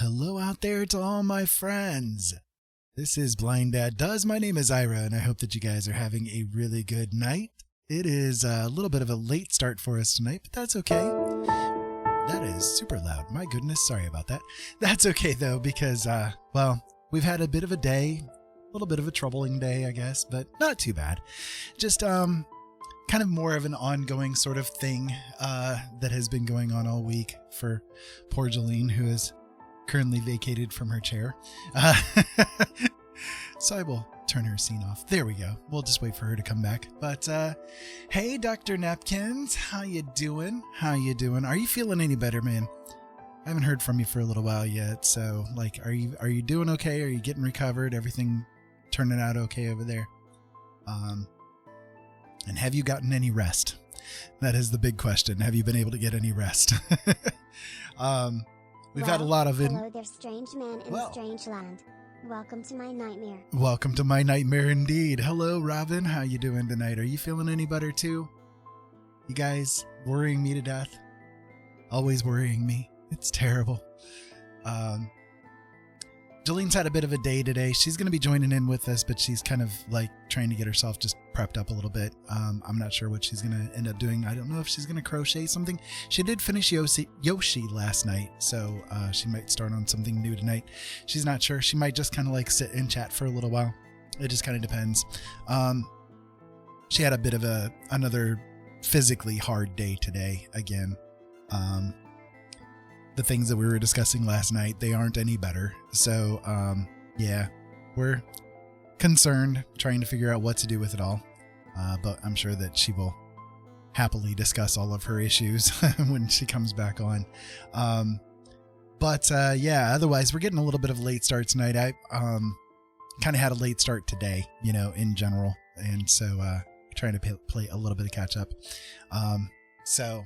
hello out there to all my friends. This is Blind Dad Does. My name is Ira, and I hope that you guys are having a really good night. It is a little bit of a late start for us tonight, but that's okay. That is super loud. My goodness, sorry about that. That's okay, though, because, we've had a bit of a day, a little bit of a troubling day, I guess, but not too bad. Just, kind of more of an ongoing sort of thing that has been going on all week for poor Jolene, who is currently vacated from her chair. So I will turn her scene off. There we go. We'll just wait for her to come back. But hey, Dr. Napkins, how you doing? How you doing? Are you feeling any better, man? I haven't heard from you for a little while yet. So, like, are you doing okay? Are you getting recovered? Everything turning out okay over there? And have you gotten any rest? That is the big question. Have you been able to get any rest? We've had a lot of it. Hello there, strange man in a strange land. Welcome to my nightmare. Welcome to my nightmare indeed. Hello, Robin. How you doing tonight? Are you feeling any better too? You guys worrying me to death? Always worrying me. It's terrible. Jolene's had a bit of a day today. She's going to be joining in with us, but she's kind of like trying to get herself just prepped up a little bit. I'm not sure what she's going to end up doing. I don't know if she's going to crochet something. She did finish Yoshi last night, so she might start on something new tonight. She's not sure. She might just kind of like sit and chat for a little while. It just kind of depends. She had a bit of another physically hard day today again. The things that we were discussing last night, they aren't any better. So, yeah, we're concerned, trying to figure out what to do with it all. But I'm sure that she will happily discuss all of her issues when she comes back on. Yeah, otherwise, we're getting a little bit of a late start tonight. I kind of had a late start today, in general. And so trying to play a little bit of catch up. So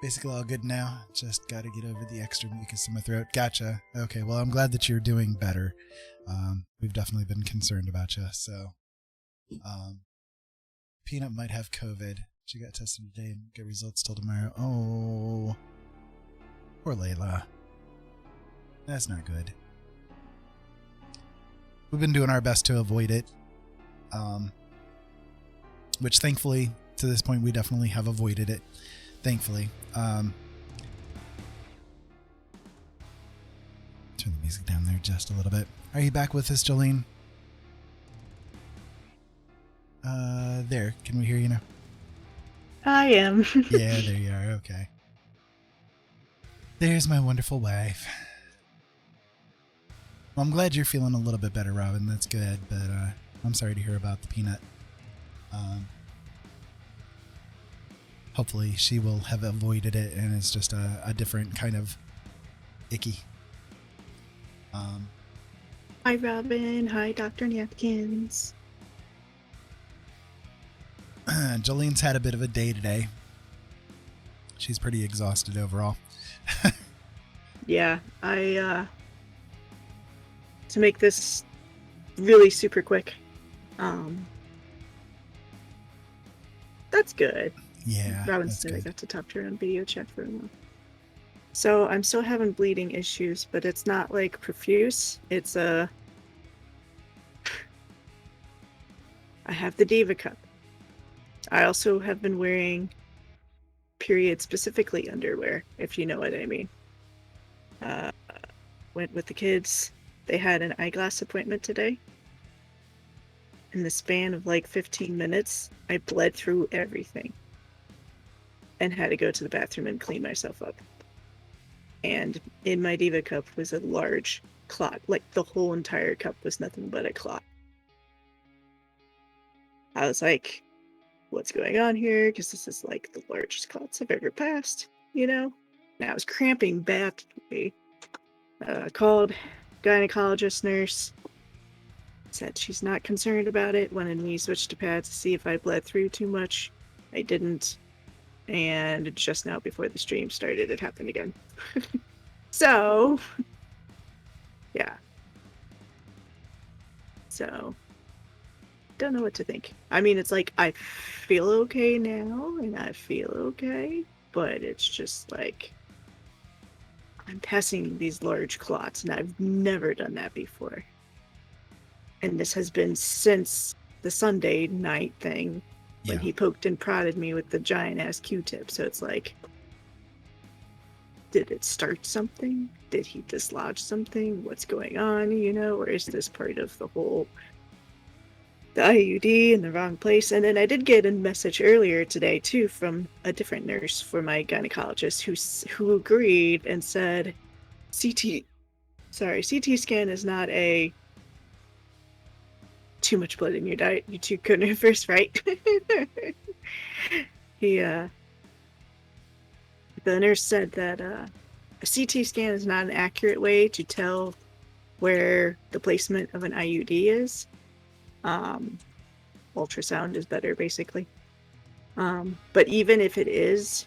basically all good now. Just got to get over the extra mucus in my throat. Gotcha. Okay, well, I'm glad that you're doing better. We've definitely been concerned about you. So, Peanut might have COVID. She got tested today and get results till tomorrow. Oh, poor Layla. That's not good. We've been doing our best to avoid it. Which thankfully, to this point, we definitely have avoided it. Thankfully. Turn the music down there just a little bit. Are you back with us, Jolene? There. Can we hear you now? I am. Yeah, there you are. Okay. There's my wonderful wife. Well, I'm glad you're feeling a little bit better, Robin. That's good, but I'm sorry to hear about the peanut. Hopefully she will have avoided it and it's just a different kind of icky. Hi, Robin. Hi, Dr. Napkins. Jolene's had a bit of a day today. She's pretty exhausted overall. Yeah, to make this really super quick, that's good. Yeah, Robin that's said good. I got to talk to her on video chat for a while. So I'm still having bleeding issues, but it's not like profuse. It's I have the Diva Cup. I also have been wearing period specifically underwear, if you know what I mean. Went with the kids. They had an eyeglass appointment today. In the span of like 15 minutes, I bled through everything and had to go to the bathroom and clean myself up. And in my Diva Cup was a large clot. Like the whole entire cup was nothing but a clot. I was like, what's going on here? Because this is like the largest clots I've ever passed, And I was cramping badly. Called gynecologist nurse. Said she's not concerned about it. Wanted me to switch to pads to see if I bled through too much. I didn't. And just now before the stream started, it happened again. So, yeah. So, don't know what to think. I mean, it's like, I feel okay now, and I feel okay, but it's just like, I'm passing these large clots, and I've never done that before. And this has been since the Sunday night thing when he poked and prodded me with the giant ass Q-tip. So it's like, did it start something? Did he dislodge something? What's going on, or is this part of the whole the IUD in the wrong place? And then I did get a message earlier today too from a different nurse for my gynecologist who agreed and said CT scan is not a too much blood in your diet, you too couldn't first, right? The nurse said that a CT scan is not an accurate way to tell where the placement of an IUD is. Ultrasound is better, basically. But even if it is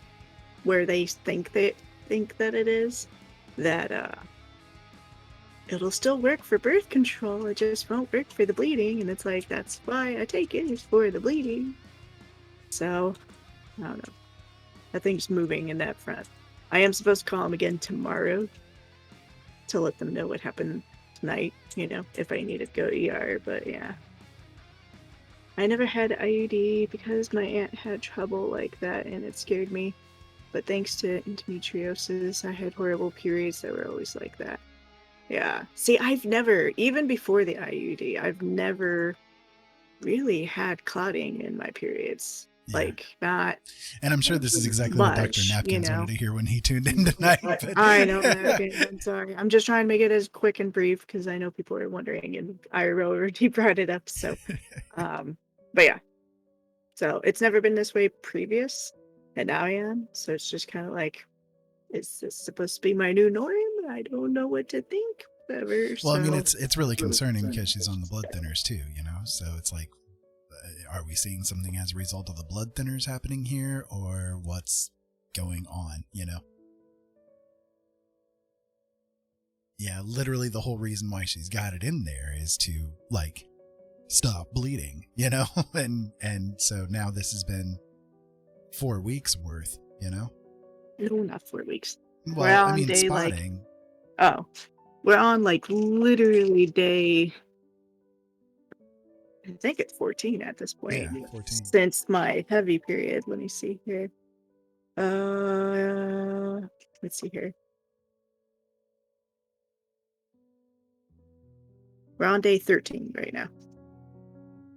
where they think that it is, that it'll still work for birth control. It just won't work for the bleeding, and it's like, that's why I take it, is for the bleeding. So I don't know. Nothing's moving in that front. I am supposed to call him again tomorrow to let them know what happened tonight, if I needed to go to ER, but yeah. I never had IUD because my aunt had trouble like that and it scared me. But thanks to endometriosis, I had horrible periods that were always like that. Yeah. See, I've never, even before the IUD, I've never really had clotting in my periods. Yeah. Like, not. And I'm sure this is exactly much, what Dr. Napkins wanted to hear when he tuned in tonight. But... I know, Napkins. I'm sorry. I'm just trying to make it as quick and brief because I know people are wondering, and I already brought it up. So, but yeah. So it's never been this way previous, and now I am. So it's just kind of like, is this supposed to be my new norm? I don't know what to think. Whatever. Well, I mean, it's really concerning because she's on the blood thinners too, So it's like, are we seeing something as a result of the blood thinners happening here, or what's going on, Yeah, literally the whole reason why she's got it in there is to, like, stop bleeding, and so now this has been 4 weeks worth, No, not 4 weeks. Well, I mean, spotting. We're on, like, literally day... I think it's 14 at this point. Yeah, 14. Since my heavy period. Let me see here. Let's see here. We're on day 13 right now.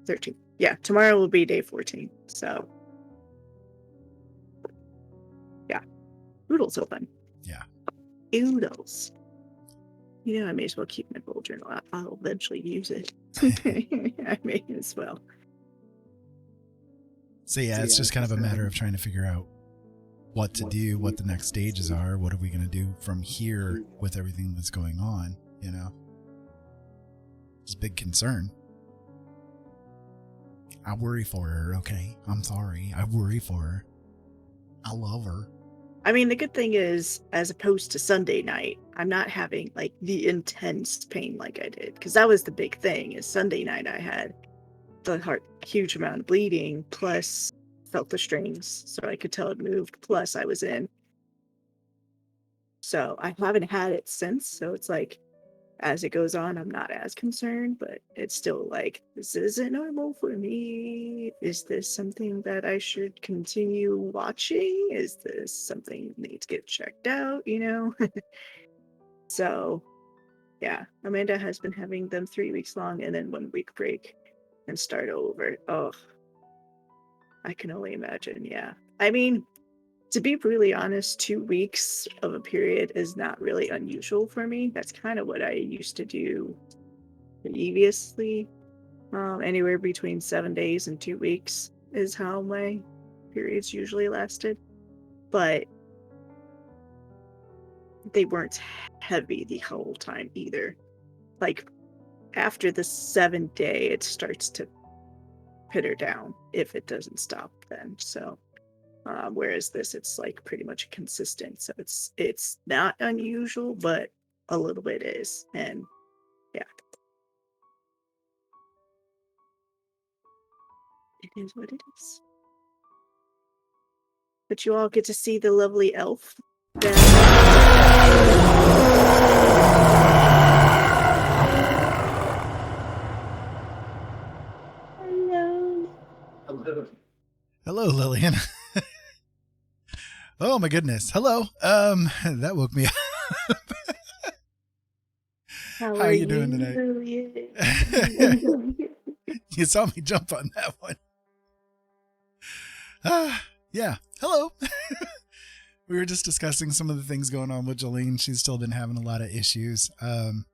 13. Yeah, tomorrow will be day 14. So, yeah. Oodles open. Yeah. Oodles. I may as well keep my bullet journal. I'll eventually use it. I may as well. So yeah, it's just kind of a matter of trying to figure out what to do, what the next stages are, what are we going to do from here with everything that's going on, It's a big concern. I worry for her, okay? I'm sorry. I worry for her. I love her. I mean, the good thing is, as opposed to Sunday night, I'm not having, like, the intense pain like I did. Because that was the big thing, is Sunday night I had the huge amount of bleeding, plus felt the strings, so I could tell it moved, plus I was in. So I haven't had it since, so it's like, as it goes on, I'm not as concerned, but it's still like, this isn't normal for me. Is this something that I should continue watching? Is this something that needs to get checked out, So, yeah, Amanda has been having them 3 weeks long and then 1 week break and start over. Oh, I can only imagine, yeah. I mean, to be really honest, 2 weeks of a period is not really unusual for me. That's kind of what I used to do previously. Anywhere between 7 days and 2 weeks is how my periods usually lasted. But they weren't heavy the whole time either. Like, after the 7th day, it starts to pitter down if it doesn't stop then. So... whereas this, it's like pretty much consistent. So it's not unusual, but a little bit is. And yeah. It is what it is. But you all get to see the lovely elf. Hello, Lillian. Oh my goodness. Hello. That woke me up. How are you doing today? You saw me jump on that one. Yeah. Hello. We were just discussing some of the things going on with Jolene. She's still been having a lot of issues. Been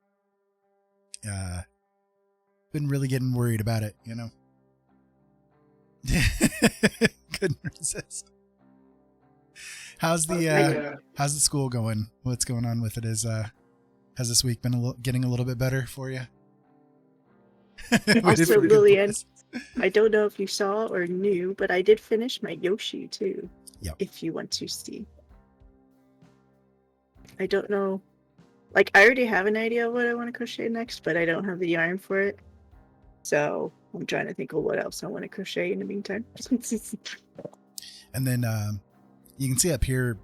really getting worried about it, you know. Couldn't resist. How's the school going? What's going on with it? Has this week been getting a little bit better for you? Also, Lillian, I don't know if you saw or knew, but I did finish my Yoshi too. Yep. If you want to see. I don't know. Like, I already have an idea of what I want to crochet next, but I don't have the yarn for it. So I'm trying to think of what else I want to crochet in the meantime. And then you can see up here,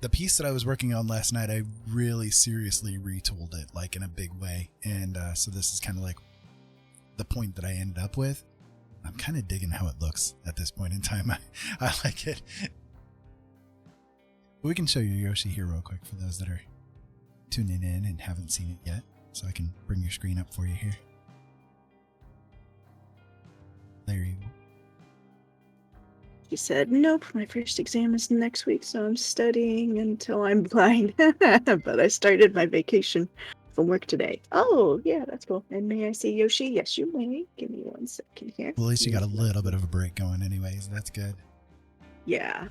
the piece that I was working on last night, I really seriously retooled it, like in a big way. And so this is kind of like the point that I ended up with. I'm kind of digging how it looks at this point in time. I like it. We can show you Yoshi here real quick for those that are tuning in and haven't seen it yet. So I can bring your screen up for you here. There you go. She said, nope, my first exam is next week, so I'm studying until I'm blind. But I started my vacation from work today. Oh, yeah, that's cool. And may I see Yoshi? Yes, you may. Give me 1 second here. Well, at least you got a little bit of a break going anyways. That's good. Yeah.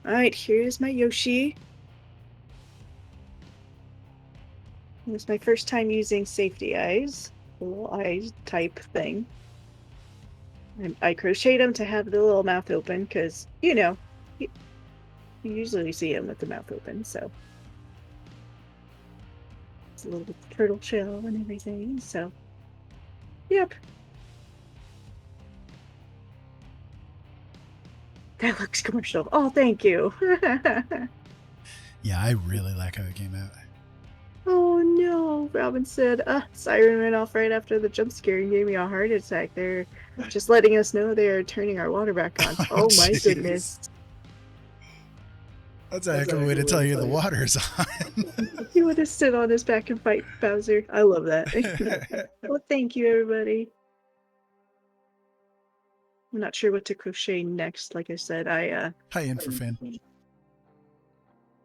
All right, here's my Yoshi. It's my first time using safety eyes. A little eye type thing. I crocheted him to have the little mouth open because, you know, you usually see him with the mouth open, so. It's a little bit of turtle shell and everything, so. Yep. That looks commercial. Oh, thank you. Yeah, I really like how it came out. Oh no, Robin said, siren went off right after the jump scare and gave me a heart attack. They're just letting us know they are turning our water back on. Oh my geez. goodness. That's a heck of a way to tell you the water's on. He would have stood on his back and fight Bowser. I love that. Well, thank you, everybody. I'm not sure what to crochet next. Like I said, Hi, Infrafan.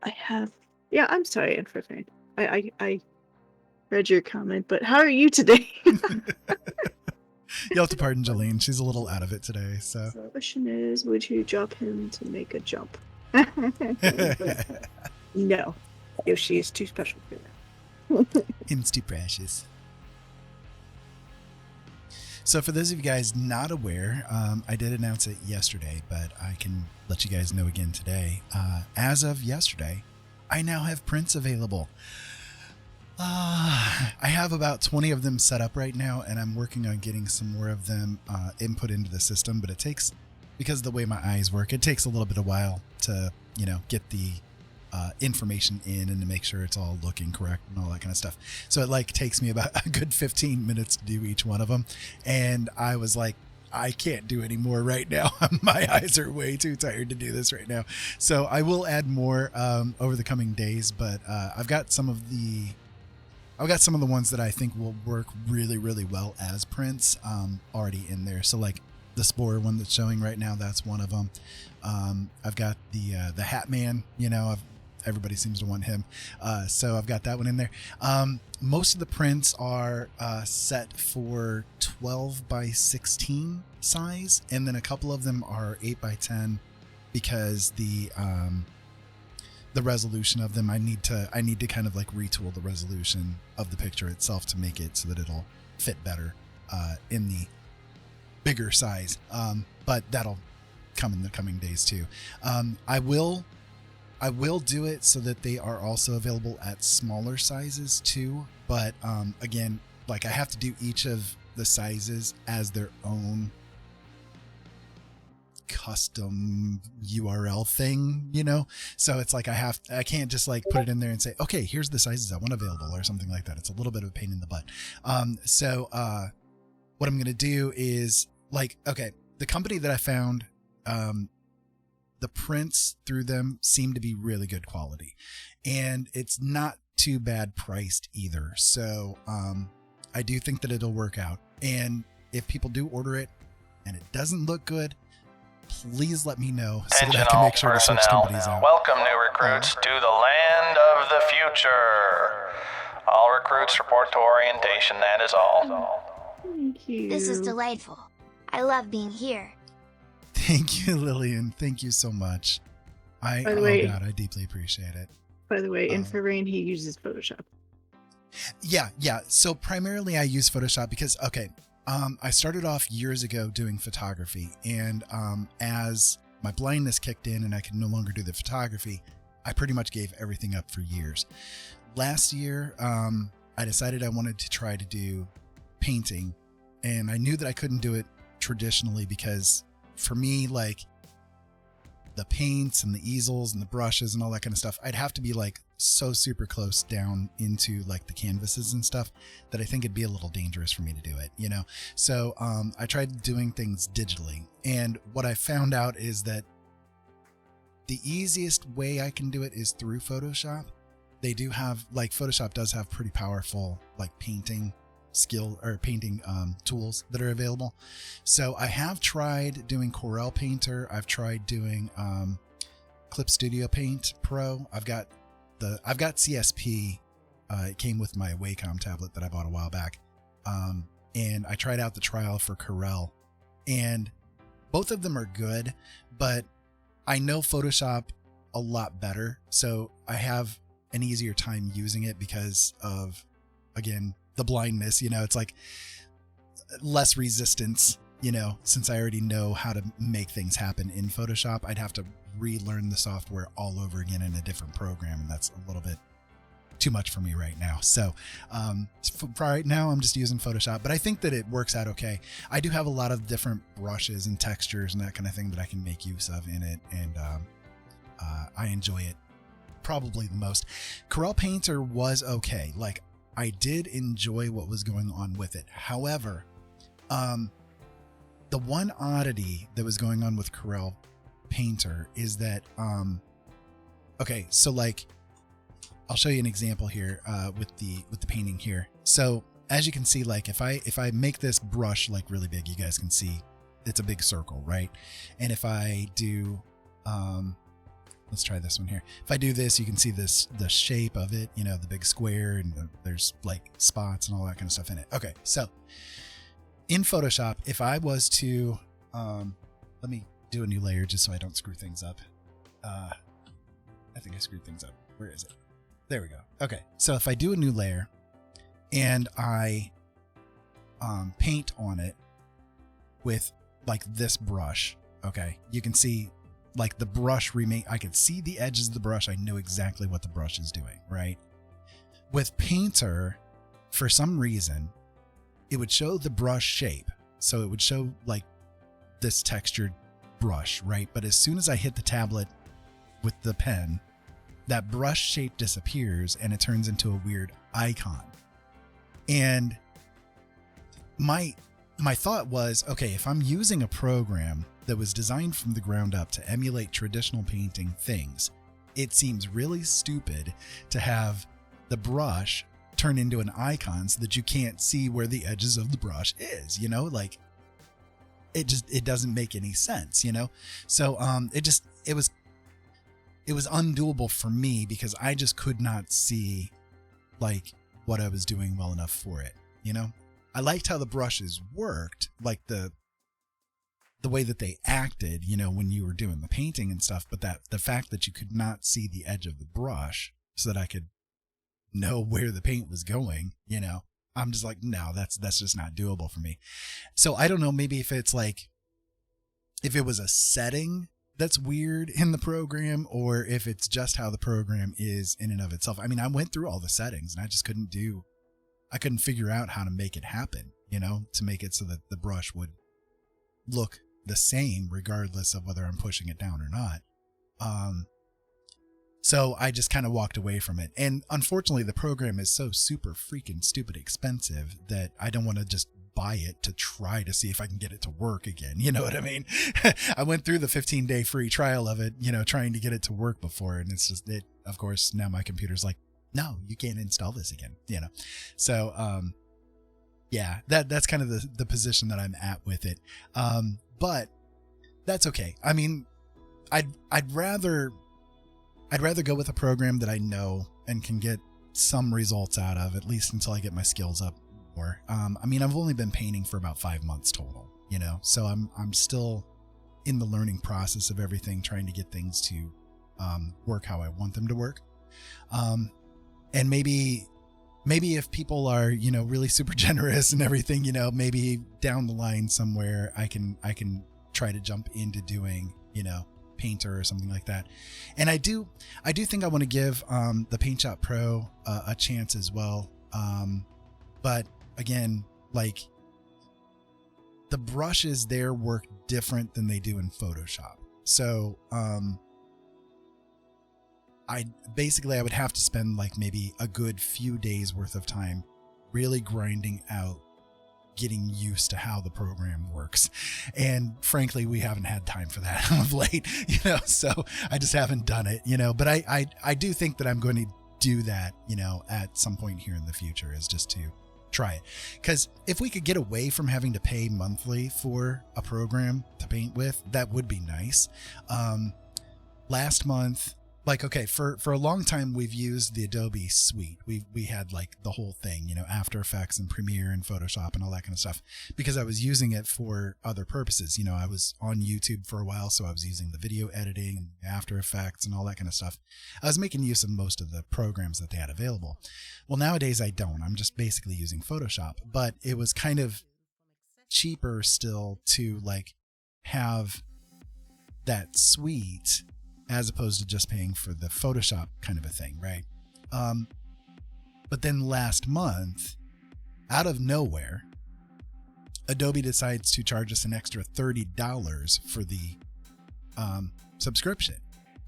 I have... Yeah, I'm sorry, Infrafan. I read your comment, but how are you today? You'll have to pardon Jolene. She's a little out of it today, so. So the question is, would you drop him to make a jump? No. Yoshi is too special for that. Him's too precious. So for those of you guys not aware, I did announce it yesterday, but I can let you guys know again today. As of yesterday, I now have prints available. I have about 20 of them set up right now, and I'm working on getting some more of them input into the system, but it takes, because of the way my eyes work, it takes a little bit of while to, you know, get the information in and to make sure it's all looking correct and all that kind of stuff. So it like takes me about a good 15 minutes to do each one of them. And I was like, I can't do any more right now. My eyes are way too tired to do this right now. So I will add more over the coming days, but I've got some of the ones that I think will work really, really well as prints already in there. So like the Spore one that's showing right now, that's one of them. I've got the Hat Man, you know, everybody seems to want him. So I've got that one in there. Most of the prints are set for 12 by 16 size, and then a couple of them are 8 by 10 because the resolution of them, I need to kind of like retool the resolution of the picture itself to make it so that it'll fit better in the bigger size. But that'll come in the coming days too. I will do it so that they are also available at smaller sizes too. But again, like I have to do each of the sizes as their own custom URL thing, you know? So it's like I can't just like put it in there and say, okay, here's the sizes I want available or something like that. It's a little bit of a pain in the butt. So what I'm going to do is like, okay, the company that I found, the prints through them seem to be really good quality, and it's not too bad priced either. So I do think that it'll work out. And if people do order it and it doesn't look good, please let me know so that I can make sure to switch companies out. Welcome, new recruits, to the land of the future. All recruits report to orientation, that is all. Thank you. This is delightful. I love being here. Thank you, Lillian. Thank you so much. By the way, God, I deeply appreciate it. By the way, in For Rain, he uses Photoshop. Yeah. So primarily I use Photoshop because, okay, I started off years ago doing photography, and as my blindness kicked in and I could no longer do the photography, I pretty much gave everything up for years. Last year, I decided I wanted to try to do painting, and I knew that I couldn't do it traditionally because for me, like the paints and the easels and the brushes and all that kind of stuff, I'd have to be like so super close down into like the canvases and stuff that I think it'd be a little dangerous for me to do it, you know? So I tried doing things digitally, and what I found out is that the easiest way I can do it is through Photoshop. They do have, like, Photoshop does have pretty powerful like painting skill or painting tools that are available. So I have tried doing Corel Painter. I've tried doing Clip Studio Paint Pro. I've got CSP. It came with my Wacom tablet that I bought a while back. And I tried out the trial for Corel, and both of them are good, but I know Photoshop a lot better. So I have an easier time using it because of, again, the blindness, you know, it's like less resistance, you know, since I already know how to make things happen in Photoshop. I'd have to relearn the software all over again in a different program, and that's a little bit too much for me right now. So for right now, I'm just using Photoshop, but I think that it works out okay. I do have a lot of different brushes and textures and that kind of thing that I can make use of in it, and I enjoy it probably the most. Corel Painter was okay. Like, I did enjoy what was going on with it. However, the one oddity that was going on with Corel Painter is that, okay, so like, I'll show you an example here with the painting here. So as you can see, like if I make this brush like really big, you guys can see it's a big circle, right? And if I do, let's try this one here. If I do this, you can see the shape of it, you know, the big square, and there's like spots and all that kind of stuff in it. Okay, so in Photoshop, if I was to, let me do a new layer just so I don't screw things up. I think I screwed things up. Where is it? There we go. Okay, so if I do a new layer and I paint on it with like this brush, okay, you can see like the brush I can see the edges of the brush. I know exactly what the brush is doing, right? With Painter, for some reason, it would show the brush shape. So it would show like this textured brush, right? But as soon as I hit the tablet with the pen, that brush shape disappears and it turns into a weird icon. And my thought was, okay, if I'm using a program that was designed from the ground up to emulate traditional painting things, it seems really stupid to have the brush turn into an icon so that you can't see where the edges of the brush is, you know, like it doesn't make any sense, you know? So it was undoable for me because I just could not see like what I was doing well enough for it, you know? I liked how the brushes worked, like the way that they acted, you know, when you were doing the painting and stuff, but that the fact that you could not see the edge of the brush so that I could know where the paint was going, you know, I'm just like, no, that's just not doable for me. So I don't know, maybe if it's like, if it was a setting that's weird in the program, or if it's just how the program is in and of itself. I mean, I went through all the settings and I just couldn't figure out how to make it happen, you know, to make it so that the brush would look the same regardless of whether I'm pushing it down or not. So I just kind of walked away from it. And unfortunately, the program is so super freaking stupid expensive that I don't want to just buy it to try to see if I can get it to work again. You know what I mean? I went through the 15-day free trial of it, trying to get it to work before. And it's just, of course, now my computer's like, no, you can't install this again, So, yeah, that's kind of the position that I'm at with it. But that's okay. I mean, I'd rather go with a program that I know and can get some results out of, at least until I get my skills up more. I mean, I've only been painting for about 5 months total, so I'm still in the learning process of everything, trying to get things to work how I want them to work. And maybe if people are, really super generous and everything, maybe down the line somewhere I can try to jump into doing, Painter or something like that. And I do think I want to give the Paint Shop Pro a chance as well. But again, like, the brushes there work different than they do in Photoshop. So I would have to spend like maybe a good few days worth of time really grinding out, getting used to how the program works. And frankly, we haven't had time for that of late, so I just haven't done it, but I do think that I'm going to do that, at some point here in the future, is just to try it. Because if we could get away from having to pay monthly for a program to paint with, that would be nice. Last month, like, okay, for a long time, we've used the Adobe suite. We had like the whole thing, After Effects and Premiere and Photoshop and all that kind of stuff, because I was using it for other purposes. I was on YouTube for a while, so I was using the video editing and After Effects and all that kind of stuff. I was making use of most of the programs that they had available. Well, nowadays I don't. I'm just basically using Photoshop, but it was kind of cheaper still to like have that suite as opposed to just paying for the Photoshop kind of a thing, right? But then last month, out of nowhere, Adobe decides to charge us an extra $30 for the subscription.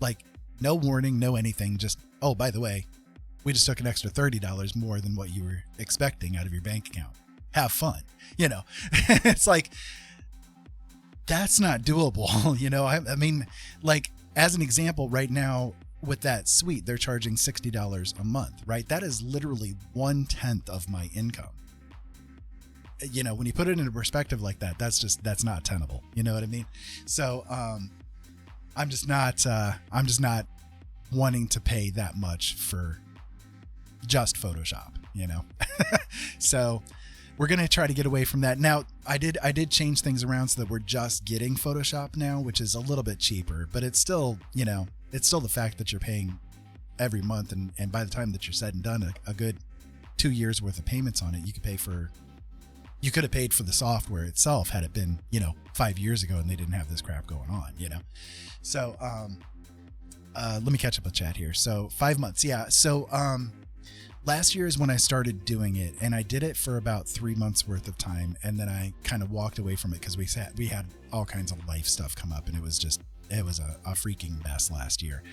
Like, no warning, no anything, just, oh, by the way, we just took an extra $30 more than what you were expecting out of your bank account. Have fun, It's like, that's not doable, I mean, like, as an example, right now with that suite, they're charging $60 a month, right? That is literally 1/10 of my income. When you put it into perspective like that, that's not tenable. You know what I mean? So, I'm just not wanting to pay that much for just Photoshop, So we're going to try to get away from that. Now, I did change things around so that we're just getting Photoshop now, which is a little bit cheaper, but it's still, it's still the fact that you're paying every month. And by the time that you're said and done, a good 2 years worth of payments on it, you could have paid for the software itself had it been, 5 years ago and they didn't have this crap going on, So, let me catch up with chat here. So 5 months. Yeah. So, last year is when I started doing it, and I did it for about 3 months worth of time, and then I kind of walked away from it because we had all kinds of life stuff come up, and it was a freaking mess last year.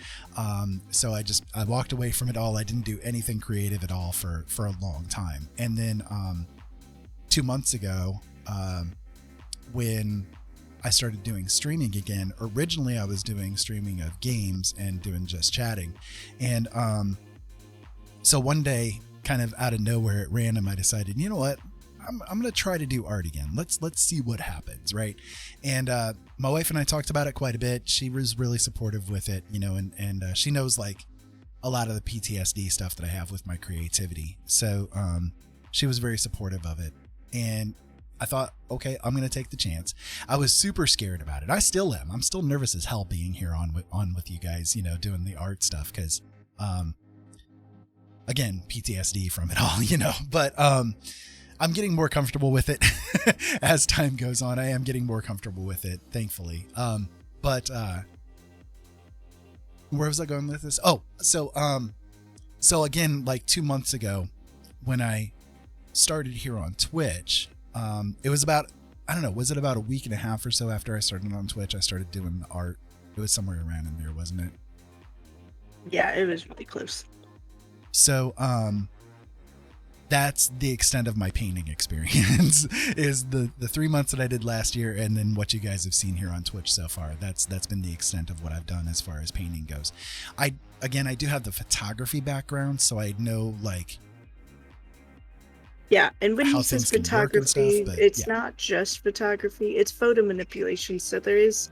So I walked away from it all. I didn't do anything creative at all for a long time. And then 2 months ago, when I started doing streaming again, originally I was doing streaming of games and doing just chatting, and so one day, kind of out of nowhere at random, I decided, you know what, I'm going to try to do art again. Let's see what happens, right? And my wife and I talked about it quite a bit. She was really supportive with it, and she knows like a lot of the PTSD stuff that I have with my creativity. So she was very supportive of it. And I thought, okay, I'm going to take the chance. I was super scared about it. I still am. I'm still nervous as hell being here on with you guys, doing the art stuff, because again, PTSD from it all, but I'm getting more comfortable with it as time goes on. I am getting more comfortable with it, thankfully. But where was I going with this? Oh, so again, like 2 months ago when I started here on Twitch, it was about I don't know, was it about a week and a half or so after I started on Twitch, I started doing the art. It was somewhere around in there, wasn't it? Yeah, it was really close. So, that's the extent of my painting experience is the 3 months that I did last year. And then what you guys have seen here on Twitch so far, that's been the extent of what I've done as far as painting goes. I do have the photography background, so I know like, yeah, and when how he says things can work and stuff, photography, but it's yeah. not just photography, it's photo manipulation. So there is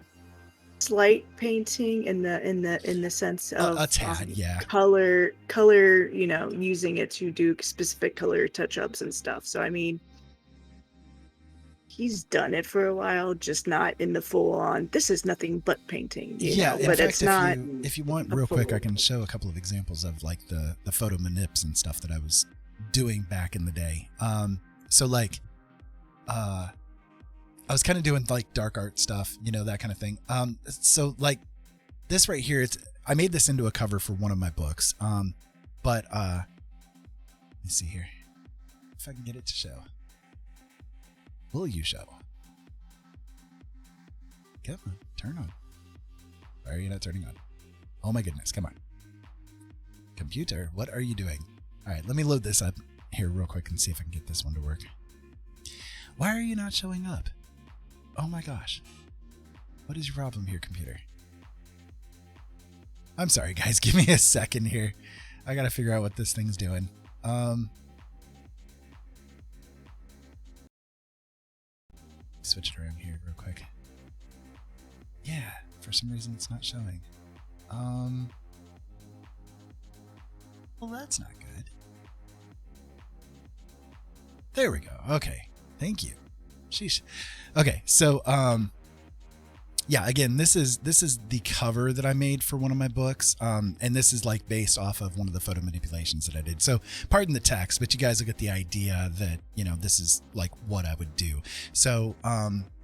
slight painting in the sense of A tad, yeah. color, using it to do specific color touch-ups and stuff. So I mean, he's done it for a while, just not in the full-on, this is nothing but painting, Yeah, in but fact, it's not. if you want real quick, I can show a couple of examples of like the photo manips and stuff that I was doing back in the day. So like, I was kind of doing like dark art stuff, that kind of thing. So like this right here, I made this into a cover for one of my books. But let me see here if I can get it to show. Will you show? Come on, turn on. Why are you not turning on? Oh my goodness, come on. Computer, what are you doing? All right, let me load this up here real quick and see if I can get this one to work. Why are you not showing up? Oh my gosh. What is your problem here, computer? I'm sorry, guys. Give me a second here. I got to figure out what this thing's doing. Switch it around here real quick. Yeah, for some reason it's not showing. Well, that's not good. There we go. Okay. Thank you. Sheesh. Okay, so yeah, again, this is the cover that I made for one of my books, and this is like based off of one of the photo manipulations that I did. So pardon the text, but you guys will get the idea that this is like what I would do. So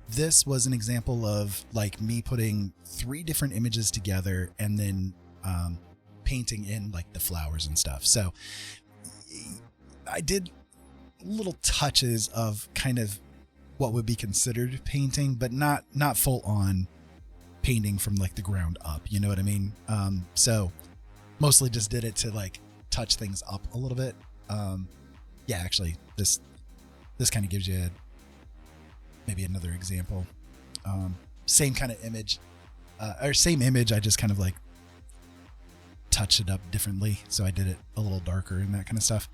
this was an example of like me putting 3 different images together and then painting in like the flowers and stuff. So I did little touches of kind of what would be considered painting, but not full on painting from like the ground up. You know what I mean? So mostly just did it to like touch things up a little bit. Yeah, actually this kind of gives you maybe another example. Same kind of image, or same image. I just kind of like touched it up differently. So I did it a little darker and that kind of stuff.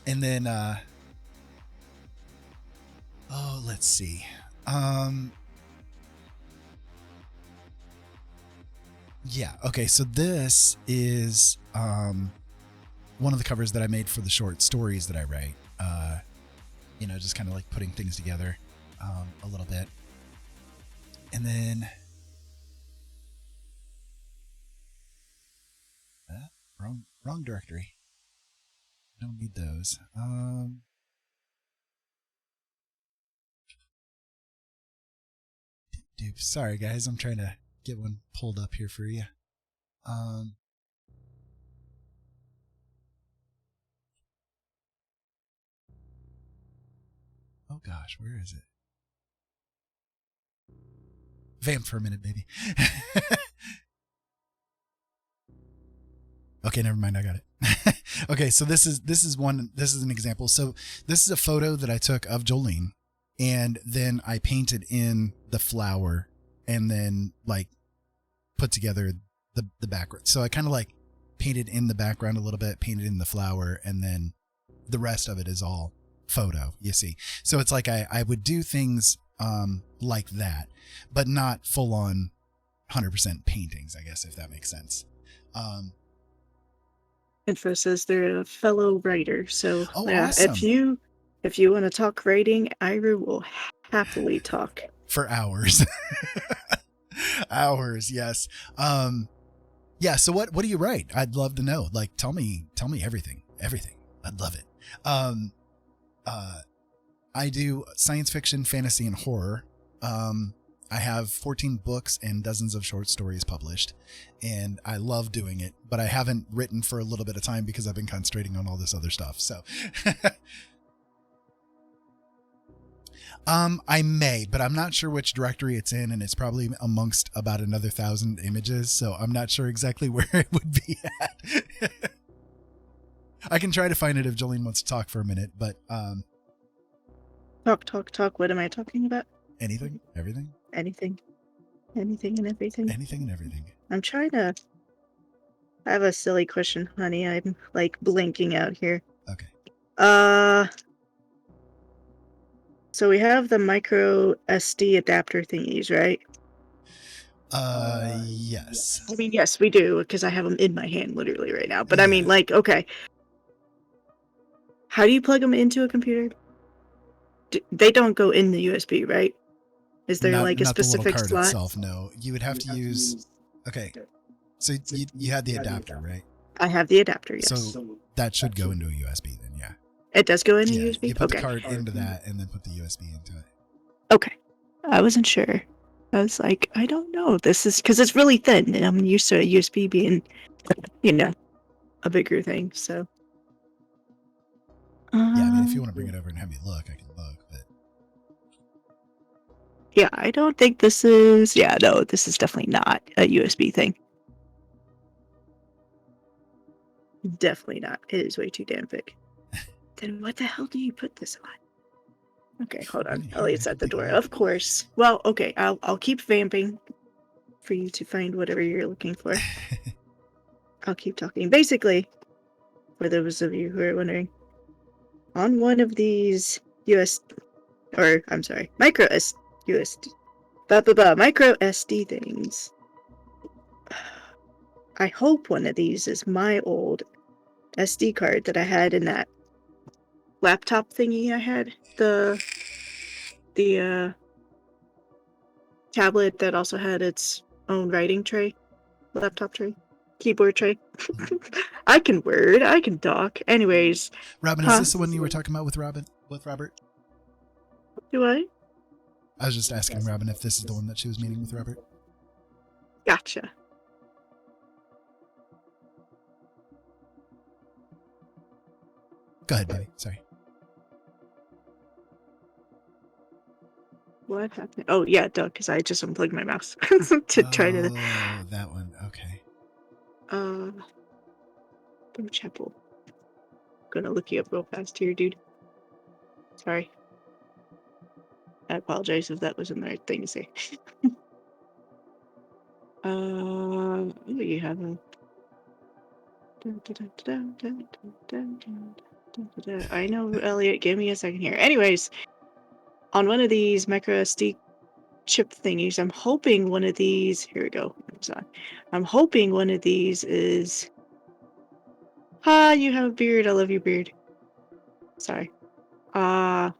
And then, let's see. Yeah. Okay. So this is, one of the covers that I made for the short stories that I write, just kind of like putting things together, a little bit. And then, wrong directory. Don't need those. Sorry guys, I'm trying to get one pulled up here for you. Oh gosh, where is it? Vamp for a minute, baby. Okay, never mind. I got it. Okay, so this is an example. So this is a photo that I took of Jolene, and then I painted in the flower and then like put together the background. So I kind of like painted in the background a little bit, painted in the flower, and then the rest of it is all photo, you see. So it's like I would do things like that, but not full on 100% paintings, I guess, if that makes sense. Info says they're a fellow writer, so yeah, awesome. if you want to talk writing, Ira will happily talk for hours. Hours, yes. Yeah, so what do you write? I'd love to know. Like, tell me everything. I'd love it. I do science fiction, fantasy, and horror. I have 14 books and dozens of short stories published, and I love doing it, but I haven't written for a little bit of time because I've been concentrating on all this other stuff. So I may, but I'm not sure which directory it's in, and it's probably amongst about another 1,000 images, so I'm not sure exactly where it would be at. I can try to find it if Jolene wants to talk for a minute, but Talk. What am I talking about? anything, everything, Anything and everything. anything and everything. I'm trying to. I have a silly question, honey. I'm like blinking out here. Okay. So we have the micro SD adapter thingies, right? Yes. I mean, yes, we do, because I have them in my hand literally right now. But I mean, Yeah. like, okay. How do you plug them into a computer? They don't go in the USB, right? Is there Not, like a not the little specific card slot? itself, no. You would have to use... Okay. So you had the adapter, right? I have the adapter, yes. So that should go into a USB then, yeah. It does go in a Yeah, USB? you put Okay. the card into that and then put the USB into it. Okay. I wasn't sure. I was like, I don't know. This is because it's really thin, and I'm used to a USB being, you know, a bigger thing. So. Yeah, I mean, if you want to bring it over and have me look, I can look, but... Yeah, I don't think this is... Yeah, no, this is definitely not a USB thing. Definitely not. It is way too damn big. Then what the hell do you put this on? Okay, hold on. Elliot's at the door. Of course. Well, okay, I'll keep vamping for you to find whatever you're looking for. I'll keep talking. Basically, for those of you who are wondering, on one of these micro SD things. I hope one of these is my old SD card that I had in that laptop thingy I had. The tablet that also had its own writing tray, laptop tray, keyboard tray. I can word, I can talk. Anyways. Robin, is this the one you were talking about with Robert? Do I? I was just asking Robin if this is the one that she was meeting with Robert. Gotcha. Go ahead, baby. Sorry. What happened? Oh, yeah, duh, because I just unplugged my mouse to try to... Oh, that one. Okay. From Chapel. Gonna look you up real fast here, dude. Sorry. I apologize if that wasn't the right thing to say. You have a... I know, Elliot, give me a second here. Anyways, on one of these micro SD chip thingies, I'm hoping one of these... Here we go. I'm hoping one of these is... you have a beard. I love your beard. Sorry. I'm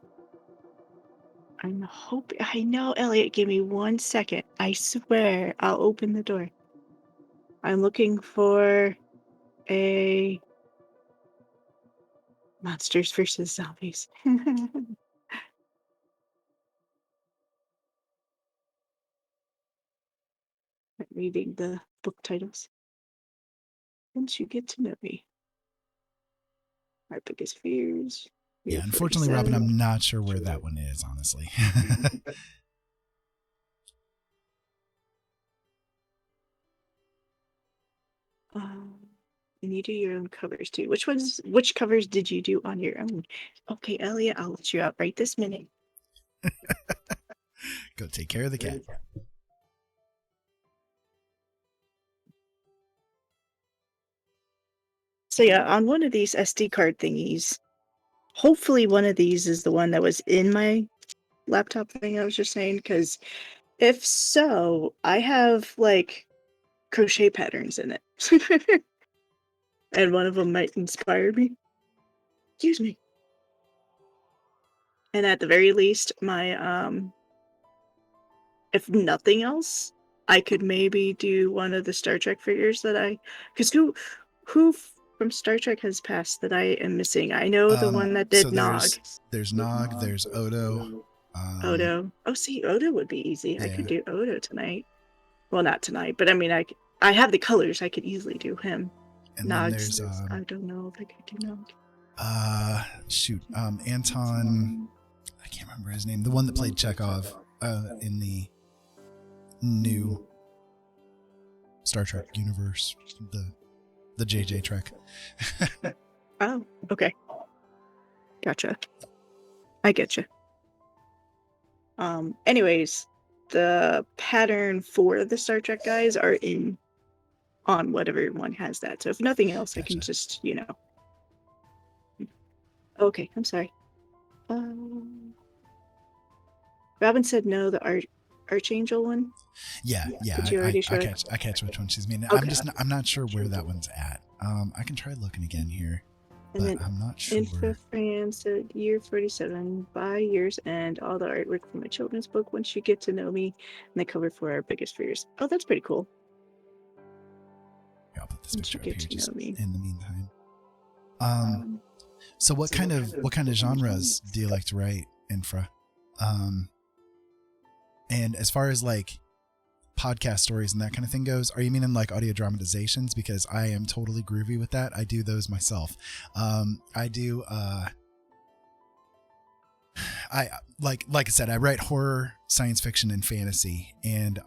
hoping... I know, Elliot, give me 1 second. I swear, I'll open the door. I'm looking for a... Monsters versus Zombies. I'm reading the book titles. Once you get to know me. My biggest fears. Yeah, unfortunately, Robin, I'm not sure where that one is, honestly. And you do your own covers too. Which covers did you do on your own? Okay, Elliot, I'll let you out right this minute. Go take care of the cat. So yeah, on one of these SD card thingies, hopefully one of these is the one that was in my laptop thing I was just saying, because if so, I have like crochet patterns in it. And one of them might inspire me. Excuse me. And at the very least, my if nothing else, I could maybe do one of the Star Trek figures that because who from Star Trek has passed that I am missing? I know the one that did Nog. There's Nog, there's Odo. Odo. Oh, see, Odo would be easy. Yeah. I could do Odo tonight. Well, not tonight, but I mean, I have the colors. I could easily do him. And Nog's, then there's I don't know if I could do Nog. Anton. I can't remember his name. The one that played Chekhov in the new Star Trek universe, the JJ Trek. Oh, okay. Gotcha. I get you. Anyways, the pattern for the Star Trek guys are on whatever one has that. So if nothing else, I can Gotcha. just, Okay, I'm sorry. Robin said no, the Archangel one. Yeah. Did you already show it? I catch which one she's meaning. Okay. I'm not sure where that one's at. I can try looking again here, And but then I'm not sure. Info Fran said year 47 by year's end, all the artwork from my children's book, Once You Get to Know Me, and the cover for our biggest fears. Oh, that's pretty cool. Here, I'll put this Once picture You up Get here to just Know Me. in the meantime. So what kind of genres do you like to write, Infra? And as far as like podcast stories and that kind of thing goes, are you meaning like audio dramatizations? Because I am totally groovy with that. I do those myself. I do like I said, I write horror, science fiction, and fantasy, and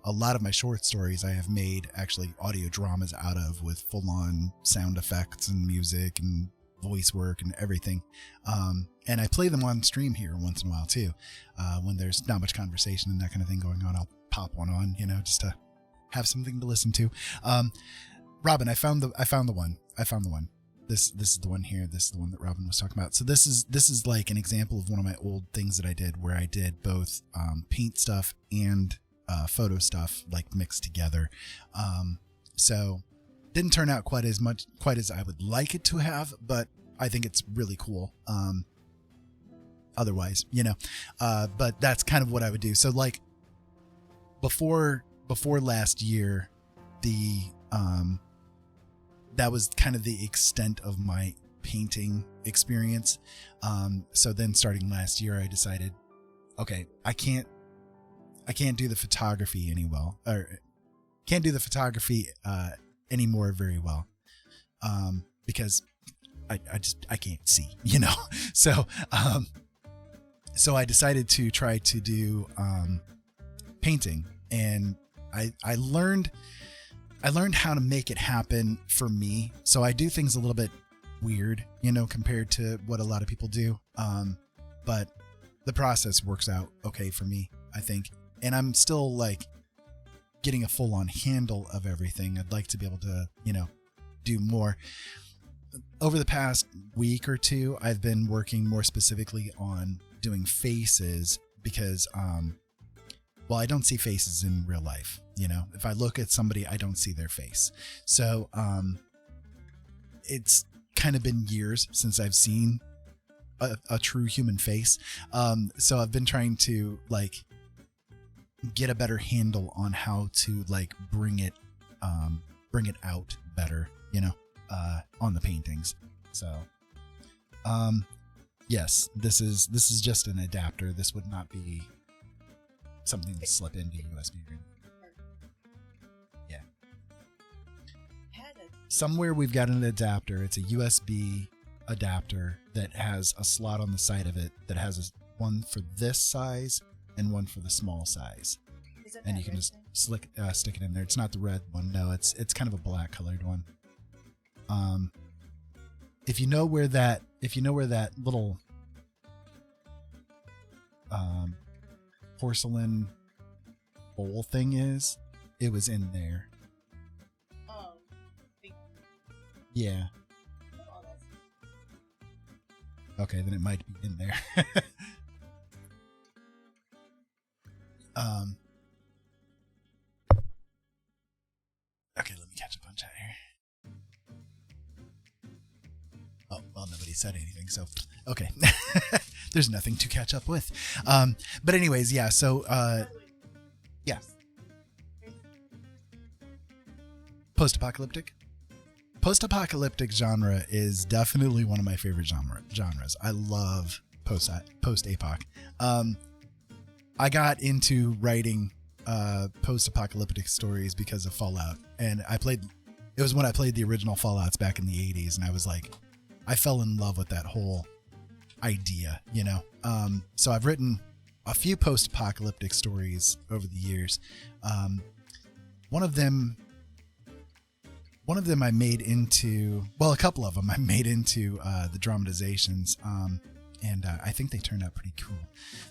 a lot of my short stories I have made actually audio dramas out of, with full-on sound effects and music and voice work and everything. And I play them on stream here once in a while too. When there's not much conversation and that kind of thing going on, I'll pop one on, just to have something to listen to. Robin, I found the one. This is the one here. This is the one that Robin was talking about. So this is like an example of one of my old things that I did, where I did both paint stuff and photo stuff, like mixed together. So didn't turn out quite as I would like it to have, but I think it's really cool. Otherwise, but that's kind of what I would do. So like before last year, that was kind of the extent of my painting experience. So then starting last year, I decided, okay, I can't do the photography anymore very well. Because I can't see, so I decided to try to do, painting, and I learned how to make it happen for me. So I do things a little bit weird, compared to what a lot of people do. But the process works out okay for me, I think. And I'm still like getting a full on handle of everything. I'd like to be able to, do more. Over the past week or two, I've been working more specifically on doing faces because, well, I don't see faces in real life. If I look at somebody, I don't see their face. So, it's kind of been years since I've seen a true human face. So I've been trying to like get a better handle on how to like bring it out better, on the paintings. So, yes, this is just an adapter. This would not be something to slip into USB. Yeah. Somewhere we've got an adapter. It's a USB adapter that has a slot on the side of it that has one for this size and one for the small size. And you can just stick it in there. It's not the red one. No, it's kind of a black colored one. If you know where that little porcelain bowl thing is, it was in there. Oh. Yeah. Okay, then it might be in there. Okay, let me catch up on chat here. Oh, well, nobody said anything, so okay. There's nothing to catch up with. But anyways, yeah, so yeah. Post-apocalyptic genre is definitely one of my favorite genres. I love post-apoc. I got into writing post-apocalyptic stories because of Fallout, and it was when I played the original Fallouts back in the 80s, and I was like, I fell in love with that whole idea, you know. So I've written a few post-apocalyptic stories over the years. One of them I made into, well, a couple of them I made into the dramatizations, and I think they turned out pretty cool.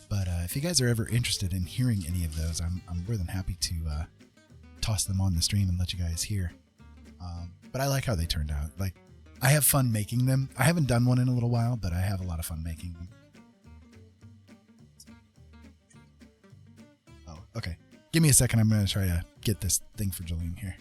But if you guys are ever interested in hearing any of those, I'm more than happy to toss them on the stream and let you guys hear. But I like how they turned out. Like, I have fun making them. I haven't done one in a little while, but I have a lot of fun making them. Oh, okay. Give me a second. I'm going to try to get this thing for Jolene here.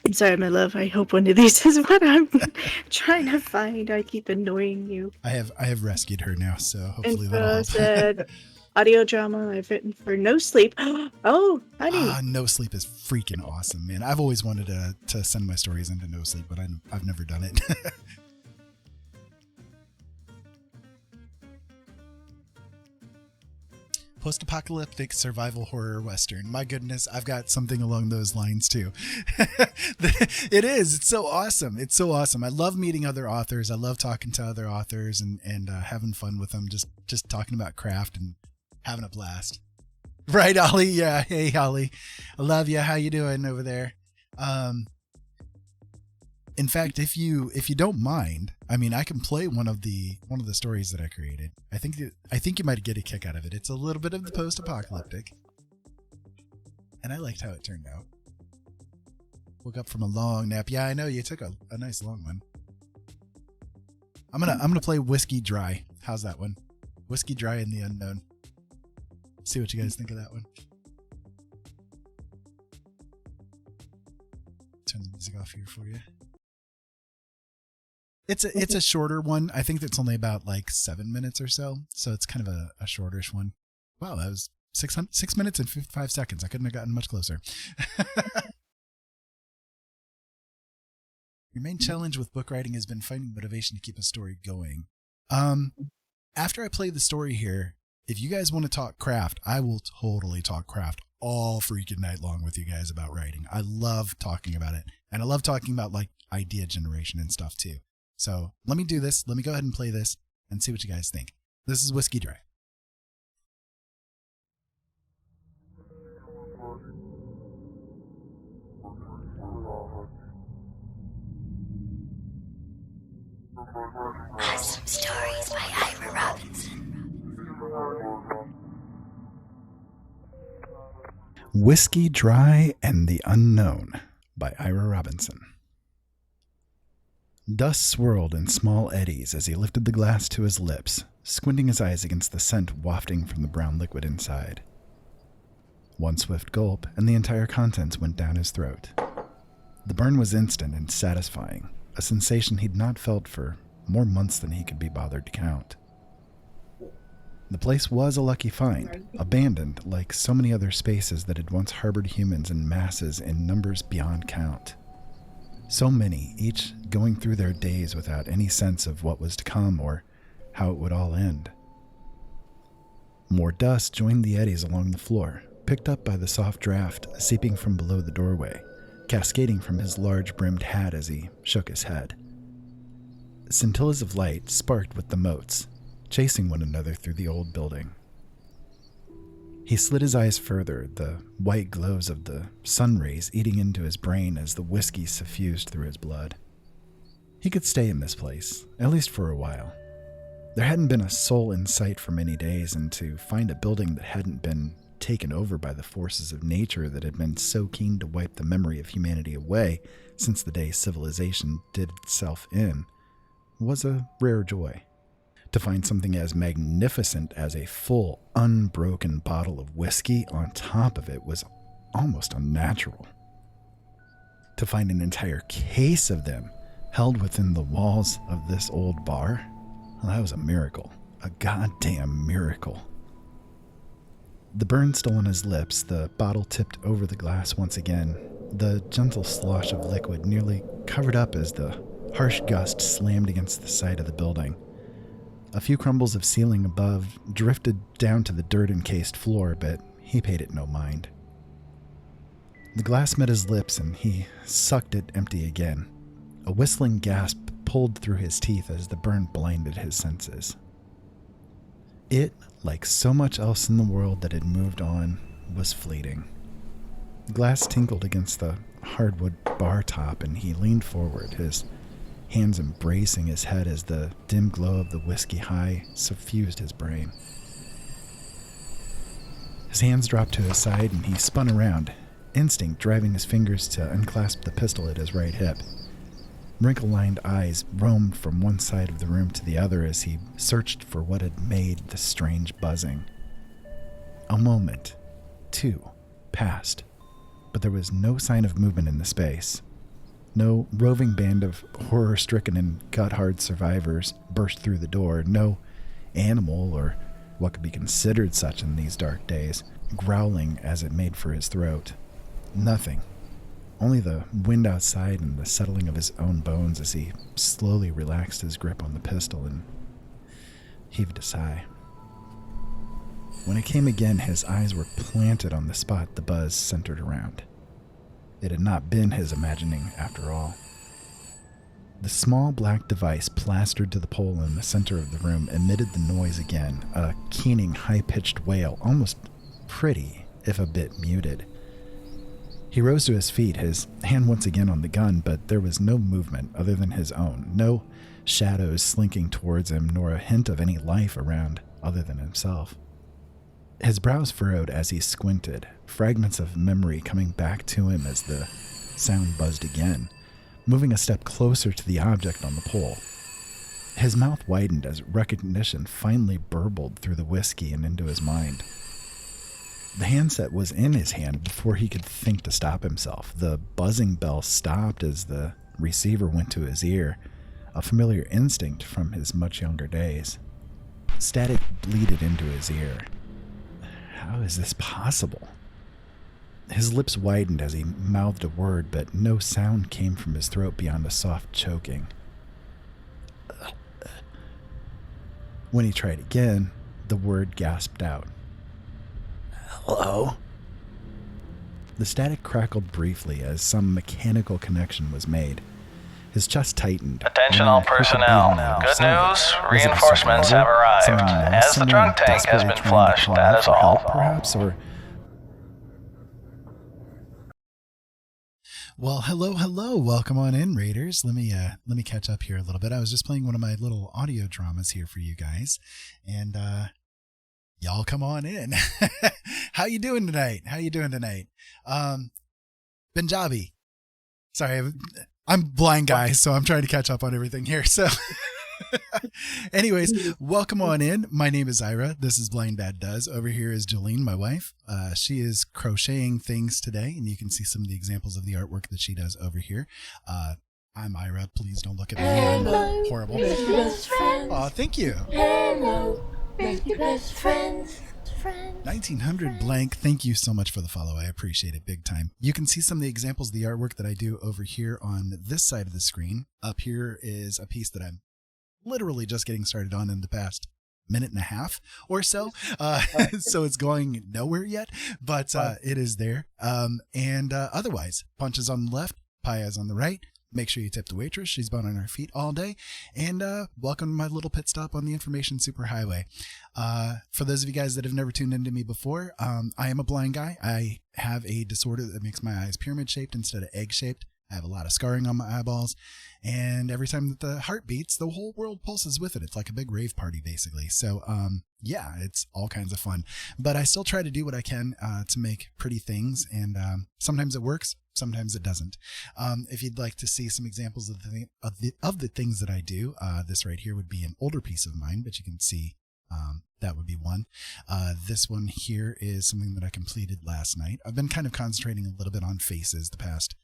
I'm sorry, my love. I hope one of these is what I'm trying to find. I keep annoying you. I have rescued her now, so hopefully Info that'll help. said audio drama I've written for No Sleep. Oh, honey. No Sleep is freaking awesome, man. I've always wanted to send my stories into No Sleep, but I've never done it. Post-apocalyptic survival horror western. My goodness, I've got something along those lines too. It is. It's so awesome. It's so awesome. I love meeting other authors. I love talking to other authors and having fun with them. Just talking about craft and having a blast. Right, Ollie? Yeah. Hey, Ollie. I love you. How you doing over there? In fact, if you don't mind, I mean, I can play one of the stories that I created. I think you might get a kick out of it. It's a little bit of the post-apocalyptic, and I liked how it turned out. Woke up from a long nap. Yeah, I know you took a nice long one. I'm gonna play Whiskey Dry. How's that one? Whiskey Dry in the Unknown. See what you guys think of that one. Turn the music off here for you. It's a shorter one. I think that's only about like 7 minutes or so. So it's kind of a shortish one. Wow, that was 6 minutes and 55 seconds. I couldn't have gotten much closer. Your main challenge with book writing has been finding motivation to keep a story going. After I play the story here, if you guys want to talk craft, I will totally talk craft all freaking night long with you guys about writing. I love talking about it. And I love talking about like idea generation and stuff too. So let me do this. Let me go ahead and play this and see what you guys think. This is Whiskey Dry. Awesome stories by Ira Robinson. Whiskey Dry and the Unknown by Ira Robinson. Dust swirled in small eddies as he lifted the glass to his lips, squinting his eyes against the scent wafting from the brown liquid inside. One swift gulp, and the entire contents went down his throat. The burn was instant and satisfying, a sensation he'd not felt for more months than he could be bothered to count. The place was a lucky find, abandoned like so many other spaces that had once harbored humans in masses in numbers beyond count. So many, each going through their days without any sense of what was to come or how it would all end. More dust joined the eddies along the floor, picked up by the soft draft seeping from below the doorway, cascading from his large-brimmed hat as he shook his head. Scintillas of light sparked with the motes, chasing one another through the old building. He slid his eyes further, the white glows of the sun rays eating into his brain as the whiskey suffused through his blood. He could stay in this place, at least for a while. There hadn't been a soul in sight for many days, and to find a building that hadn't been taken over by the forces of nature that had been so keen to wipe the memory of humanity away since the day civilization did itself in was a rare joy. To find something as magnificent as a full, unbroken bottle of whiskey on top of it was almost unnatural. To find an entire case of them held within the walls of this old bar, well, that was a miracle. A goddamn miracle. The burn still on his lips, the bottle tipped over the glass once again, the gentle slosh of liquid nearly covered up as the harsh gust slammed against the side of the building. A few crumbles of ceiling above drifted down to the dirt-encased floor, but he paid it no mind. The glass met his lips and he sucked it empty again. A whistling gasp pulled through his teeth as the burn blinded his senses. It, like so much else in the world that had moved on, was fleeting. The glass tinkled against the hardwood bar top and he leaned forward, his hands embracing his head as the dim glow of the whiskey high suffused his brain. His hands dropped to his side and he spun around, instinct driving his fingers to unclasp the pistol at his right hip. Wrinkle-lined eyes roamed from one side of the room to the other as he searched for what had made the strange buzzing. A moment, two, passed, but there was no sign of movement in the space. No roving band of horror-stricken and gut-hard survivors burst through the door. No animal, or what could be considered such in these dark days, growling as it made for his throat. Nothing. Only the wind outside and the settling of his own bones as he slowly relaxed his grip on the pistol and heaved a sigh. When it came again, his eyes were planted on the spot the buzz centered around. It had not been his imagining, after all. The small black device plastered to the pole in the center of the room emitted the noise again, a keening, high-pitched wail, almost pretty, if a bit muted. He rose to his feet, his hand once again on the gun, but there was no movement other than his own, no shadows slinking towards him, nor a hint of any life around other than himself. His brows furrowed as he squinted, fragments of memory coming back to him as the sound buzzed again, moving a step closer to the object on the pole. His mouth widened as recognition finally burbled through the whiskey and into his mind. The handset was in his hand before he could think to stop himself. The buzzing bell stopped as the receiver went to his ear, a familiar instinct from his much younger days. Static bleated into his ear. How is this possible? His lips widened as he mouthed a word, but no sound came from his throat beyond a soft choking. When he tried again, the word gasped out. Hello? The static crackled briefly as some mechanical connection was made. His chest tightened. Attention all personnel. Good news, reinforcements have arrived. As the drunk tank has been flushed, that is all. Perhaps, or... Well, hello. Welcome on in, Raiders. Let me catch up here a little bit. I was just playing one of my little audio dramas here for you guys, and y'all come on in. How you doing tonight? Punjabi. Sorry, I'm blind guy, so I'm trying to catch up on everything here. So anyways, welcome on in. My name is Ira. This is Blind Dad Does. Over here is Jolene, my wife. She is crocheting things today, and you can see some of the examples of the artwork that she does over here. I'm Ira. Please don't look at me. Hello. I'm horrible. Best friends. Oh, thank you. Hello. Best friends. 1900 blank. Thank you so much for the follow. I appreciate it big time. You can see some of the examples of the artwork that I do over here on this side of the screen. Up here is a piece that I'm literally just getting started on in the past minute and a half or so. So it's going nowhere yet, but it is there. Otherwise, punches on the left, payas on the right. Make sure you tip the waitress. She's been on her feet all day. And welcome to my little pit stop on the information superhighway. For those of you guys that have never tuned into me before, I am a blind guy. I have a disorder that makes my eyes pyramid shaped instead of egg shaped. I have a lot of scarring on my eyeballs, and every time that the heart beats, the whole world pulses with it. It's like a big rave party, basically. So, yeah, it's all kinds of fun. But I still try to do what I can to make pretty things, and sometimes it works, sometimes it doesn't. If you'd like to see some examples of the things that I do, this right here would be an older piece of mine, but you can see that would be one. This one here is something that I completed last night. I've been kind of concentrating a little bit on faces the past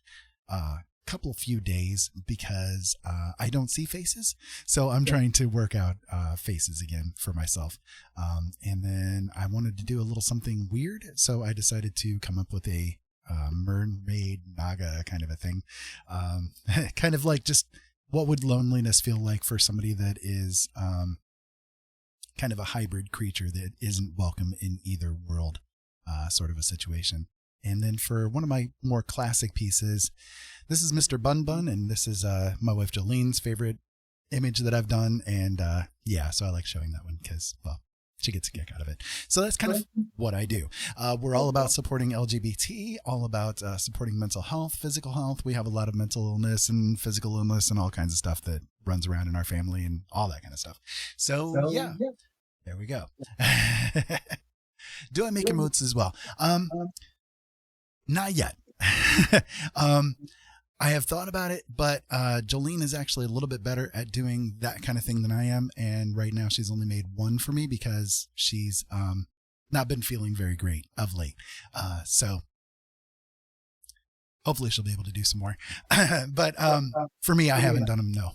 few days because I don't see faces, so I'm trying to work out faces again for myself. And then I wanted to do a little something weird, so I decided to come up with a mermaid naga kind of a thing, kind of like just what would loneliness feel like for somebody that is kind of a hybrid creature that isn't welcome in either world, sort of a situation. And then for one of my more classic pieces, this is Mr. Bun Bun, and this is my wife Jolene's favorite image that I've done. And yeah, so I like showing that one because, well, she gets a kick out of it. So that's kind of what I do. We're all about supporting LGBT, all about supporting mental health, physical health. We have a lot of mental illness and physical illness and all kinds of stuff that runs around in our family and all that kind of stuff. So yeah, there we go. Do I make emotes as well? Not yet. I have thought about it, but Jolene is actually a little bit better at doing that kind of thing than I am. And right now she's only made one for me because she's not been feeling very great of late. So hopefully she'll be able to do some more. But for me, I haven't done them, no.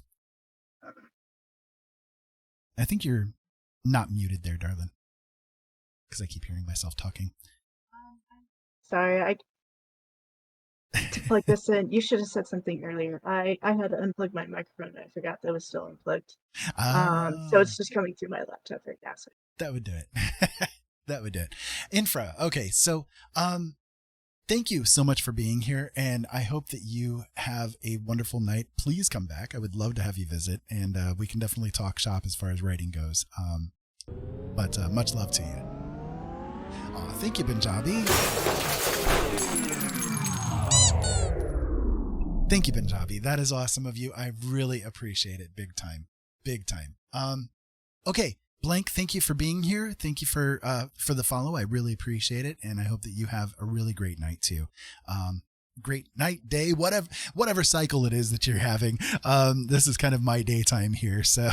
I think you're not muted there, darling, because I keep hearing myself talking. Sorry, to plug this in, you should have said something earlier. I had to unplug my microphone and I forgot that it was still unplugged. So it's just coming through my laptop right now. So. That would do it. That would do it. Infra. Okay. So, thank you so much for being here. And I hope that you have a wonderful night. Please come back. I would love to have you visit, and we can definitely talk shop as far as writing goes. But much love to you. Thank you, Punjabi. Thank you, Punjabi. That is awesome of you. I really appreciate it. Big time. Big time. Okay. Blank, thank you for being here. Thank you for the follow. I really appreciate it. And I hope that you have a really great night too. Great night, day, whatever cycle it is that you're having. This is kind of my daytime here. So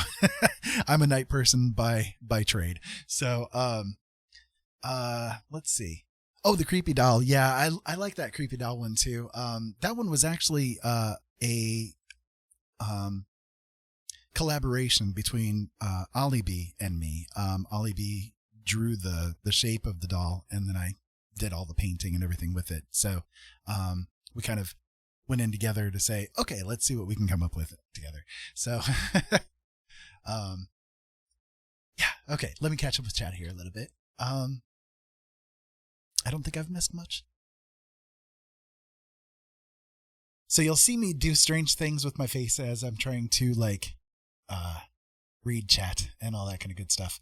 I'm a night person by trade. So, let's see. Oh, the creepy doll. Yeah, I like that creepy doll one too. That one was actually a collaboration between Ollie B and me. Ollie B drew the shape of the doll, and then I did all the painting and everything with it. So we kind of went in together to say, okay, let's see what we can come up with together. So yeah, okay, let me catch up with chat here a little bit. I don't think I've missed much. So you'll see me do strange things with my face as I'm trying to read chat and all that kind of good stuff.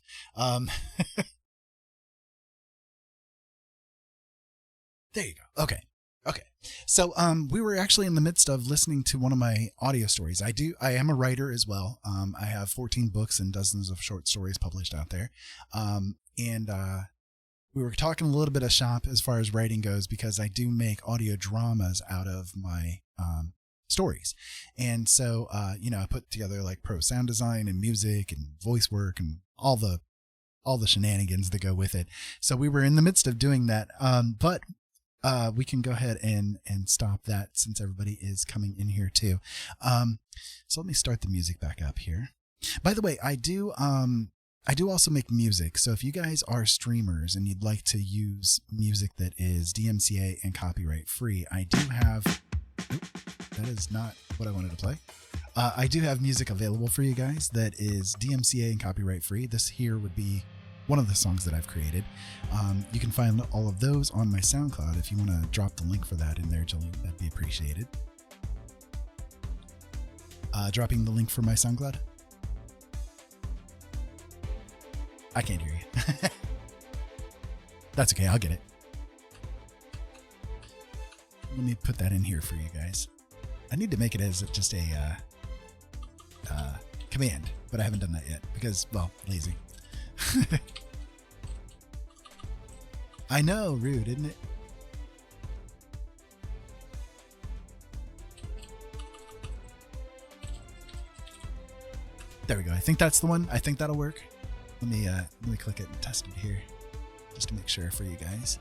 There you go. Okay. So we were actually in the midst of listening to one of my audio stories. I am a writer as well. I have 14 books and dozens of short stories published out there. And we were talking a little bit of shop as far as writing goes, because I do make audio dramas out of my stories. And so, I put together like pro sound design and music and voice work and all the shenanigans that go with it. So we were in the midst of doing that. But we can go ahead and stop that since everybody is coming in here too. So let me start the music back up here. By the way, I do also make music. So if you guys are streamers and you'd like to use music that is DMCA and copyright free, I do have, that is not what I wanted to play. I do have music available for you guys that is DMCA and copyright free. This here would be one of the songs that I've created. You can find all of those on my SoundCloud. If you want to drop the link for that in there, Jolene, that'd be appreciated. Dropping the link for my SoundCloud. I can't hear you. That's okay. I'll get it. Let me put that in here for you guys. I need to make it as just a command, but I haven't done that yet because, well, lazy. I know, rude, isn't it? There we go. I think that's the one. I think that'll work. Let me click it and test it here, just to make sure for you guys.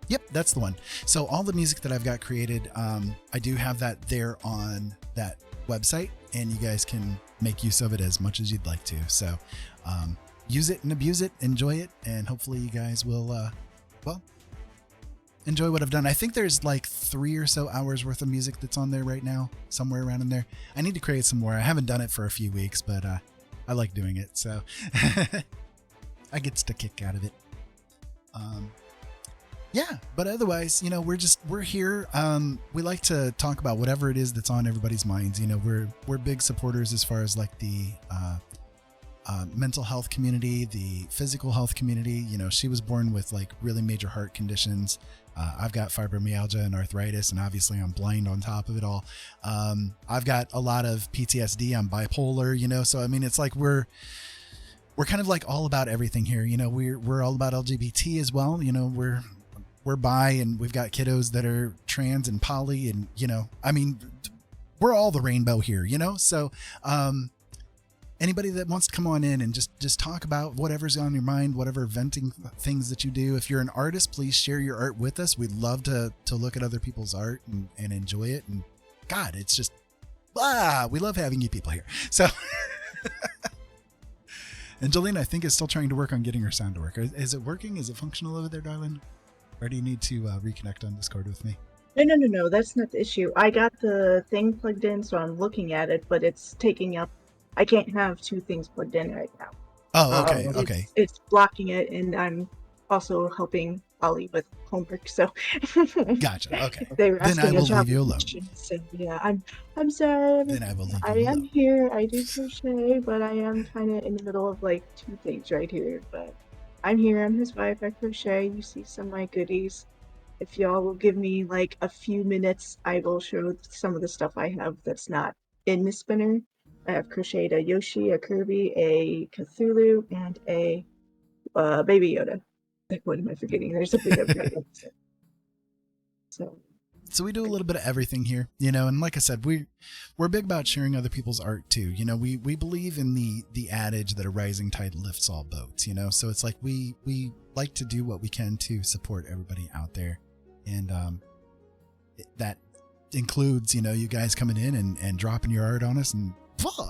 Yep, that's the one. So all the music that I've got created, I do have that there on that website, and you guys can make use of it as much as you'd like to. So use it and abuse it, enjoy it, and hopefully you guys will, well, enjoy what I've done. I think there's like 3 or so hours worth of music that's on there right now, somewhere around in there. I need to create some more. I haven't done it for a few weeks, but I like doing it, so I get a kick out of it. Yeah, but otherwise, you know, we're here. We like to talk about whatever it is that's on everybody's minds. You know, we're big supporters as far as like the mental health community, the physical health community. You know, she was born with like really major heart conditions. I've got fibromyalgia and arthritis, and obviously I'm blind on top of it all. I've got a lot of PTSD. I'm bipolar, you know, so I mean, it's like we're kind of like all about everything here. You know, we're all about LGBT as well. You know, we're bi, and we've got kiddos that are trans and poly, and, you know, I mean, we're all the rainbow here, you know? So, anybody that wants to come on in and just talk about whatever's on your mind, whatever venting things that you do. If you're an artist, please share your art with us. We'd love to look at other people's art and enjoy it. And God, it's just, we love having you people here. So, and Jolene, I think, is still trying to work on getting her sound to work. Is it working? Is it functional over there, darling? Or do you need to reconnect on Discord with me? No. That's not the issue. I got the thing plugged in, so I'm looking at it, but it's taking up. I can't have 2 things plugged in right now. Oh, okay, okay. It's blocking it, and I'm also helping Ollie with homework. So Gotcha. Okay. They were Then I asking will a job leave you alone. question, so yeah, I'm sorry. Then I will leave you I am alone. here. I do crochet, but I am kind of in the middle of like 2 things right here. But I'm here. I'm his wife. I crochet. You see some of my goodies. If y'all will give me like a few minutes, I will show some of the stuff I have that's not in the spinner. I have crocheted a Yoshi, a Kirby, a Cthulhu, and a Baby Yoda. Like, what am I forgetting? There's a bit of it. So we do a little bit of everything here, you know, and like I said, we're big about sharing other people's art too. You know, we believe in the adage that a rising tide lifts all boats, you know, so it's like we like to do what we can to support everybody out there. And that includes, you know, you guys coming in and dropping your art on us, and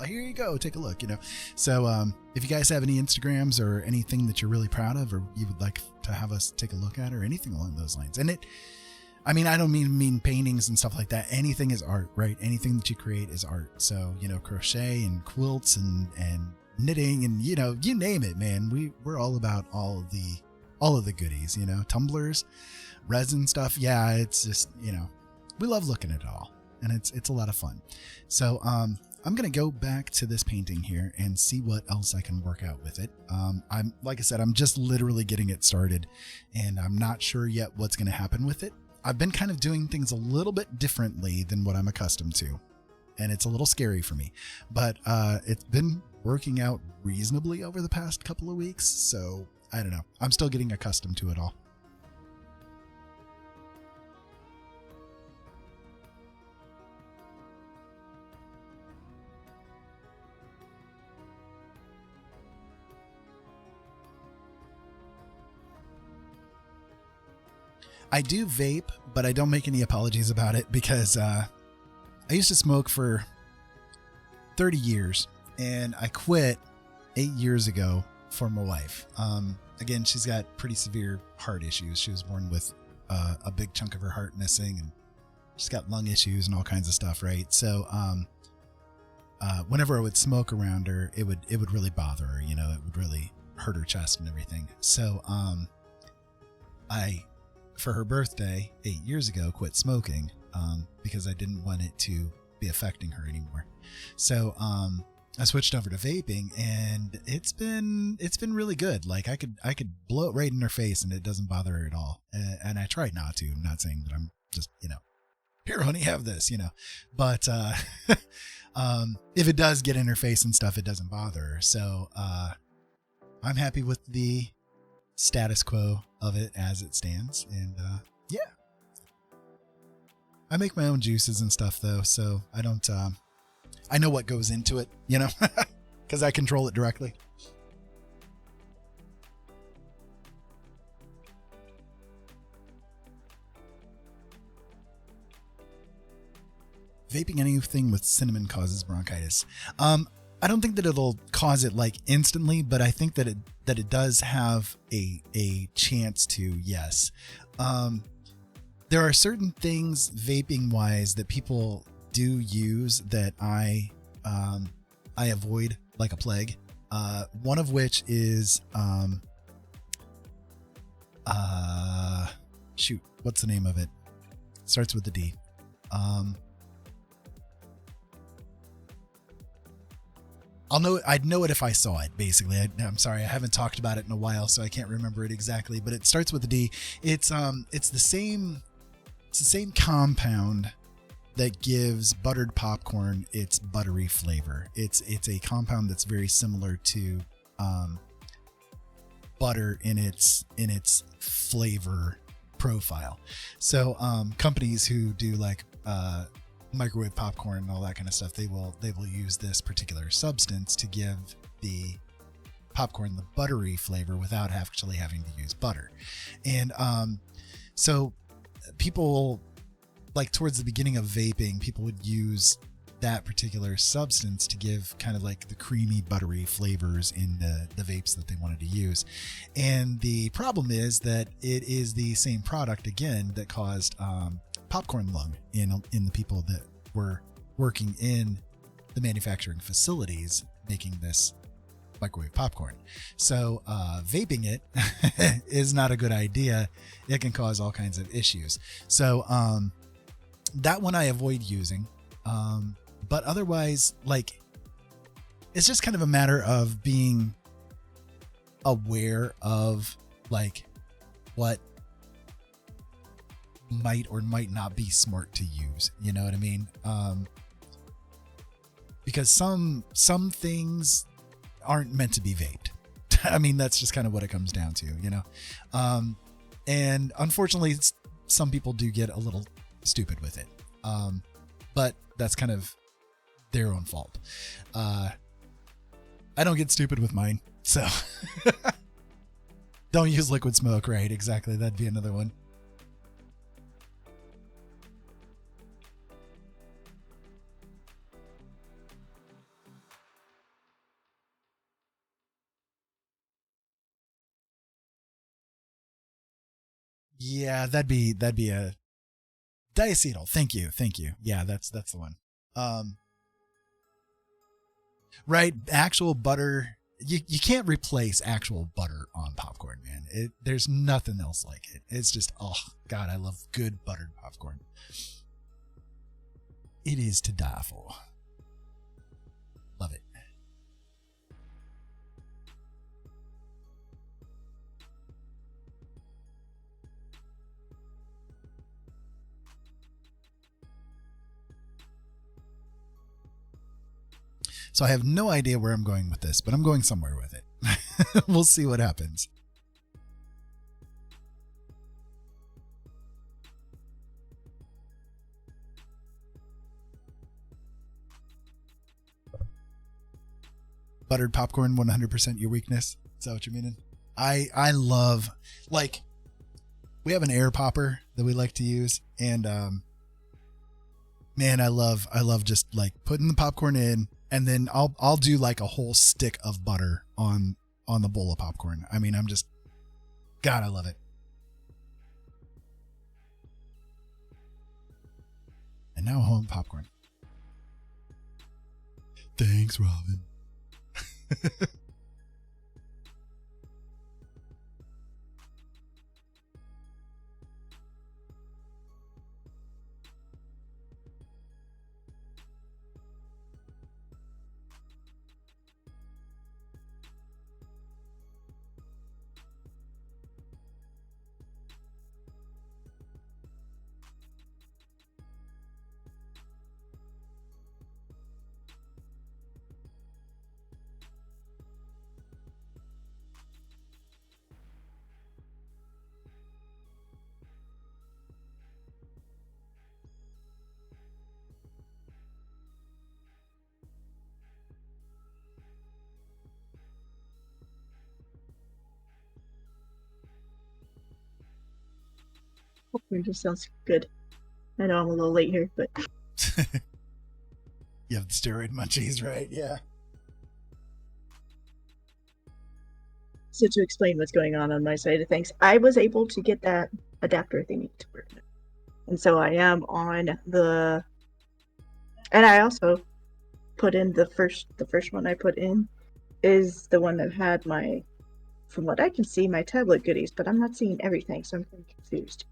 here you go, take a look, you know. So if you guys have any Instagrams or anything that you're really proud of, or you would like to have us take a look at, or anything along those lines. And I mean, I don't mean paintings and stuff like that. Anything is art, right? Anything that you create is art. So, you know, crochet and quilts and knitting and, you know, you name it, man. We're all about all of the goodies, you know, tumblers, resin stuff. Yeah, it's just, you know, we love looking at it all, and it's a lot of fun. So I'm going to go back to this painting here and see what else I can work out with it. I'm, like I said, I'm just literally getting it started, and I'm not sure yet what's going to happen with it. I've been kind of doing things a little bit differently than what I'm accustomed to, and it's a little scary for me, but it's been working out reasonably over the past couple of weeks. So I don't know. I'm still getting accustomed to it all. I do vape, but I don't make any apologies about it because I used to smoke for 30 years, and I quit 8 years ago for my wife. Again, she's got pretty severe heart issues. She was born with a big chunk of her heart missing, and she's got lung issues and all kinds of stuff, right? So whenever I would smoke around her, it would really bother her, you know, it would really hurt her chest and everything. So I, for her birthday 8 years ago, quit smoking because I didn't want it to be affecting her anymore. So I switched over to vaping, and it's been really good. Like I could blow it right in her face and it doesn't bother her at all. And I try not to. I'm not saying that I'm just, here, honey, have this, but, if it does get in her face and stuff, it doesn't bother her. So, I'm happy with the status quo of it as it stands. And, yeah, I make my own juices and stuff though. So I don't, I know what goes into it, because I control it directly. Vaping anything with cinnamon causes bronchitis. I don't think that it'll cause it like instantly, but I think that it does have a chance to, yes. There are certain things vaping wise that people do use that I avoid like a plague. One of which is shoot, what's the name of it? Starts with the D. I'd know it if I saw it, basically. I'm sorry, I haven't talked about it in a while, so I can't remember it exactly, but it starts with a D. It's the same compound that gives buttered popcorn its buttery flavor. It's a compound that's very similar to butter in its flavor profile. So companies who do like microwave popcorn and all that kind of stuff, they will use this particular substance to give the popcorn the buttery flavor without actually having to use butter. And so people, like towards the beginning of vaping, people would use that particular substance to give kind of like the creamy buttery flavors in the vapes that they wanted to use. And the problem is that it is the same product again that caused popcorn lung in the people that were working in the manufacturing facilities making this microwave popcorn. So vaping it is not a good idea. It can cause all kinds of issues. So that one I avoid using. But otherwise, like, it's just kind of a matter of being aware of like what might or might not be smart to use. You know what I mean? Because some things aren't meant to be vaped. I mean, that's just kind of what it comes down to, and unfortunately, some people do get a little stupid with it. But that's kind of their own fault. I don't get stupid with mine, so don't use liquid smoke, right? Exactly. That'd be another one. Yeah, that'd be a diacetyl. Thank you. Yeah, that's the one. Right, actual butter. You can't replace actual butter on popcorn, man. There's nothing else like it. It's just, oh God, I love good buttered popcorn. It is to die for. Love it. So I have no idea where I'm going with this, but I'm going somewhere with it. We'll see what happens. Buttered popcorn, 100% your weakness. Is that what you're meaning? I love, like, we have an air popper that we like to use, and man, I love just like putting the popcorn in, and then I'll do like a whole stick of butter on the bowl of popcorn. I mean, God, I love it. And now home popcorn. Thanks, Robin. Hopefully this sounds good. I know I'm a little late here, but You have the steroid munchies, right? Yeah. so to explain what's going on my side of things, I was able to get that adapter thingy to work. And so I am on the, and I also put in the first one I put in is the one that had my, from what I can see, my tablet goodies, but I'm not seeing everything, so I'm kind of confused.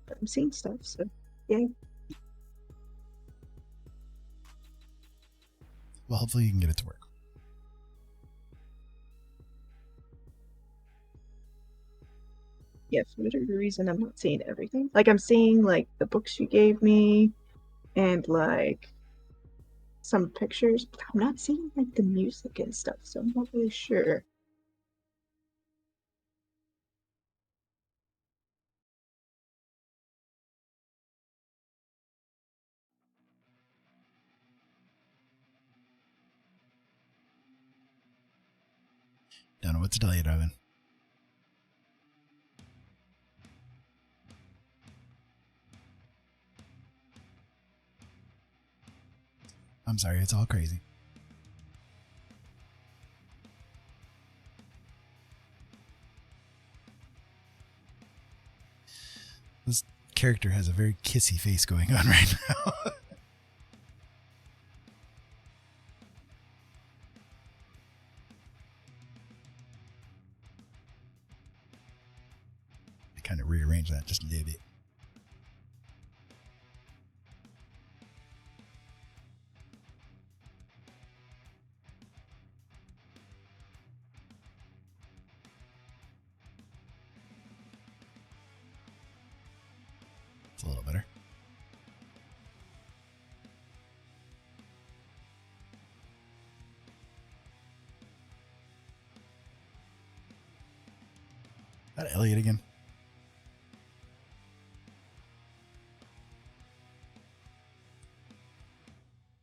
But I'm seeing stuff, so yay. Well, hopefully you can get it to work. Yeah, for whatever reason, I'm not seeing everything. Like, I'm seeing, like, the books you gave me, and, like, some pictures, but I'm not seeing, like, the music and stuff, so I'm not really sure. Don't know what to tell you, darling. I'm sorry, it's all crazy. This character has a very kissy face going on right now. I kind of rearrange that just a little bit. It's a little better. Is that Elliot again?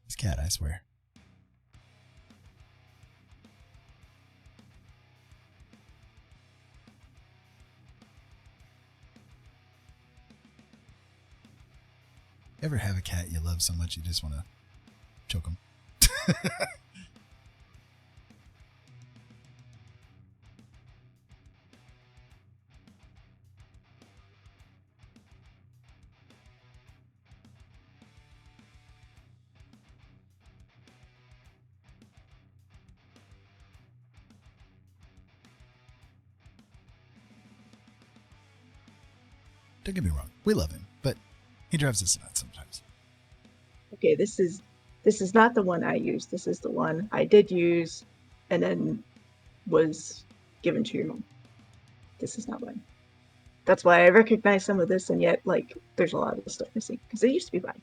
This cat, I swear. Ever have a cat you love so much you just want to choke him? Don't get me wrong, we love him, but he drives us nuts sometimes. Okay, this is not the one I used. This is the one I did use, and then was given to your mom. This is not one. That's why I recognize some of this, and yet, like, there's a lot of stuff missing because it used to be mine.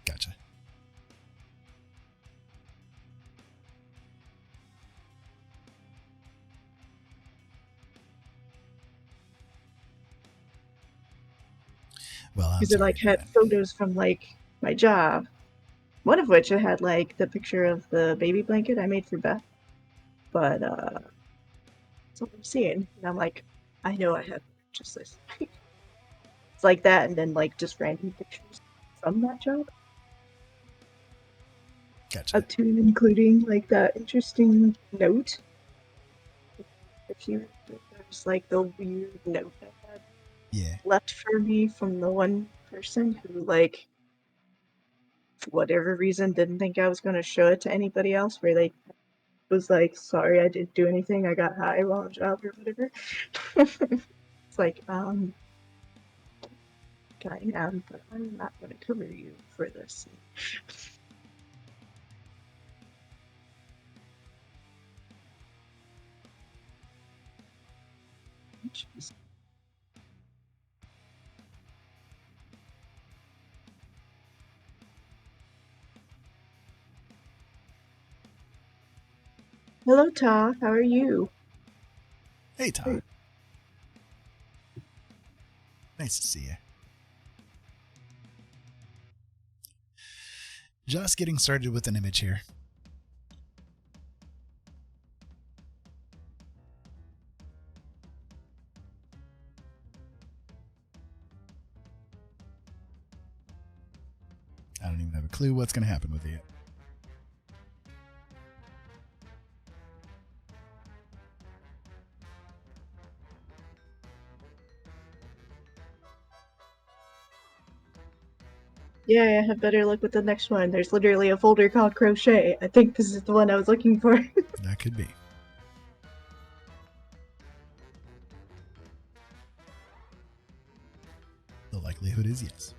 Gotcha. Well, I'm Because it sorry like to hear had that. photos from like my job. One of which it had like the picture of the baby blanket I made for Beth. But that's what I'm seeing. And I'm like, I know I have just this. It's like that, and then like just random pictures from that job. Gotcha. Up to and including like that interesting note. If you there's like the weird note I had Yeah. left for me from the one person who like for whatever reason didn't think I was gonna show it to anybody else, where they was like, sorry I didn't do anything, I got high while on job or whatever. It's like, I am, but I'm not gonna cover you for this. Jeez. Hello, Ta. How are you? Hey, Todd. Nice to see you. Just getting started with an image here. clue what's going to happen with it. Yeah, I have better luck with the next one. There's literally a folder called Crochet. I think this is the one I was looking for. That could be. The likelihood is yes.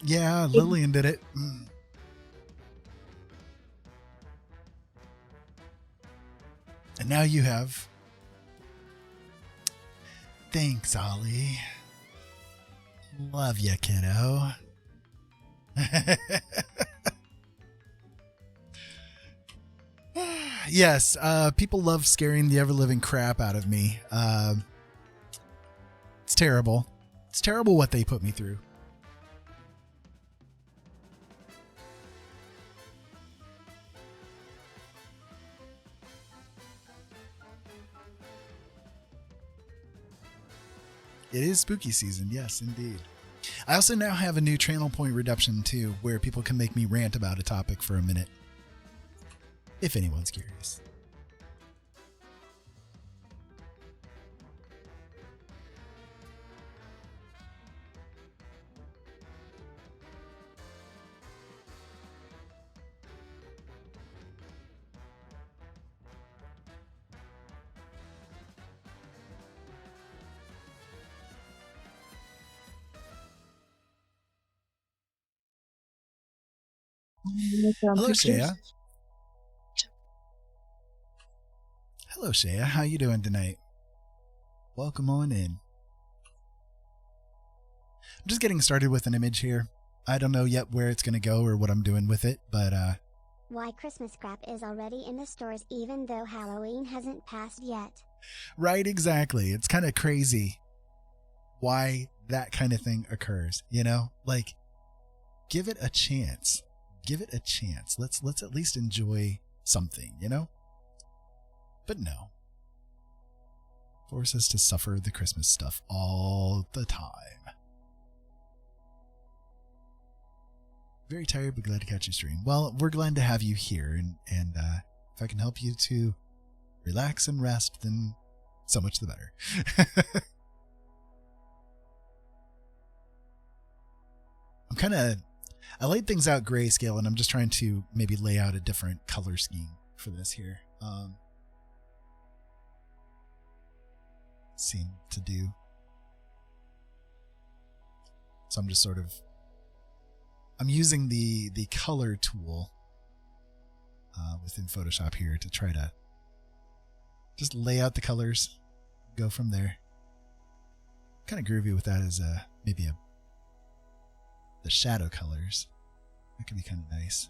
Yeah, Lillian did it. And now you have. Thanks, Ollie. Love ya, kiddo. Yes, people love scaring the ever-living crap out of me. It's terrible. It's terrible what they put me through. It is spooky season, yes, indeed. I also now have a new channel point redemption, too, where people can make me rant about a topic for a minute. If anyone's curious. Hello, Shaya. Hello, Shaya. How you doing tonight? Welcome on in. I'm just getting started with an image here. I don't know yet where it's going to go or what I'm doing with it, but Why Christmas scrap is already in the stores even though Halloween hasn't passed yet. Right, exactly. It's kind of crazy why that kind of thing occurs, you know? Like, give it a chance. Give it a chance. Let's at least enjoy something, you know? But no. Force us to suffer the Christmas stuff all the time. Very tired, but glad to catch your stream. Well, we're glad to have you here, and if I can help you to relax and rest, then so much the better. I laid things out grayscale, and I'm just trying to maybe lay out a different color scheme for this here. Seem to do. So I'm just I'm using the color tool within Photoshop here to try to just lay out the colors, go from there. Kind of groovy with that as maybe the shadow colors. That could be kind of nice.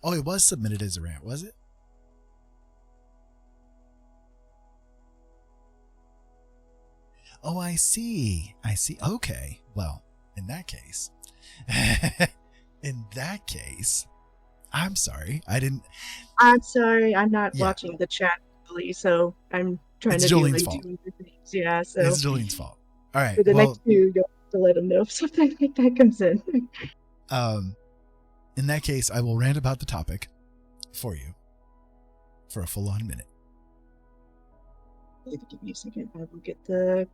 Oh, it was submitted as a rant, was it? Oh, I see. Okay. Well, in that case, I'm sorry. I'm sorry. I'm not watching the chat, really, so I'm trying it's to Jolene's do fault. two other things. Yeah, so It's Jolene's fault. All right. for the next two, you'll have to let them know if something like that comes in. In that case, I will rant about the topic for you for a full-on minute. Give me a second. I will get the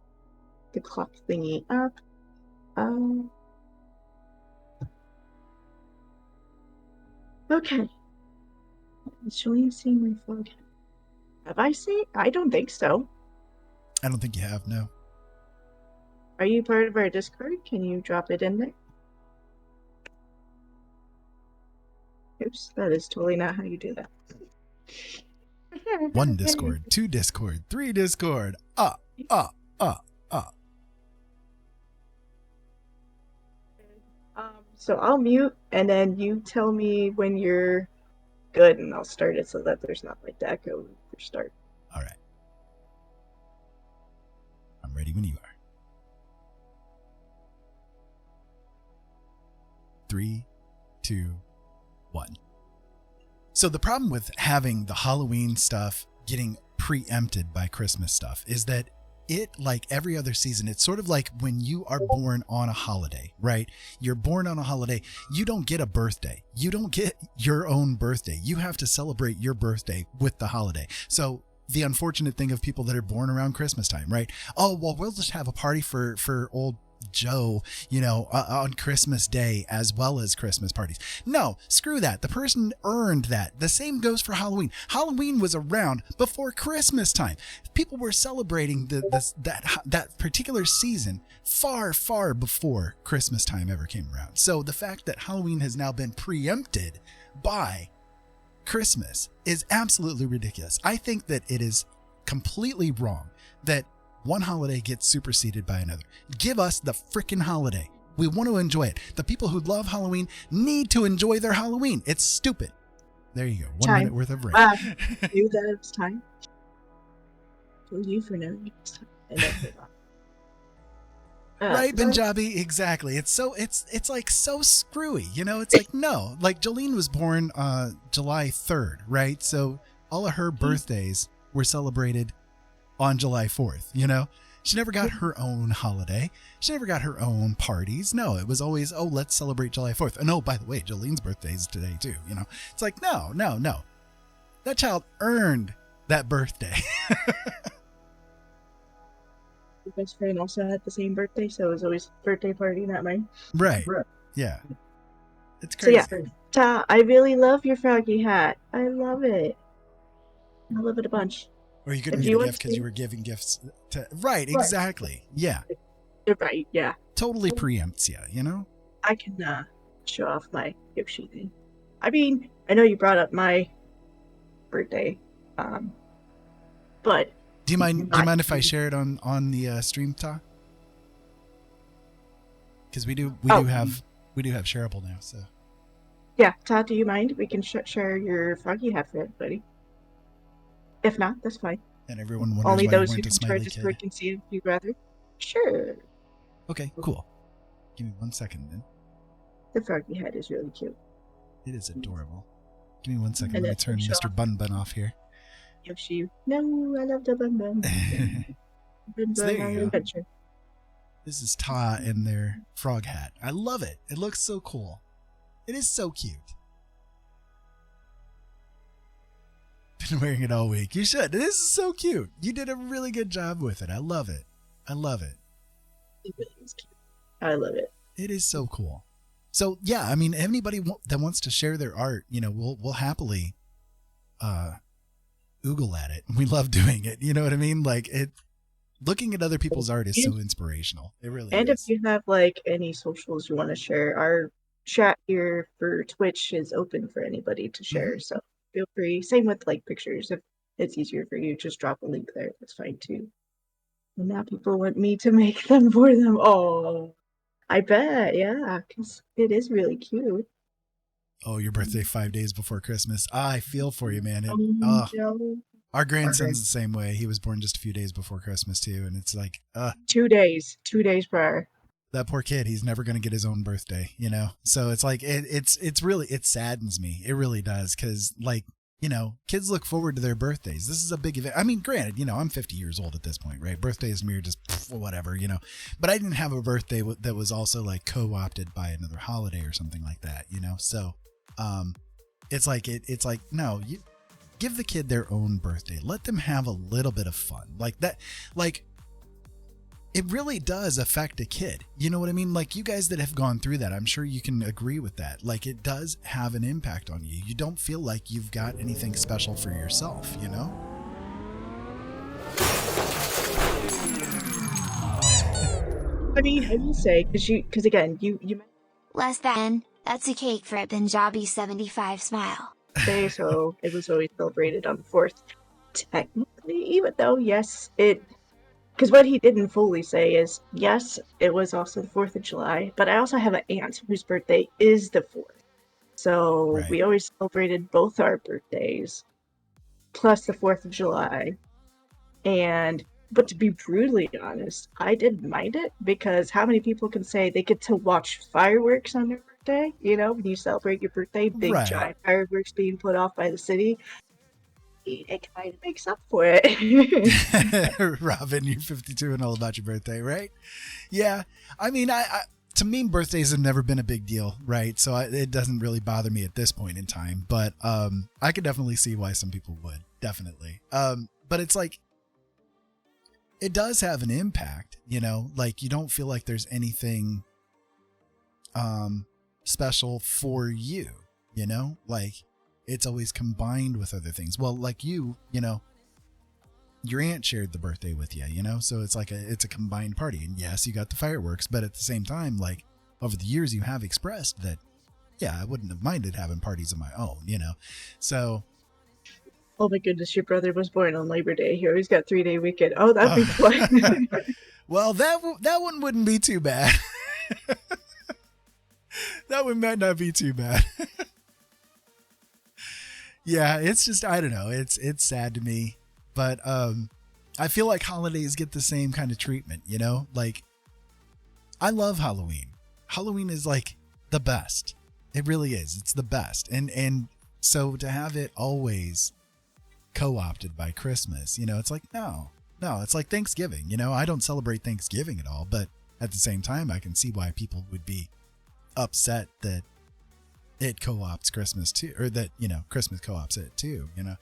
clock thingy up. Okay. Is Jolene seeing my phone? Have I seen? I don't think so. I don't think you have, no. Are you part of our Discord? Can you drop it in there? Oops, that is totally not how you do that. 1 Discord, 2 Discord, 3 Discord. Ah. So I'll mute, and then you tell me when you're good, and I'll start it so that there's not like the echo for start. All right. I'm ready when you are. 3, 2, 1. So the problem with having the Halloween stuff getting preempted by Christmas stuff is that it, like every other season, it's sort of like when you are born on a holiday, right? You're born on a holiday. You don't get a birthday. You don't get your own birthday. You have to celebrate your birthday with the holiday. So the unfortunate thing of people that are born around Christmas time, right? Oh, well, we'll just have a party for old Joe, on Christmas Day as well as Christmas parties. No, screw that. The person earned that. The same goes for Halloween. Halloween was around before Christmas time. People were celebrating that particular season far before Christmas time ever came around. So the fact that Halloween has now been preempted by Christmas is absolutely ridiculous. I think that it is completely wrong that one holiday gets superseded by another. Give us the frickin' holiday. We want to enjoy it. The people who love Halloween need to enjoy their Halloween. It's stupid. There you go. 1 minute worth of rain. Knew that it was time. Told you for now. Right, Punjabi? Exactly. It's like so screwy. It's like, no. Like Jolene was born July 3rd, right? So all of her birthdays were celebrated on July 4th, She never got her own holiday. She never got her own parties. No, it was always, oh, let's celebrate July 4th. And oh, by the way, Jolene's birthday is today too, It's like, no. That child earned that birthday. My best friend also had the same birthday, so it was always birthday party, not mine. Right. Yeah. It's crazy. So yeah, Ta, I really love your froggy hat. I love it. I love it a bunch. Or you couldn't get a gift because you were giving gifts to... Right, exactly. Yeah. Right, yeah. Totally preempts you, I can show off my Yoshi thing. I mean, I know you brought up my birthday, but... Do you mind if I share it on the stream, Ta? Because we do have shareable now, so... Yeah, Ta, do you mind? We can share your froggy hat for everybody. If not, that's fine. And everyone wonders only why those you who weren't a can smiley try kid. Discord can see if you'd rather. Sure. Okay, cool. Give me 1 second then. The froggy hat is really cute. It is adorable. Give me 1 second. And Let me turn Mr. Bun Bun off here. Yoshi. No, I love the Bun Bun. So there you go. This is Ta in their frog hat. I love it. It looks so cool. It is so cute. Been wearing it all week. You should. This is so cute. You did a really good job with it. I love it. I love it. It really is cute. I love it. It is so cool. So yeah, I mean, anybody that wants to share their art, we'll happily oogle at it. We love doing it. You know what I mean? Like looking at other people's art is so inspirational. It really is. And if you have like any socials you want to share, our chat here for Twitch is open for anybody to share. Mm-hmm. So feel free. Same with like pictures. If it's easier for you, just drop a link there. That's fine too. And now people want me to make them for them. Oh, I bet. Yeah, because it is really cute. Oh, your birthday 5 days before Christmas. I feel for you, man. Our grandson's the same way. He was born just a few days before Christmas too, and it's like 2 days prior. That poor kid, he's never going to get his own birthday, So it's like it's really, it saddens me. It really does, because like, kids look forward to their birthdays. This is a big event. I mean, granted, I'm 50 years old at this point, right? Birthdays to me are just whatever, But I didn't have a birthday that was also like co-opted by another holiday or something like that, So it's like no, you give the kid their own birthday. Let them have a little bit of fun like that. Like, it really does affect a kid. You know what I mean? Like, you guys that have gone through that, I'm sure you can agree with that. Like, it does have an impact on you. You don't feel like you've got anything special for yourself, I mean, I will say, because again, you Less than, that's a cake for a Punjabi 75 smile. say so. It was always celebrated on the 4th. Technically, even though, yes, because what he didn't fully say is, yes, it was also the 4th of July, but I also have an aunt whose birthday is the 4th. So Right. we always celebrated both our birthdays, plus the 4th of July. But to be brutally honest, I didn't mind it because how many people can say they get to watch fireworks on their birthday? You know, when you celebrate your birthday, big Right. giant fireworks being put off by the city. It kind of makes up for it. Robin, you're 52 and all about your birthday, right? Yeah. I mean, to me, birthdays have never been a big deal, right? So it doesn't really bother me at this point in time. But I could definitely see why some people would, definitely. But it's like, it does have an impact, you know? Like, you don't feel like there's anything special for you, you know? Like, it's always combined with other things. Well, like you know, your aunt shared the birthday with you, you know? So it's like it's a combined party. And yes, you got the fireworks, but at the same time, like over the years you have expressed that, yeah, I wouldn't have minded having parties of my own, you know? So. Oh my goodness, your brother was born on Labor Day. He always got 3-day weekend. Oh, that'd be fun. Well, that one wouldn't be too bad. That one might not be too bad. Yeah, it's just, I don't know. It's sad to me, but I feel like holidays get the same kind of treatment, you know? Like, I love Halloween. Halloween is like the best. It really is. It's the best. And so to have it always co-opted by Christmas, you know, it's like, no, it's like Thanksgiving, you know? I don't celebrate Thanksgiving at all, but at the same time, I can see why people would be upset that it co-ops Christmas too, or that, you know, Christmas co-ops it too, you know?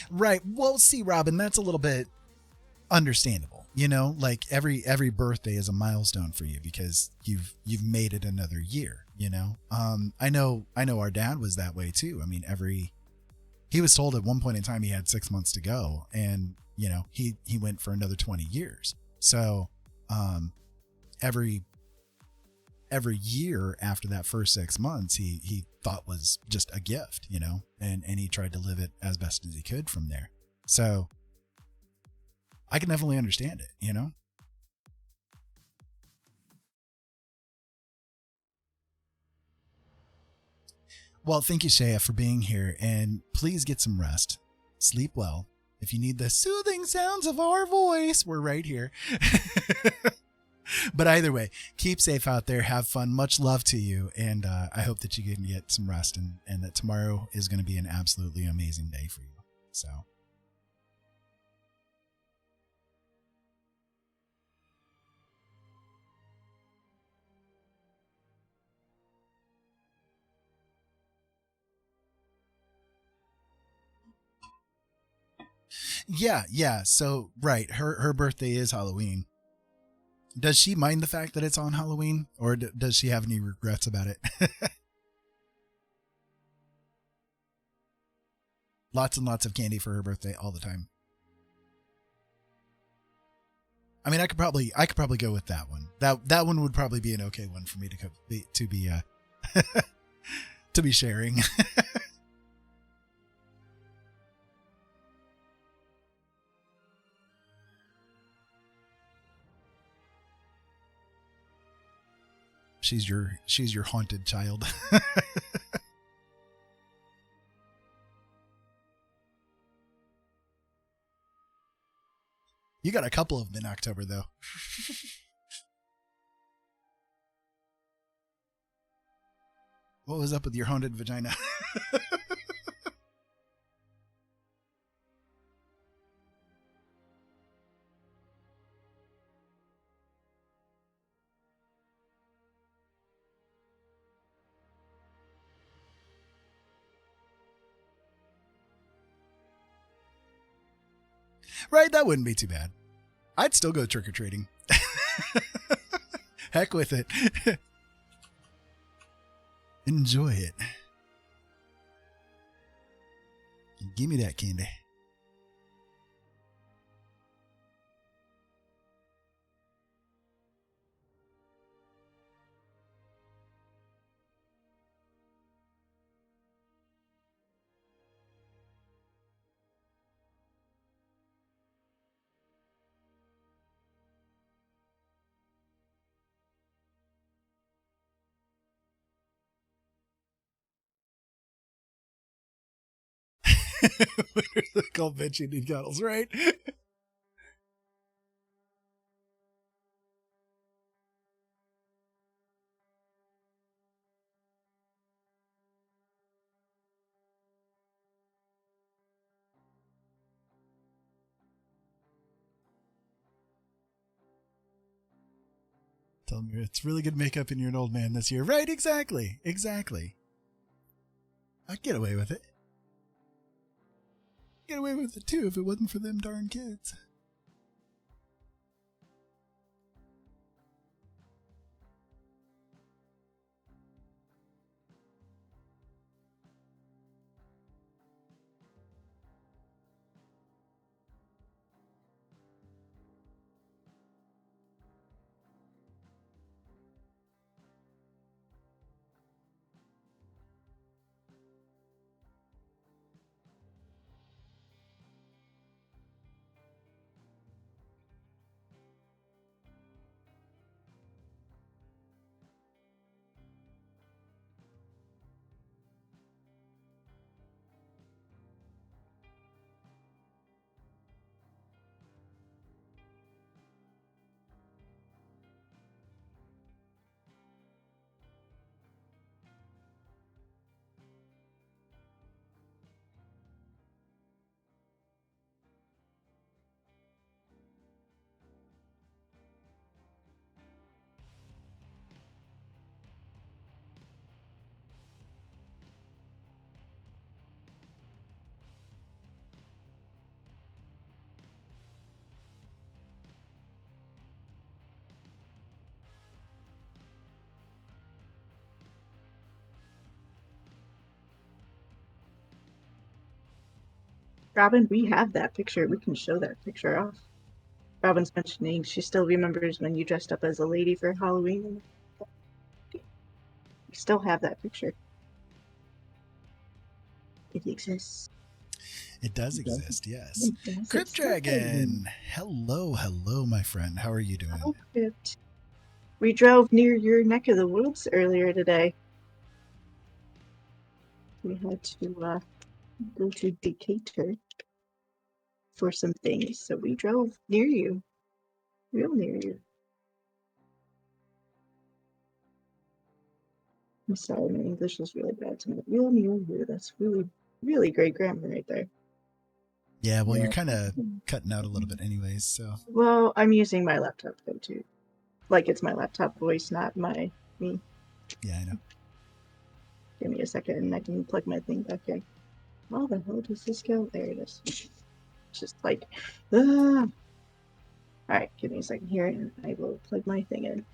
Right. Well, see, Robin, that's a little bit understandable, you know, like every birthday is a milestone for you because you've made it another year, you know? I know our dad was that way too. I mean, he was told at one point in time he had 6 months to go, and you know, he went for another 20 years. So, every year after that first 6 months, he thought was just a gift, you know, and he tried to live it as best as he could from there. So I can definitely understand it, you know? Well, thank you, Shaya, for being here, and please get some rest. Sleep well. If you need the soothing sounds of our voice, we're right here. But either way, keep safe out there. Have fun. Much love to you. And I hope that you can get some rest and that tomorrow is going to be an absolutely amazing day for you. So. Yeah. So, right. Her birthday is Halloween. Does she mind the fact that it's on Halloween, or does she have any regrets about it? Lots and lots of candy for her birthday all the time. I mean, I could probably go with that one. That one would probably be an okay one for me to be to be sharing. She's your haunted child. You got a couple of them in October though. What was up with your haunted vagina? Right, that wouldn't be too bad. I'd still go trick-or-treating. Heck with it. Enjoy it. Give me that candy. They're called bitchy cuddles, right? Tell me it's really good makeup and you're an old man this year. Right, exactly. Exactly. I'd get away with it. Get away with it too if it wasn't for them darn kids. Robin, we have that picture. We can show that picture off. Robin's mentioning she still remembers when you dressed up as a lady for Halloween. We still have that picture. It exists. It does exist, yes. Crypt Dragon! Hello, hello, my friend. How are you doing? Oh, Crypt. We drove near your neck of the woods earlier today. We had to go to Decatur for some things, so we drove near you. Real near you. I'm sorry, my English is really bad tonight. Real near you. That's really, really great grammar right there. Yeah, well, you're kind of cutting out a little bit anyways, so. Well, I'm using my laptop though too. Like it's my laptop voice, not me. Yeah, I know. Give me a second and I can plug my thing back in. How the hell does this go? There it is. It's just like, ah. Alright, give me a second here and I will plug my thing in.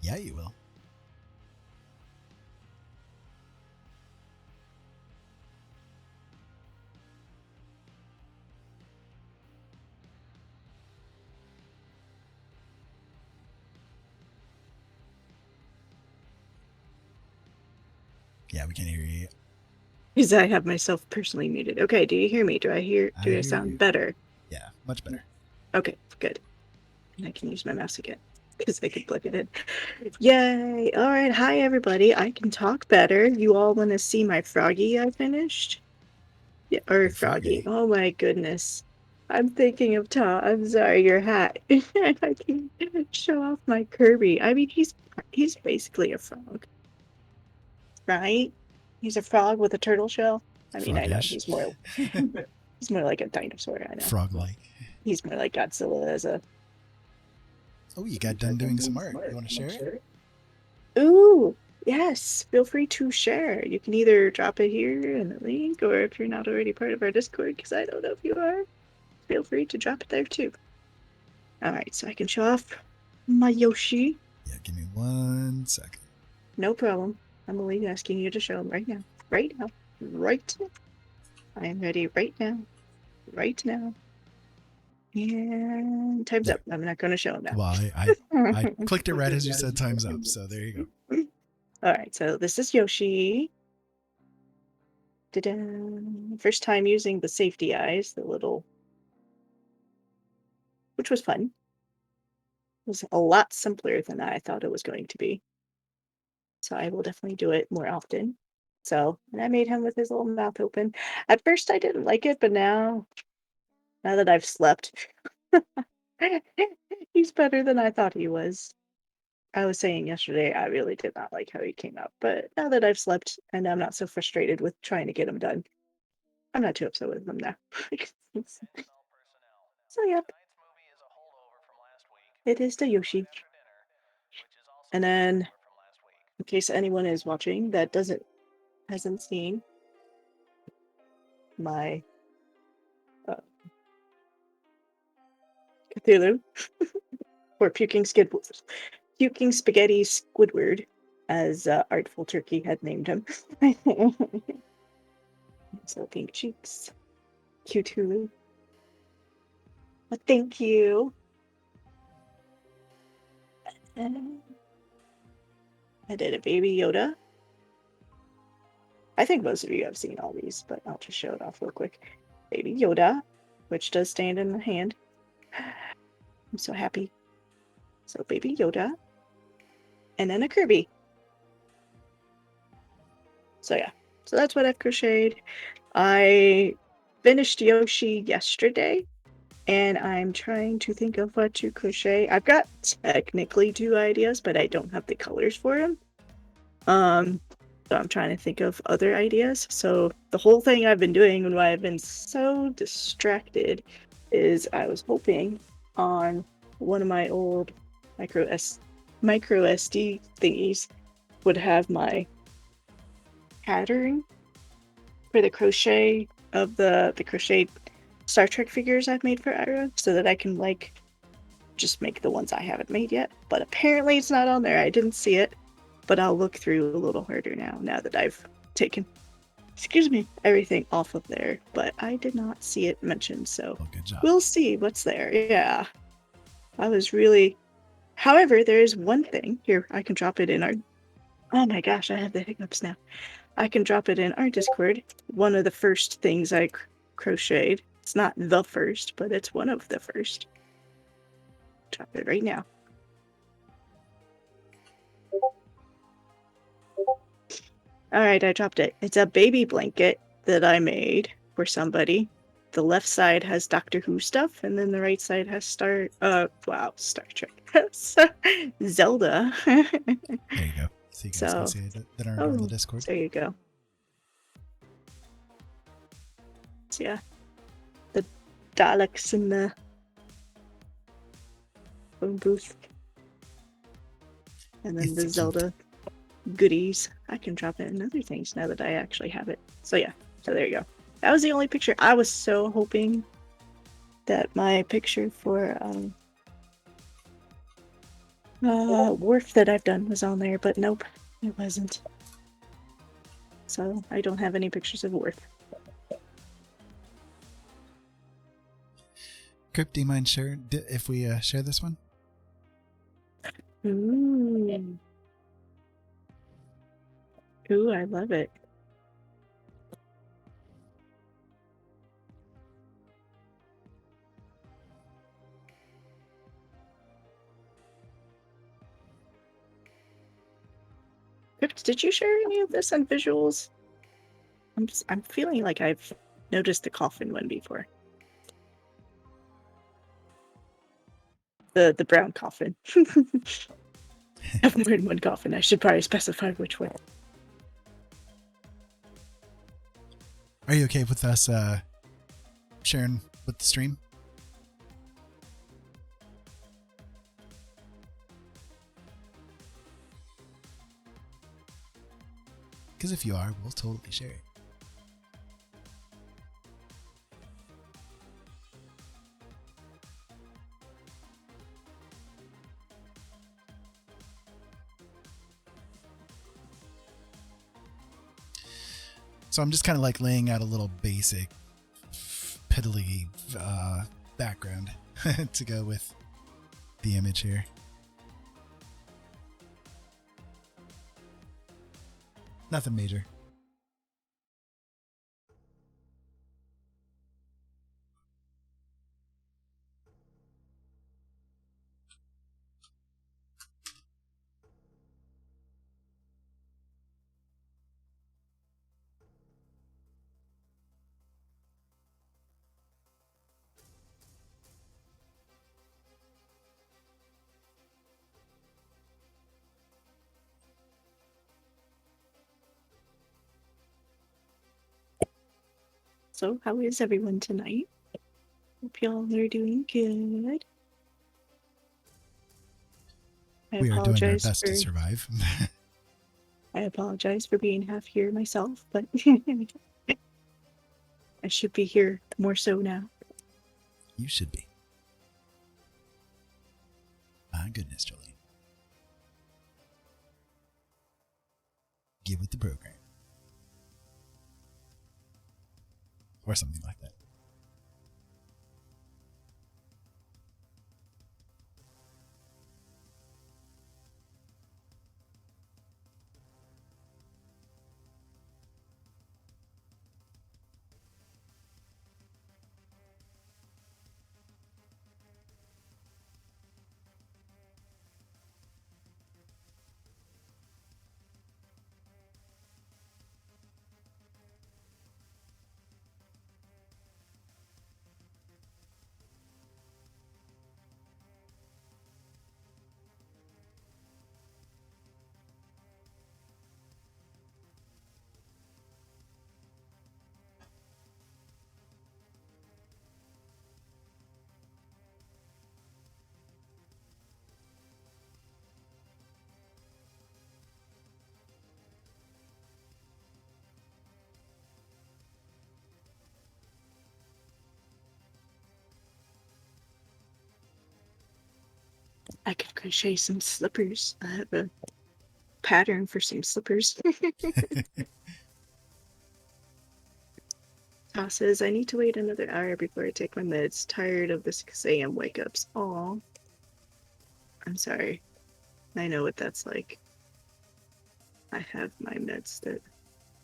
Yeah, you will. Yeah, we can't hear you. Because I have myself personally muted. Okay, do you hear me? Do I hear sound you. better? Yeah, much better. Okay, good. And I can use my mouse again because I can plug it in. Yay! All right, hi everybody. I can talk better. You all want to see my froggy I finished? Yeah, or Your froggy. froggy. Oh my goodness. I'm thinking of Tom. I'm sorry, your hat. I can show off my Kirby. I mean, he's basically a frog, right? He's a frog with a turtle shell. I mean, I know Froggish. he's more like a dinosaur. I know. Frog-like. He's more like Godzilla as a. Oh, you got done doing some art. You want to share it? Ooh, yes. Feel free to share. You can either drop it here in the link, or if you're not already part of our Discord, because I don't know if you are, feel free to drop it there too. All right, so I can show off my Yoshi. Yeah, give me 1 second. No problem. I'm only asking you to show them right now. right now. Right now. I am ready right now. Right now. And time's up. I'm not going to show him now. Well, I clicked it right as you said time's up, so there you go. All right, so this is Yoshi. Ta-da. First time using the safety eyes, the little, which was fun. It was a lot simpler than I thought it was going to be. So I will definitely do it more often. So, and I made him with his little mouth open. At first I didn't like it, but now that I've slept, he's better than I thought he was. I was saying yesterday I really did not like how he came out, but now that I've slept and I'm not so frustrated with trying to get him done, I'm not too upset with him now. So yep, it is the Yoshi. And then, in case anyone is watching that hasn't seen my Cthulhu or puking spaghetti Squidward, as Artful Turkey had named him. So pink cheeks, cute Hulu. Well, thank you. And I did a baby Yoda. I think most of you have seen all these, but I'll just show it off real quick. Baby Yoda, which does stand in the hand. I'm so happy. So baby Yoda. And then a Kirby. So yeah. So that's what I've crocheted. I finished Yoshi yesterday. And I'm trying to think of what to crochet. I've got technically 2 ideas, but I don't have the colors for them. So I'm trying to think of other ideas. So the whole thing I've been doing and why I've been so distracted is I was hoping on one of my old micro SD thingies would have my pattern for the crochet of the crocheted Star Trek figures I've made for Ira, so that I can like just make the ones I haven't made yet. But apparently it's not on there. I didn't see it, but I'll look through a little harder now that I've taken, everything off of there. But I did not see it mentioned, so Well, good job. we'll see what's there. Yeah, I was really. However, there is one thing here. I can drop it in our. Oh my gosh, I have the hiccups now. I can drop it in our Discord. One of the first things I crocheted. It's not the first, but it's one of the first. Drop it right now. Alright, I dropped it. It's a baby blanket that I made for somebody. The left side has Doctor Who stuff, and then the right side has Star Trek. Zelda. There you go. So you guys can see it that aren't on the Discord. There you go. So yeah. The Daleks in the phone booth. And then the Zelda goodies. I can drop it in other things now that I actually have it. So yeah, so there you go. That was the only picture. I was so hoping that my picture for Worf that I've done was on there, but nope, it wasn't. So I don't have any pictures of Worf. Crypt, do you mind sharing if we share this one? Ooh. Ooh, I love it. Crypt, did you share any of this on visuals? I'm feeling like I've noticed the coffin one before. The brown coffin. I've more than one coffin. I should probably specify which one. Are you okay with us sharing with the stream? Because if you are, we'll totally share it. So I'm just kind of like laying out a little basic piddly background to go with the image here. Nothing major. So, how is everyone tonight? Hope y'all are doing good. We are doing our best to survive. I apologize for being half here myself, but I should be here more so now. You should be. My goodness, Jolene. Get with the program. Or something like that. I could crochet some slippers. I have a pattern for some slippers. Toss says, I need to wait another hour before I take my meds. Tired of the 6 a.m. wake ups. Aw. I'm sorry. I know what that's like. I have my meds that.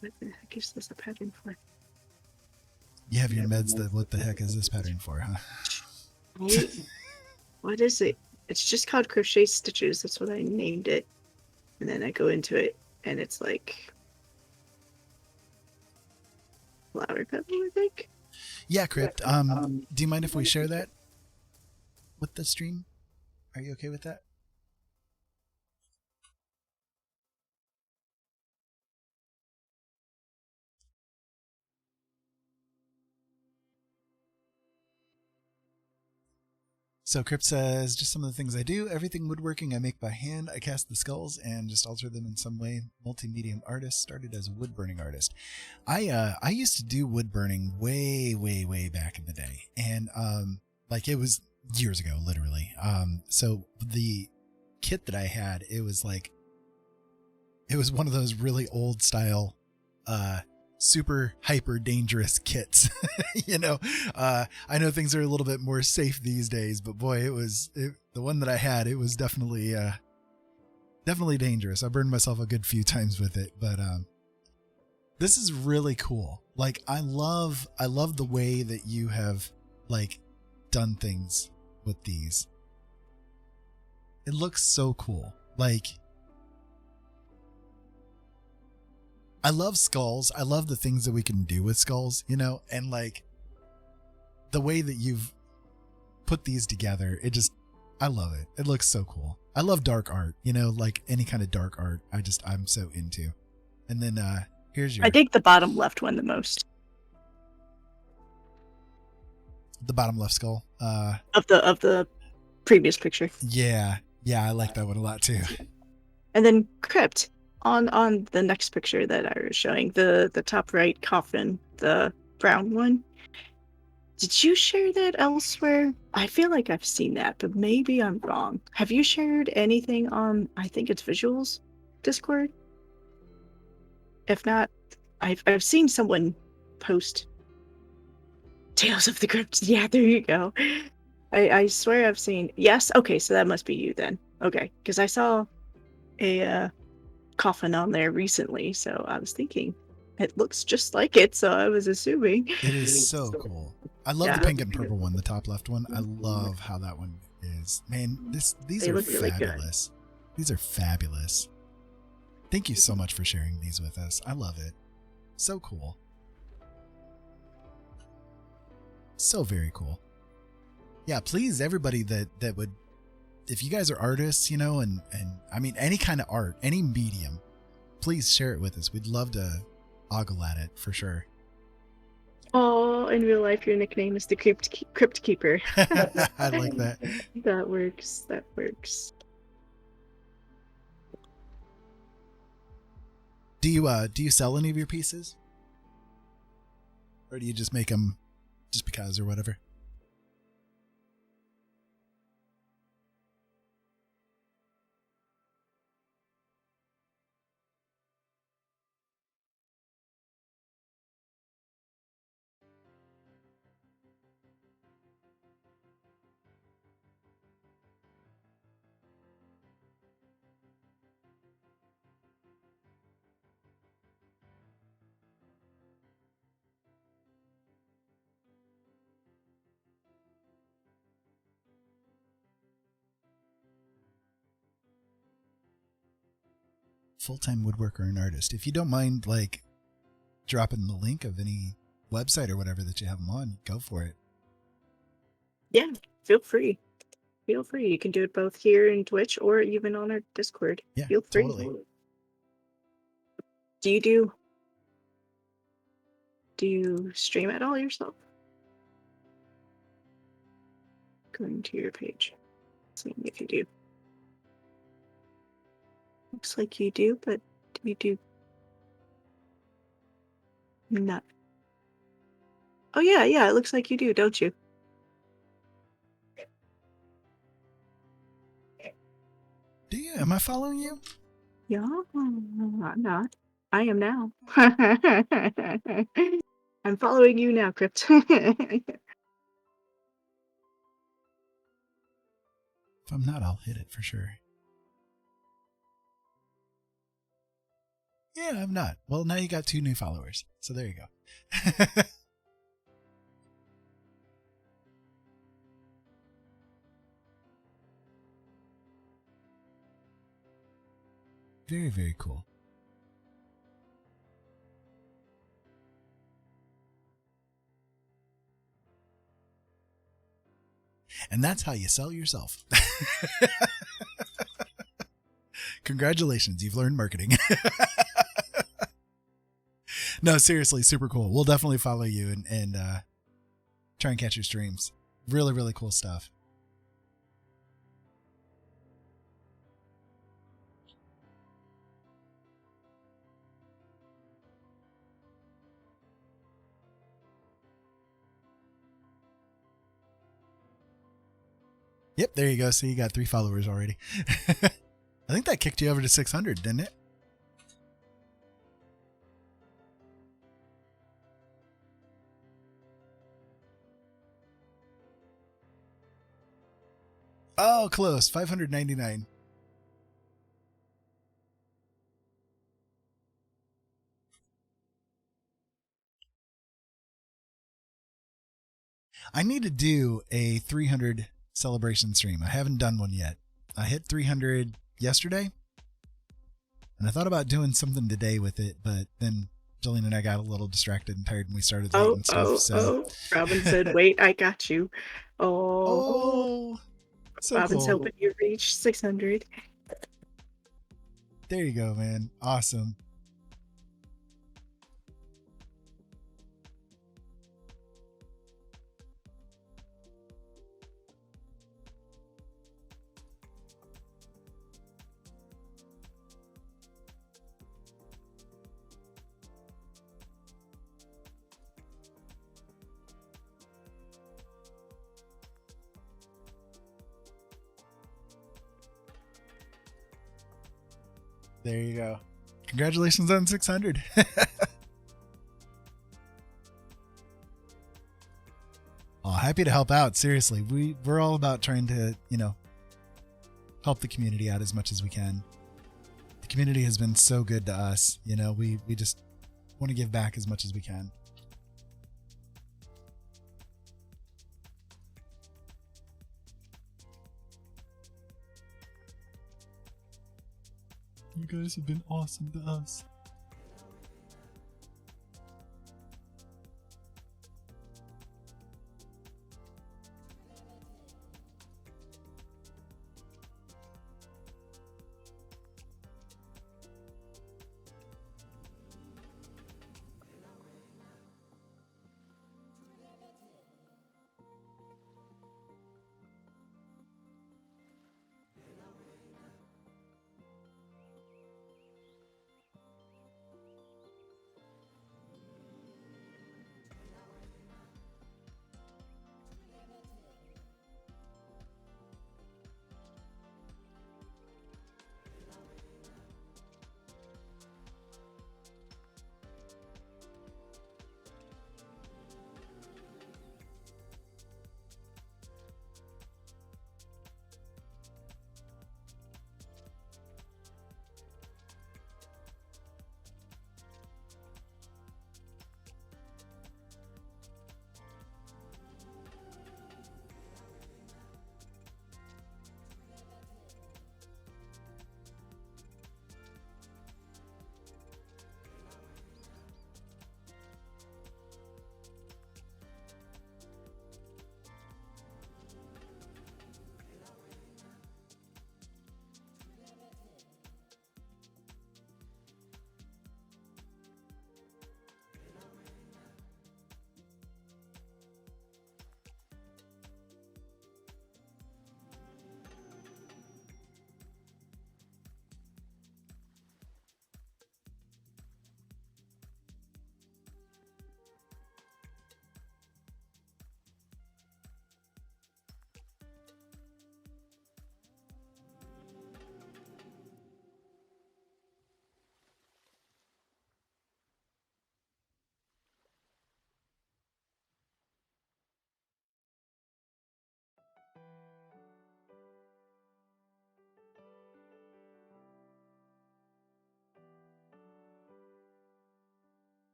What the heck is this a pattern for? You have your meds that what the heck is this pattern for, huh? What is it? It's just called crochet stitches. That's what I named it. And then I go into it and it's like flower petal, I think. Yeah, Crypt. Do you mind if we share that with the stream? Are you okay with that? So Crypt says, just some of the things I do. Everything woodworking I make by hand. I cast the skulls and just alter them in some way. Multi-medium artist. Started as a wood burning artist. I used to do wood burning way back in the day. And like it was years ago, literally. So the kit that I had, it was one of those really old style super hyper dangerous kits. You know, I know things are a little bit more safe these days, but boy, the one that I had, it was definitely dangerous. I burned myself a good few times with it, but this is really cool. Like I love the way that you have like done things with these. It looks so cool. Like I love skulls. I love the things that we can do with skulls, you know, and like the way that you've put these together, I love it. It looks so cool. I love dark art, you know, like any kind of dark art. I'm so into. And then here's your. I dig the bottom left one the most. The bottom left skull. Of the previous picture. Yeah, I like that one a lot too. And then Crypt. On the next picture that I was showing, the top right coffin, the brown one. Did you share that elsewhere? I feel like I've seen that, but maybe I'm wrong. Have you shared anything on, I think it's Visuals Discord? If not, I've seen someone post Tales of the Crypt. Yeah, there you go. I swear I've seen. Yes. Okay, so that must be you then. Okay, because I saw a coffin on there recently, so I was thinking it looks just like it, so I was assuming. It is so cool. I love the pink and purple one, the top left one. I love how that one is. Man, these They are look really good. fabulous. These are fabulous. Thank you so much for sharing these with us. I love it. So cool. So very cool. Yeah, please, everybody that would, if you guys are artists, you know, and I mean, any kind of art, any medium, please share it with us. We'd love to ogle at it for sure. Oh, in real life, your nickname is the Crypt Keeper. I like that. That works. That works. Do you sell any of your pieces? Or do you just make them just because or whatever? Full-time woodworker and artist. If you don't mind, like, dropping the link of any website or whatever that you have them on, go for it. Yeah, feel free. Feel free. You can do it both here in Twitch or even on our Discord. Yeah, Feel free. totally. Do you stream at all yourself? Going to your page. Seeing if you do. Looks like you do, but do you do not? Oh yeah, it looks like you do, don't you? Do you? Am I following you? Yeah, I'm not. I am now. I'm following you now, Crypt. If I'm not, I'll hit it for sure. Yeah, I'm not. Well, now you got 2 new followers. So there you go. Very, very cool. And that's how you sell yourself. Congratulations, you've learned marketing. No, seriously, super cool. We'll definitely follow you and try and catch your streams. Really, really cool stuff. Yep, there you go. So you got 3 followers already. I think that kicked you over to 600, didn't it? Oh, close. 599. I need to do a 300 celebration stream. I haven't done one yet. I hit 300 yesterday, and I thought about doing something today with it, but then Jillian and I got a little distracted and tired, and we started late and stuff. Robin said, "Wait, I got you." Oh, so Robin's cool. hoping you reach 600. There you go, man. Awesome. There you go. Congratulations on 600. Oh, happy to help out. Seriously, we're all about trying to, help the community out as much as we can. The community has been so good to us. We just want to give back as much as we can. You guys have been awesome to us.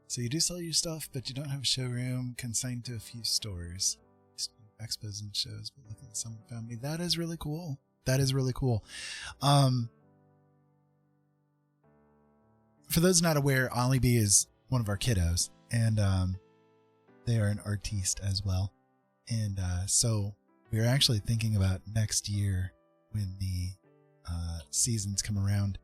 So you do sell your stuff, but you don't have a showroom consigned to a few stores. Expos and shows, but looking at someone found me. That is really cool. That is really cool. For those not aware, Ollie B is one of our kiddos, and they are an artiste as well. And so we're actually thinking about next year when the seasons come around,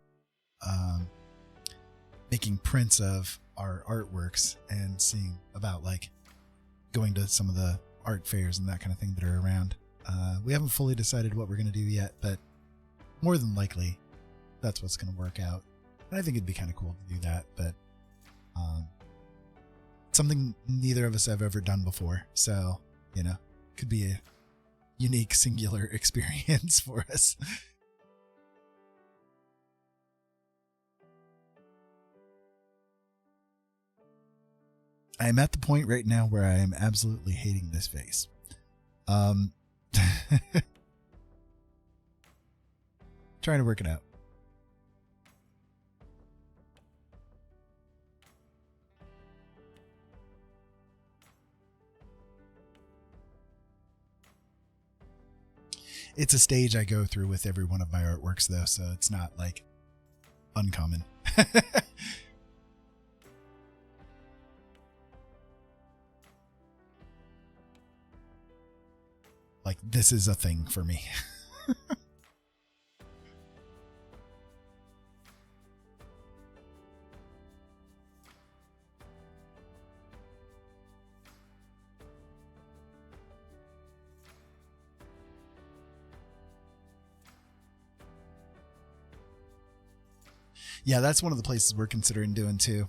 making prints of our artworks and seeing about like going to some of the art fairs and that kind of thing that are around. We haven't fully decided what we're going to do yet, but more than likely that's what's going to work out. And I think it'd be kind of cool to do that, but something neither of us have ever done before. So, could be a unique, singular experience for us. I'm at the point right now where I am absolutely hating this face. Trying to work it out. It's a stage I go through with every one of my artworks, though, so it's not like uncommon. Like, this is a thing for me. Yeah, that's one of the places we're considering doing too.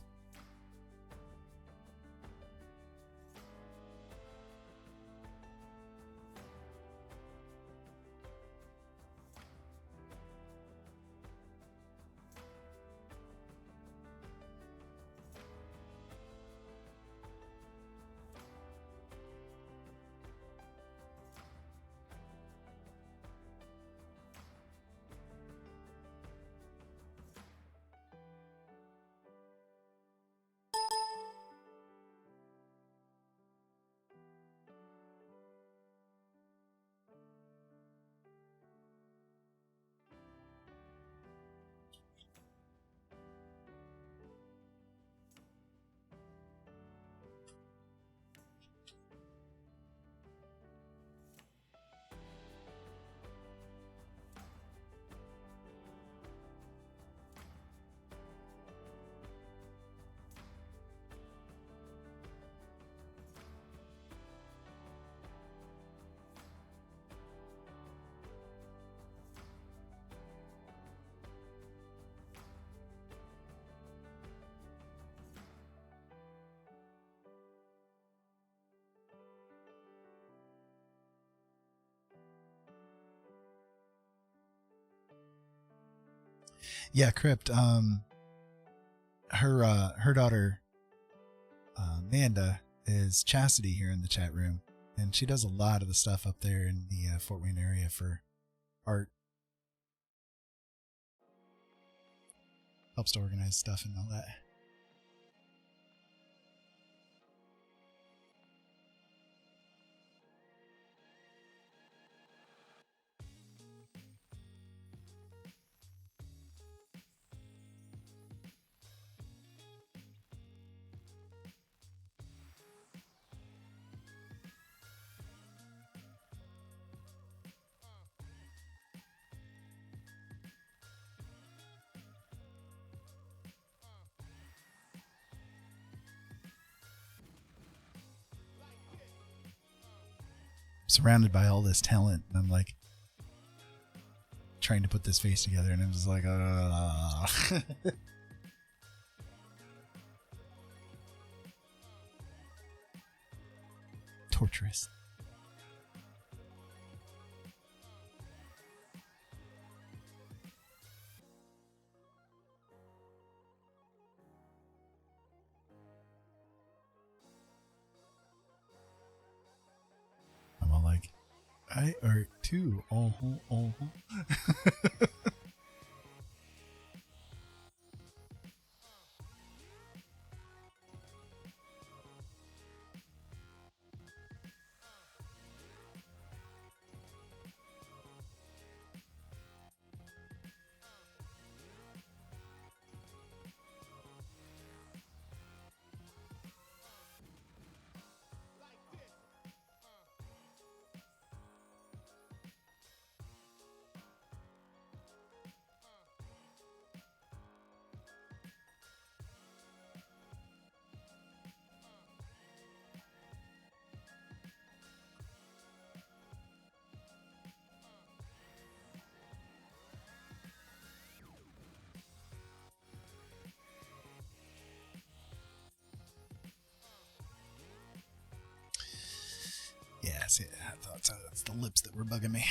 Yeah, Crypt. Her daughter Amanda is Chastity here in the chat room, and she does a lot of the stuff up there in the Fort Wayne area for art. Helps to organize stuff and all that. Surrounded by all this talent, and I'm like trying to put this face together, and I'm just like torturous. I'm all like, I art too. Yeah, see, I thought so. It's the lips that were bugging me.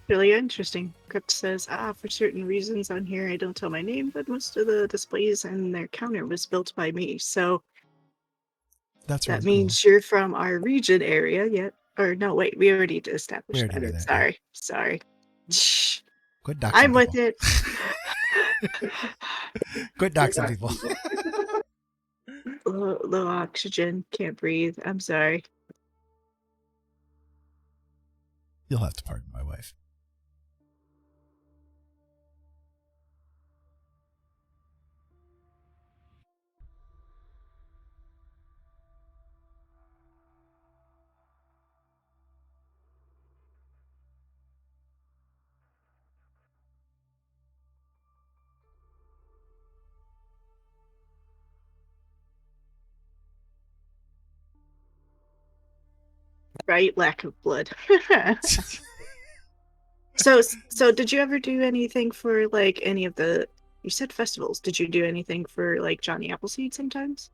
Really interesting. Crypt says, for certain reasons on here, I don't tell my name, but most of the displays and their counter was built by me. So That's that really means you're from our region area yet. Or no, wait, we already established We already knew that, Sorry. Shh. Quit doxing I'm people. with it. Quit doxing people. Low oxygen, can't breathe. I'm sorry. You'll have to pardon my wife. Right? Lack of blood. So did you ever do anything for like any of the, you said festivals? Did you do anything for like Johnny Appleseed sometimes?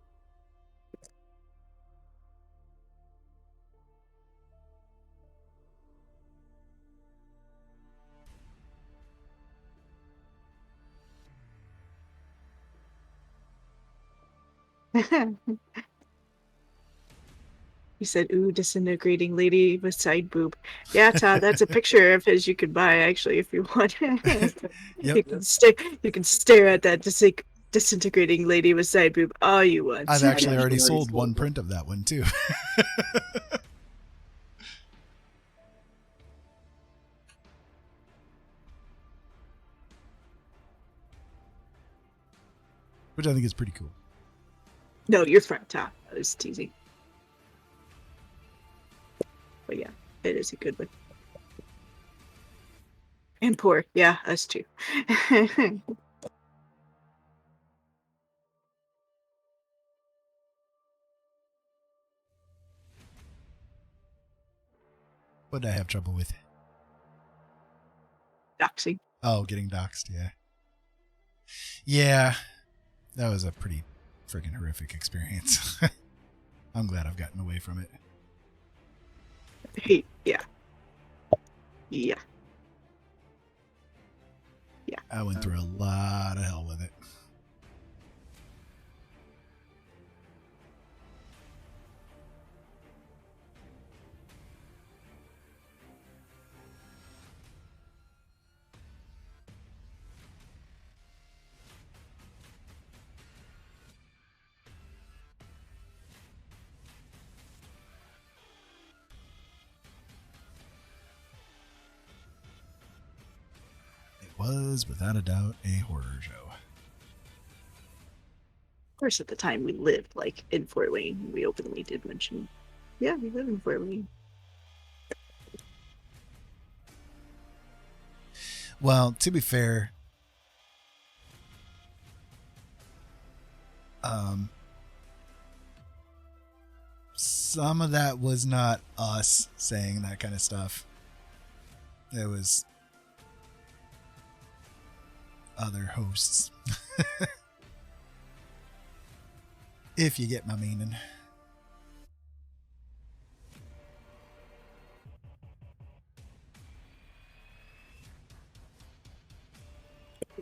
You said, "Ooh, disintegrating lady with side boob." Yeah, Todd, that's a picture of his you could buy actually if you want. Yep. You can stare at that disintegrating lady with side boob all you want. I've actually already sold one print of that one too. Which I think is pretty cool. No, you're front top. I was teasing. But yeah, it is a good one. And poor. Yeah, us too. What did I have trouble with? Doxing. Oh, getting doxxed, yeah. Yeah, that was a pretty freaking horrific experience. I'm glad I've gotten away from it. Hey, yeah. Yeah. Yeah. I went through a lot of hell with it. Was, without a doubt, a horror show. Of course, at the time we lived like in Fort Wayne, we openly did mention, yeah, we live in Fort Wayne. Well, to be fair, some of that was not us saying that kind of stuff. It was other hosts. If you get my meaning.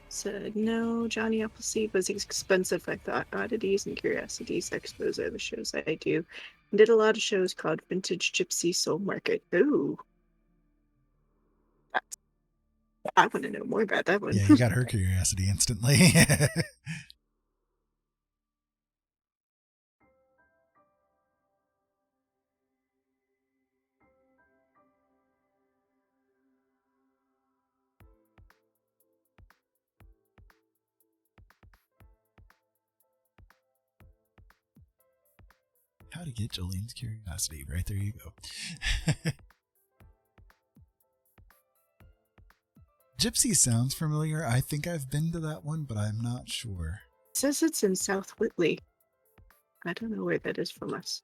Said, no, Johnny Appleseed was expensive. I thought Oddities and Curiosities Expos are the shows I do. And did a lot of shows called Vintage Gypsy Soul Market. Ooh. I want to know more about that one. Yeah, you got her curiosity instantly. How to get Jolene's curiosity. Right there you go. Gypsy sounds familiar. I think I've been to that one, but I'm not sure. It says it's in South Whitley. I don't know where that is from us.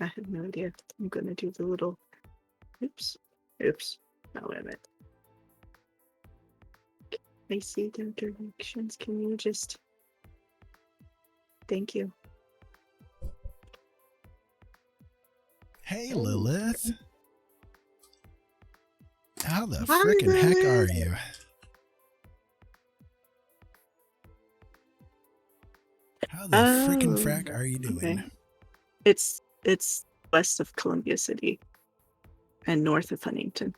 I have no idea. I'm going to do the little... Oops. Oops. No, wait a minute. I see the directions. Can you just... Thank you. Hey, Lilith. How the frickin' heck are you? How the frickin' frack are you doing? Okay. It's west of Columbia City and north of Huntington.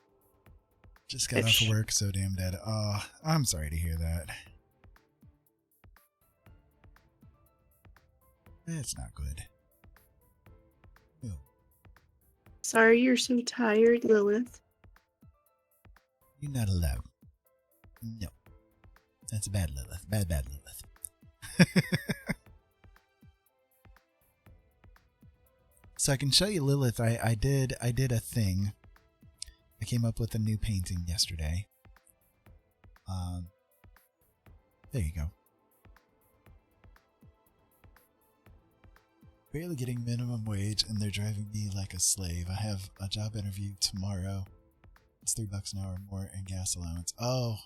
Just got off of work, so damn dead. Oh, I'm sorry to hear that. It's not good. No. Sorry you're so tired, Lilith. You're not allowed. No. That's bad, Lilith. Bad Lilith. So I can show you Lilith. I did a thing. I came up with a new painting yesterday. There you go. barely getting minimum wage, and they're driving me like a slave. I have a job interview tomorrow. It's $3 an hour more and gas allowance. Oh,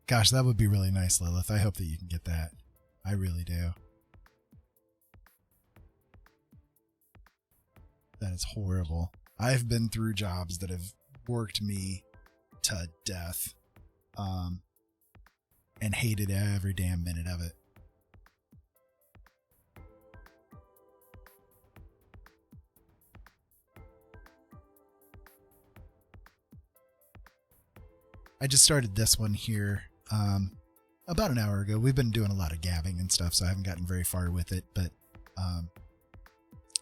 gosh, that would be really nice, Lilith. I hope that you can get that. I really do. That is horrible. I've been through jobs that have worked me to death, and hated every damn minute of it. I just started this one here about an hour ago. We've been doing a lot of gabbing and stuff, so I haven't gotten very far with it, but I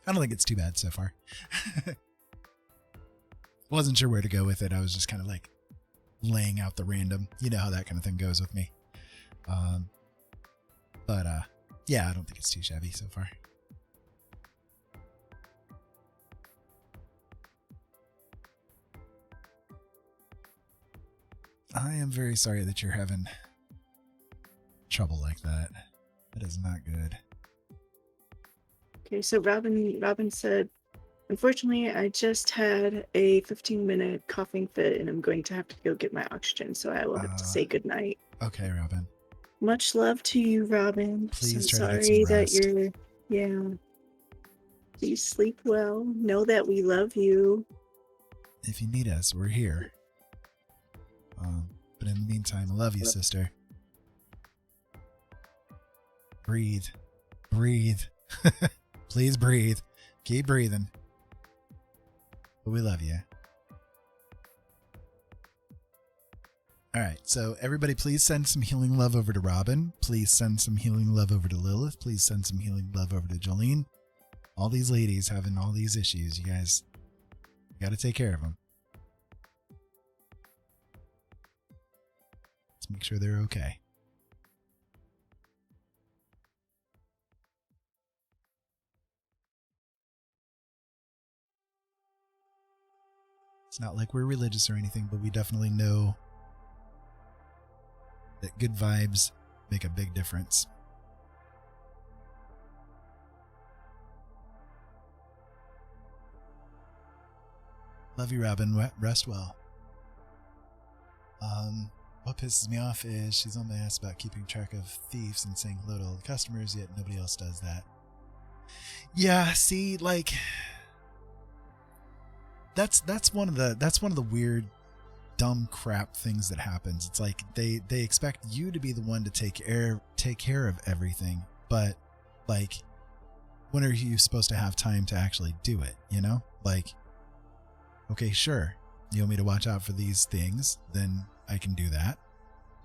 don't think it's too bad so far. Wasn't sure where to go with it. I was just kind of like laying out the random. You know how that kind of thing goes with me. But yeah, I don't think it's too shabby so far. I am very sorry that you're having trouble like that. That is not good. Okay, so Robin said, unfortunately, I just had a 15-minute coughing fit and I'm going to have to go get my oxygen, so I will have to say goodnight. Okay, Robin. Much love to you, Robin. Please so try to get sorry some that rest. you're, yeah. Please sleep well. Know that we love you. If you need us, we're here. But in the meantime, I love you, sister. Breathe. Breathe. Please breathe. Keep breathing. But we love you. All right, so everybody please send some healing love over to Robin. Please send some healing love over to Lilith. Please send some healing love over to Jolene. All these ladies having all these issues. You guys got to take care of them. Let's make sure they're okay. It's not like we're religious or anything, but we definitely know that good vibes make a big difference. Love you, Robin. Rest well. What pisses me off is she's on my ass about keeping track of thieves and saying hello to all the customers, yet nobody else does that. Yeah, see, like that's one of the weird dumb crap things that happens. It's like they expect you to be the one to take care of everything, but like when are you supposed to have time to actually do it, you know? Like, okay, sure, you want me to watch out for these things, then I can do that.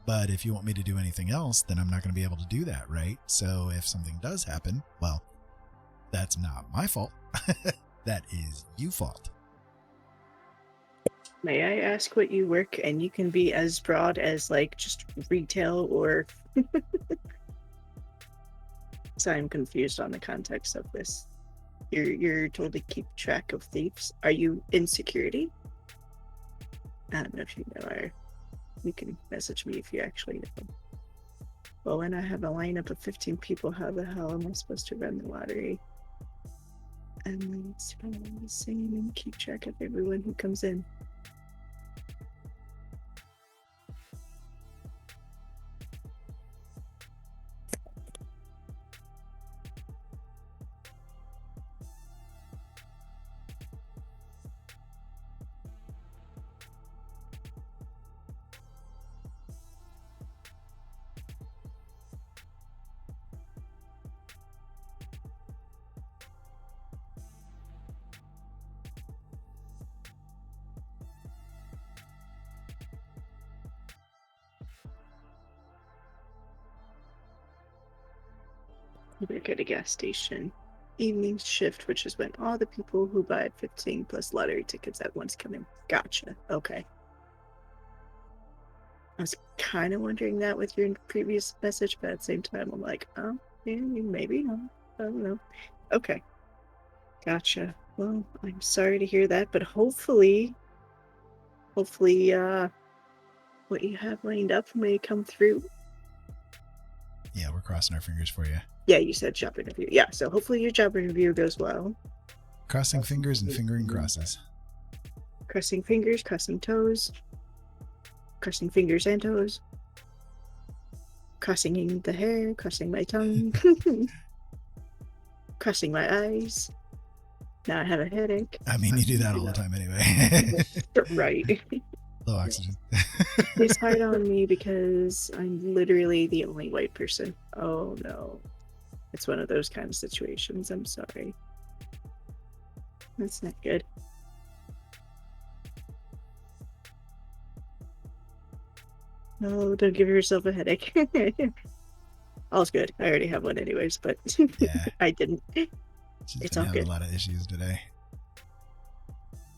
But if you want me to do anything else, then I'm not going to be able to do that, right? So if something does happen, well, that's not my fault. That is your fault. May I ask what you work? And you can be as broad as like just retail or... So I'm confused on the context of this. You're told to keep track of thieves. Are you in security? I don't know if you know, or you can message me if you actually know. Well, when I have a lineup of 15 people, how the hell am I supposed to run the lottery? And then it's the same and keep track of everyone who comes in. You work at a gas station. Evening shift, which is when all the people who buy 15 plus lottery tickets at once come in. Gotcha. Okay. I was kind of wondering that with your previous message, but at the same time, I'm like, oh, yeah, maybe not. I don't know. Okay. Gotcha. Well, I'm sorry to hear that, but hopefully, what you have lined up may come through. Yeah, we're crossing our fingers for you. Yeah, you said job interview. Yeah, so hopefully your job interview goes well. Crossing fingers and fingering crosses. Crossing fingers, crossing toes. Crossing fingers and toes. Crossing the hair, crossing my tongue. Crossing my eyes. Now I have a headache. I mean, you do that all the time anyway. Right. Low oxygen. It's hard on me because I'm literally the only white person. Oh no. It's one of those kind of situations. I'm sorry. That's not good. No, don't give yourself a headache. All's good. I already have one anyways, but Yeah. I didn't. She's It's been all having good. a lot of issues today.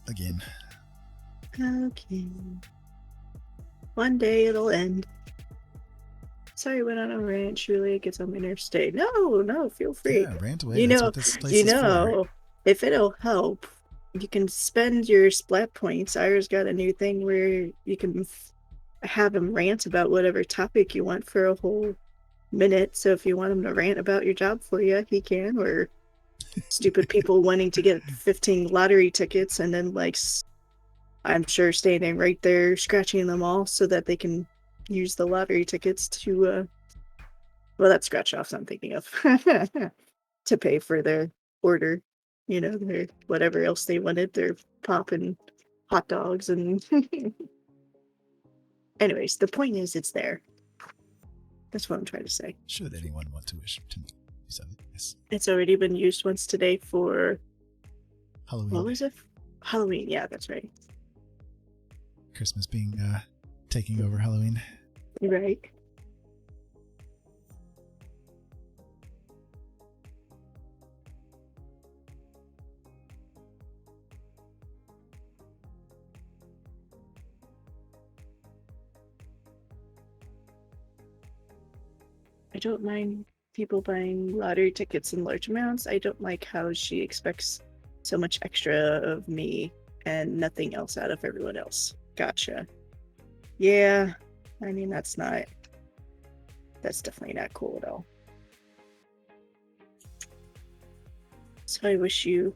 Again. Okay. One day it'll end. Sorry, I went on a rant. Julia gets on my nerves today. No, feel free. Yeah, rant away. You That's know, what this place is for. if it'll help, you can spend your splat points. Ira's got a new thing where you can have him rant about whatever topic you want for a whole minute. So if you want him to rant about your job for you, he can. Or stupid people wanting to get 15 lottery tickets and then I'm sure standing right there scratching them all so that they can use the lottery tickets to well, that's scratch offs I'm thinking of to pay for their order, their whatever else they wanted, their pop and hot dogs and anyways, the point is it's there. That's what I'm trying to say. Should anyone want to wish to me? Yes. It's already been used once today for Halloween. what was it? Halloween, yeah, that's right. Christmas being taking over Halloween. Right. I don't mind people buying lottery tickets in large amounts. I don't like how she expects so much extra of me and nothing else out of everyone else. Gotcha. Yeah, I mean, that's definitely not cool at all. So I wish you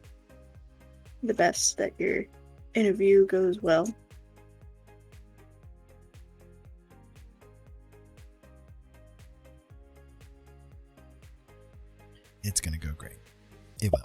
the best, that your interview goes well. It's going to go great. It will.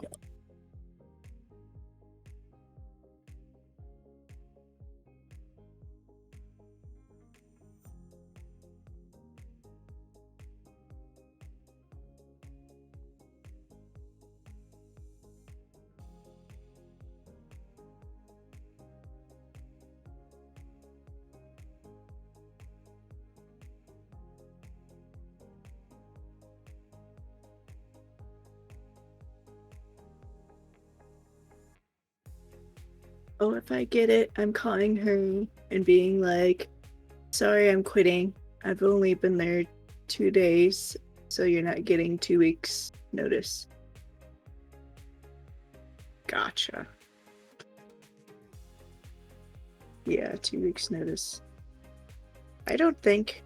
Oh, if I get it, I'm calling her and being like, sorry, I'm quitting. I've only been there 2 days, so you're not getting 2 weeks notice. Gotcha. Yeah, 2 weeks notice. I don't think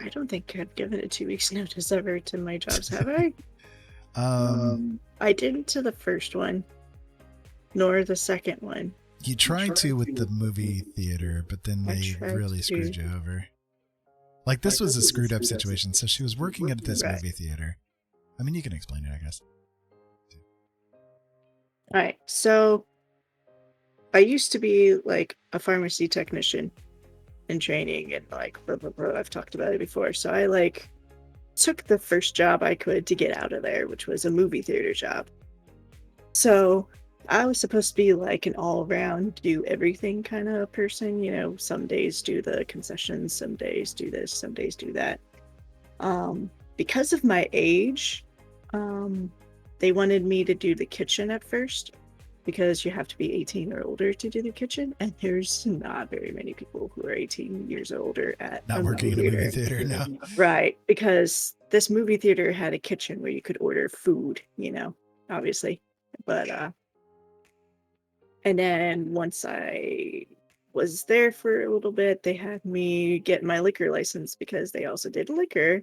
I've given a 2 weeks notice ever to my jobs, have I? I didn't to the first one, nor the second one. You tried to with the movie theater, but then I they tried really to. screwed you over. Like, this was a screwed up situation. So she was working at this Right. movie theater. I mean, you can explain it, I guess. Alright, so I used to be like a pharmacy technician in training and like blah, blah, blah. I've talked about it before. So I took the first job I could to get out of there, which was a movie theater job. So I was supposed to be like an all-around, do everything kind of person. Some days do the concessions, some days do this, some days do that. Because of my age, they wanted me to do the kitchen at first, because you have to be 18 or older to do the kitchen, and there's not very many people who are 18 years or older at Not working in a movie theater, no. Right, because this movie theater had a kitchen where you could order food, obviously. But and then once I was there for a little bit, they had me get my liquor license because they also did liquor.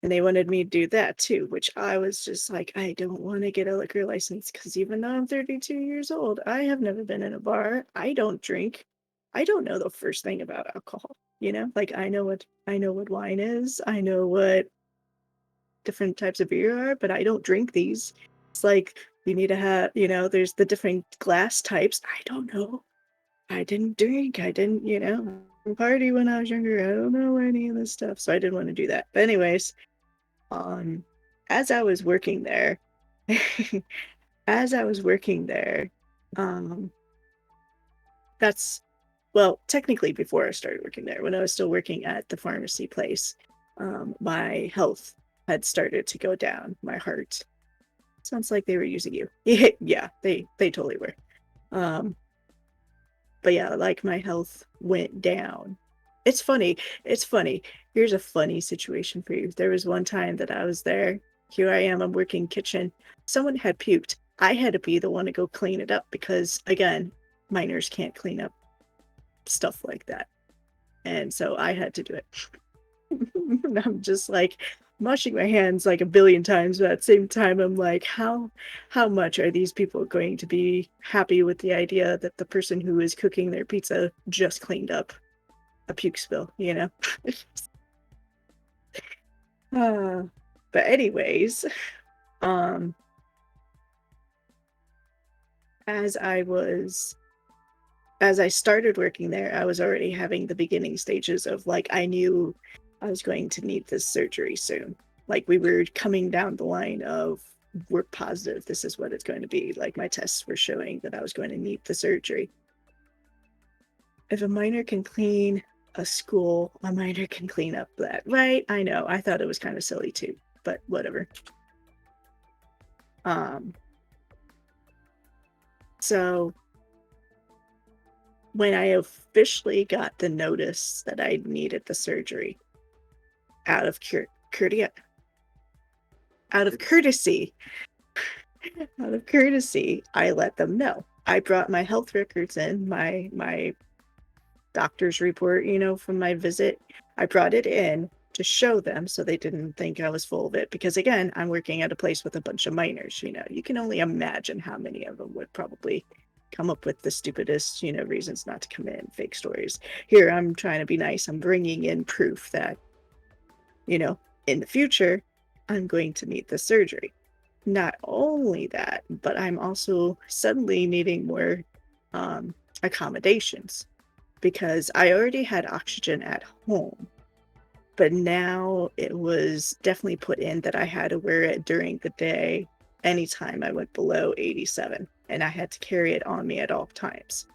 And they wanted me to do that too, which I was just like, I don't want to get a liquor license because even though I'm 32 years old, I have never been in a bar. I don't drink. I don't know the first thing about alcohol. Like I know what wine is. I know what different types of beer are, but I don't drink these. It's like you need to have, there's the different glass types. I don't know. I didn't drink. I didn't, party when I was younger. I don't know any of this stuff, so I didn't want to do that. But anyways, um, as I was working there, as I was working there, um, that's well, technically before I started working there, when I was still working at the pharmacy place, my health had started to go down. My heart. Sounds like they were using you. Yeah, they totally were. Um, but yeah, like my health went down. It's funny. It's funny. Here's a funny situation for you. There was one time that I was there. Here I am, I'm working kitchen. Someone had puked. I had to be the one to go clean it up because, again, minors can't clean up stuff like that. And so I had to do it. And I'm just like washing my hands like a billion times, but at the same time, I'm like, how much are these people going to be happy with the idea that the person who is cooking their pizza just cleaned up a puke spill, uh, but anyways, um, as I started working there, I was already having the beginning stages of like, I knew I was going to need this surgery soon. Like we were coming down the line of we're positive this is what it's going to be. Like my tests were showing that I was going to need the surgery. If a minor can clean a school, a minor can clean up that, right? I know. I thought it was kind of silly too, but whatever. So when I officially got the notice that I needed the surgery, out of courtesy, out of courtesy, I let them know. I brought my health records in, my doctor's report, from my visit. I brought it in to show them so they didn't think I was full of it. Because again, I'm working at a place with a bunch of minors, you can only imagine how many of them would probably come up with the stupidest, reasons not to come in, fake stories. Here, I'm trying to be nice. I'm bringing in proof that, in the future, I'm going to need the surgery. Not only that, but I'm also suddenly needing more accommodations because I already had oxygen at home, but now it was definitely put in that I had to wear it during the day anytime I went below 87, and I had to carry it on me at all times.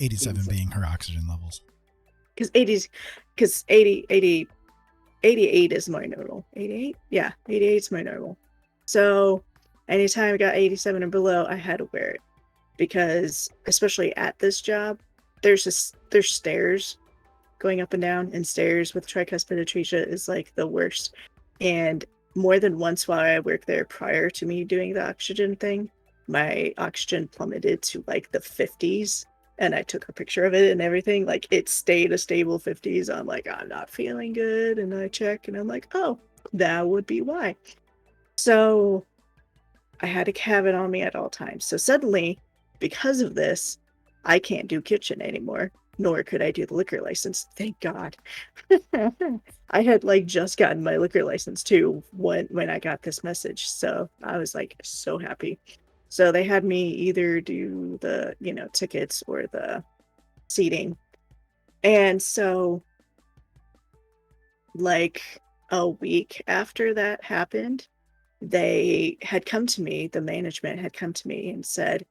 87 being her oxygen levels. Because 88 is my normal. 88? Yeah, 88 is my normal. So anytime I got 87 or below, I had to wear it. Because especially at this job, there's stairs going up and down, and stairs with tricuspid atresia is like the worst. And more than once while I worked there prior to me doing the oxygen thing, my oxygen plummeted to like the 50s. And I took a picture of it and everything. Like it stayed a stable 50s. I'm like, I'm not feeling good. And I check and I'm like, oh, that would be why. So I had to have it on me at all times. So suddenly, because of this, I can't do kitchen anymore, nor could I do the liquor license. Thank God. I had like just gotten my liquor license too when I got this message. So I was like so happy. So they had me either do the, tickets or the seating. And so like a week after that happened, they had come to me, the management had come to me and said,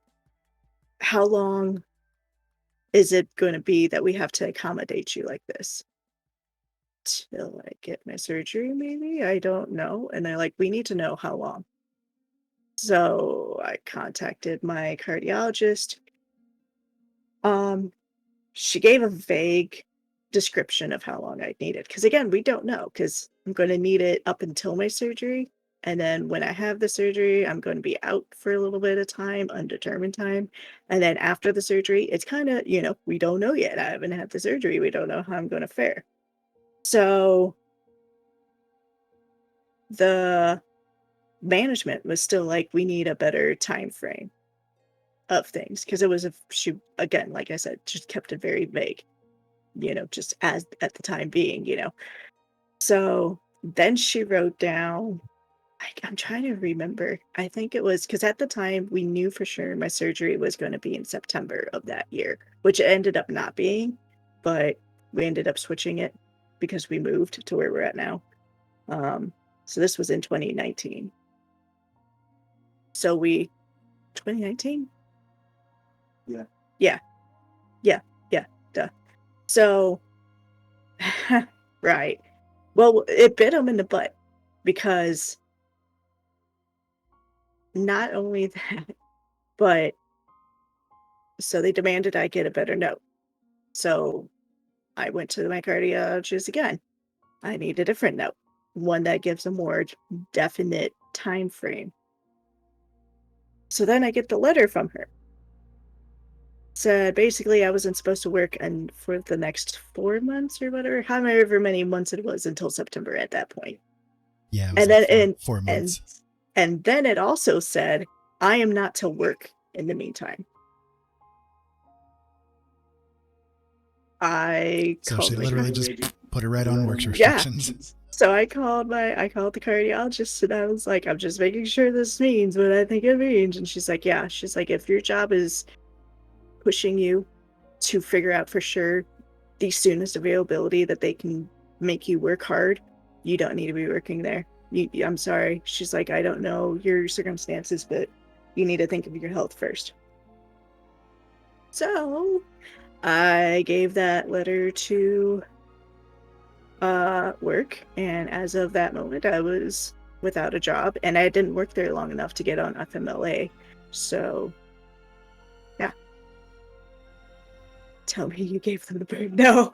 how long is it going to be that we have to accommodate you like this? Till I get my surgery, maybe? I don't know. And they're like, we need to know how long. So I contacted my cardiologist. She gave a vague description of how long I'd need it. Because again, we don't know, because I'm going to need it up until my surgery. And then when I have the surgery, I'm going to be out for a little bit of time, undetermined time. And then after the surgery, it's kind of, we don't know yet. I haven't had the surgery. We don't know how I'm going to fare. So the management was still like, we need a better time frame of things, because it was she, again, like I said, just kept it very vague, just as at the time being, So then she wrote down, I'm trying to remember. I think it was because at the time we knew for sure my surgery was going to be in September of that year, which it ended up not being, but we ended up switching it because we moved to where we're at now. So this was in 2019. So 2019? Yeah. Duh. So, right. Well, it bit him in the butt because not only that, but so they demanded I get a better note. So I went to my cardiologist again. I need a different note, one that gives a more definite time frame. So then I get the letter from her. Said basically I wasn't supposed to work and for the next 4 months or whatever, however many months it was until September at that point. Yeah, it was And like then 4 months. And then it also said I am not to work in the meantime. So she literally just put it right on work Yeah. restrictions. So I called the cardiologist and I was like, I'm just making sure this means what I think it means. And she's like, yeah. She's like, if your job is pushing you to figure out for sure the soonest availability that they can make you work hard, you don't need to be working there. I'm sorry. She's like, I don't know your circumstances, but you need to think of your health first. So I gave that letter to work, and as of that moment I was without a job, and I didn't work there long enough to get on FMLA. So yeah. Tell me you gave them the bird. No.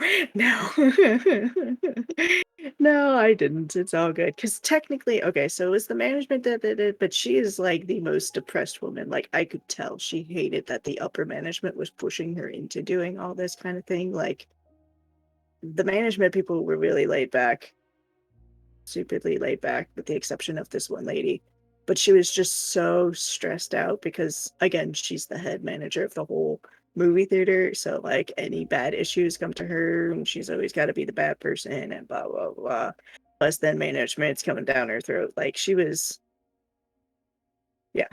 No, I didn't. It's all good. Because technically, okay, so it was the management that did it, but she is like the most depressed woman. Like, I could tell she hated that the upper management was pushing her into doing all this kind of thing. Like, the management people were really laid back, stupidly laid back, with the exception of this one lady. But she was just so stressed out because, again, she's the head manager of the whole movie theater. So, like, any bad issues come to her, and she's always got to be the bad person, and blah, blah, blah. Plus, then management's coming down her throat. Like, she was, yeah.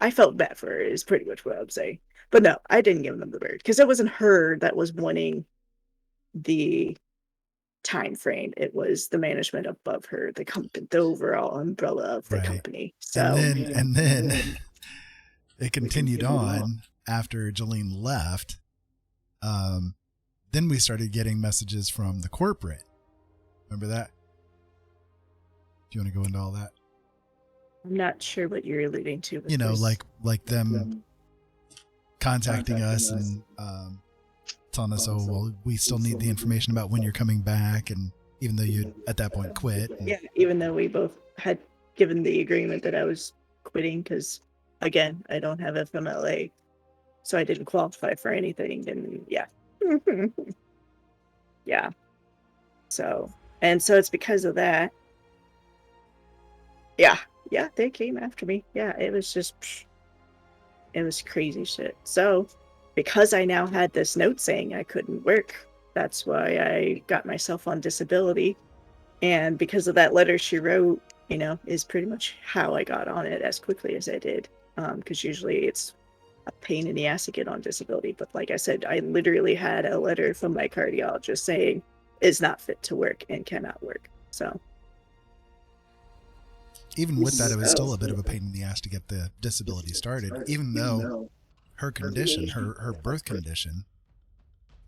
I felt bad for her, is pretty much what I would say. But no, I didn't give them the bird because it wasn't her that was wanting the time frame. It was the management above her, the overall umbrella of the Right. company. So And then it continued on after Jolene left. Then we started getting messages from the corporate. Remember that? Do you want to go into all that? I'm not sure what you're alluding to. You know, like them contacting us and telling us, oh, well, we still need the information about when you're coming back. And even though you at that point quit. And, yeah, even though we both had given the agreement that I was quitting because, again, I don't have FMLA, so I didn't qualify for anything. And yeah. Yeah. So it's because of that. Yeah, they came after me. Yeah, it was just, it was crazy shit. So because I now had this note saying I couldn't work, that's why I got myself on disability. And because of that letter she wrote, is pretty much how I got on it as quickly as I did. Because usually it's a pain in the ass to get on disability. But like I said, I literally had a letter from my cardiologist saying is not fit to work and cannot work. So even with that, it was still a bit of a pain in the ass to get the disability started, even though her condition, her birth condition,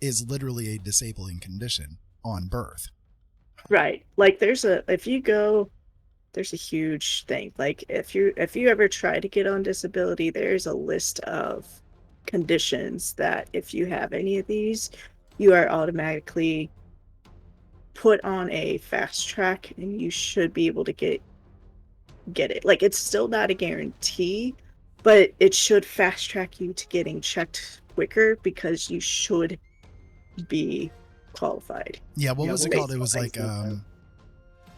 is literally a disabling condition on birth. Right. Like there's a huge thing. Like if you ever try to get on disability, there's a list of conditions that if you have any of these, you are automatically put on a fast track and you should be able to get it. Like it's still not a guarantee, but it should fast track you to getting checked quicker because you should be qualified. Yeah, what was it called? It was like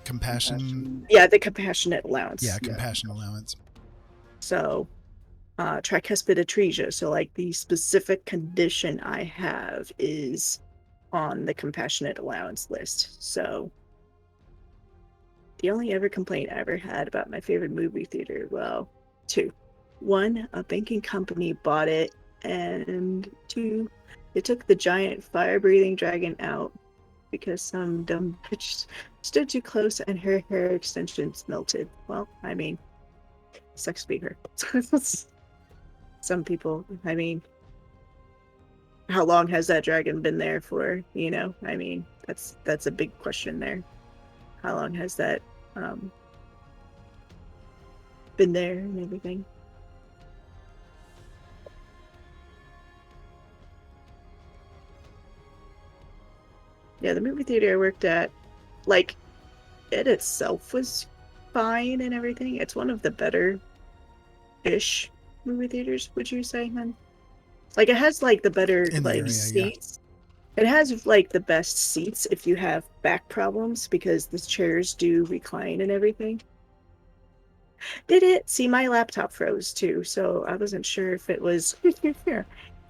compassion. Yeah, the compassionate allowance. Yeah, compassion allowance. So, tricuspid atresia. So, like, the specific condition I have is on the compassionate allowance list. So, the only ever complaint I ever had about my favorite movie theater, well, two. One, a banking company bought it, and two, they took the giant fire-breathing dragon out because some dumb bitch stood too close and her hair extensions melted. Well, I mean, sucks to be her. Some people, I mean, how long has that dragon been there for? You know, I mean, that's a big question there. How long has that been there and everything? Yeah, the movie theater I worked at, like, it itself was fine and everything. It's one of the better-ish movie theaters, would you say, hun? Like, it has, like, the better, In the like, area, seats. It has, like, the best seats if you have back problems, because the chairs do recline and everything. Did it? See, my laptop froze, too, so I wasn't sure if it was...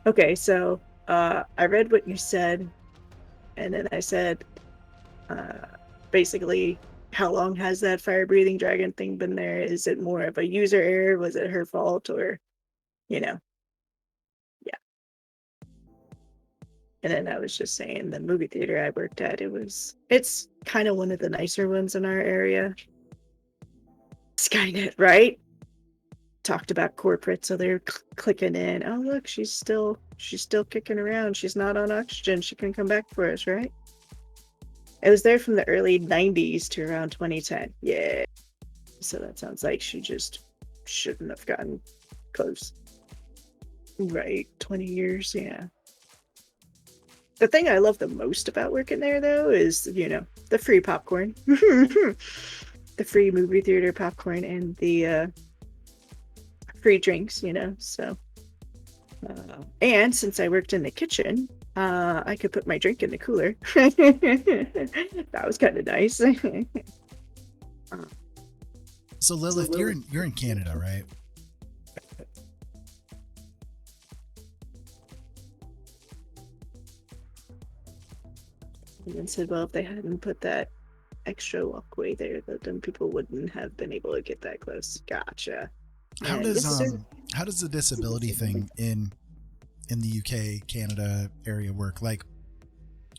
Okay, so, I read what you said, and then I said, basically, how long has that fire-breathing dragon thing been there? Is it more of a user error? Was it her fault? Or, you know, yeah. And then I was just saying the movie theater I worked at, it's kind of one of the nicer ones in our area. Skynet, right? Talked about corporate, so they're clicking in. Oh, look, she's still kicking around. She's not on oxygen. She can come back for us, right? It was there from the early 90s to around 2010. Yeah. So that sounds like she just shouldn't have gotten close. Right. 20 years. Yeah. The thing I love the most about working there, though, is, you know, the free popcorn. The free movie theater popcorn and the free drinks, you know. So, and since I worked in the kitchen, I could put my drink in the cooler. That was kind of nice. So Lilith, you're in Canada, right? And then said, well, if they hadn't put that extra walkway there, then people wouldn't have been able to get that close. Gotcha. How And does the disability thing in the UK, Canada area work? Like,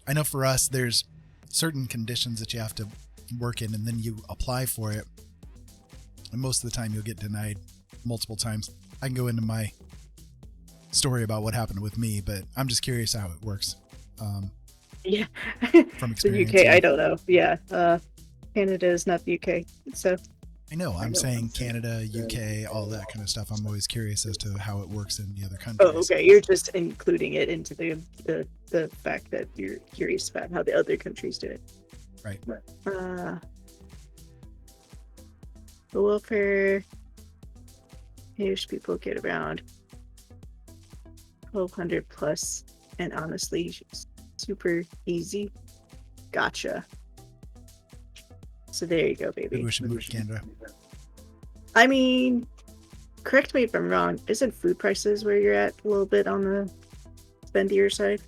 I know for us, there's certain conditions that you have to work in, and then you apply for it, and most of the time you'll get denied multiple times. I can go into my story about what happened with me, but I'm just curious how it works. Yeah. From The experience. UK, I don't know. Yeah. Canada is not the UK. So I know. I'm saying Canada, UK, all that kind of stuff. I'm always curious as to how it works in the other countries. oh, okay. You're just including it into the fact that you're curious about how the other countries do it. Right. The welfare Irish people get around 1,200 plus, and honestly, super easy. Gotcha. So there you go, baby. Maybe we should move to Canada. I mean, correct me if I'm wrong, isn't food prices where you're at a little bit on the spendier side?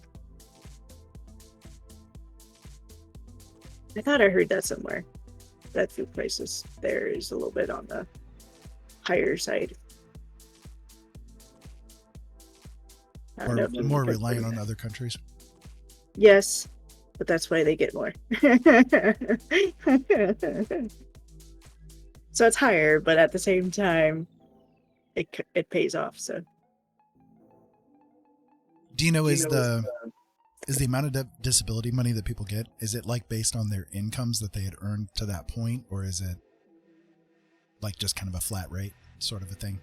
I thought I heard that somewhere, that food prices there is a little bit on the higher side. I don't know if you More can reliant confirm on that. other countries. Yes, but that's why they get more. So it's higher, but at the same time, it pays off. So Do you know, is the amount of disability money that people get, is it like based on their incomes that they had earned to that point, or is it like just kind of a flat rate sort of a thing?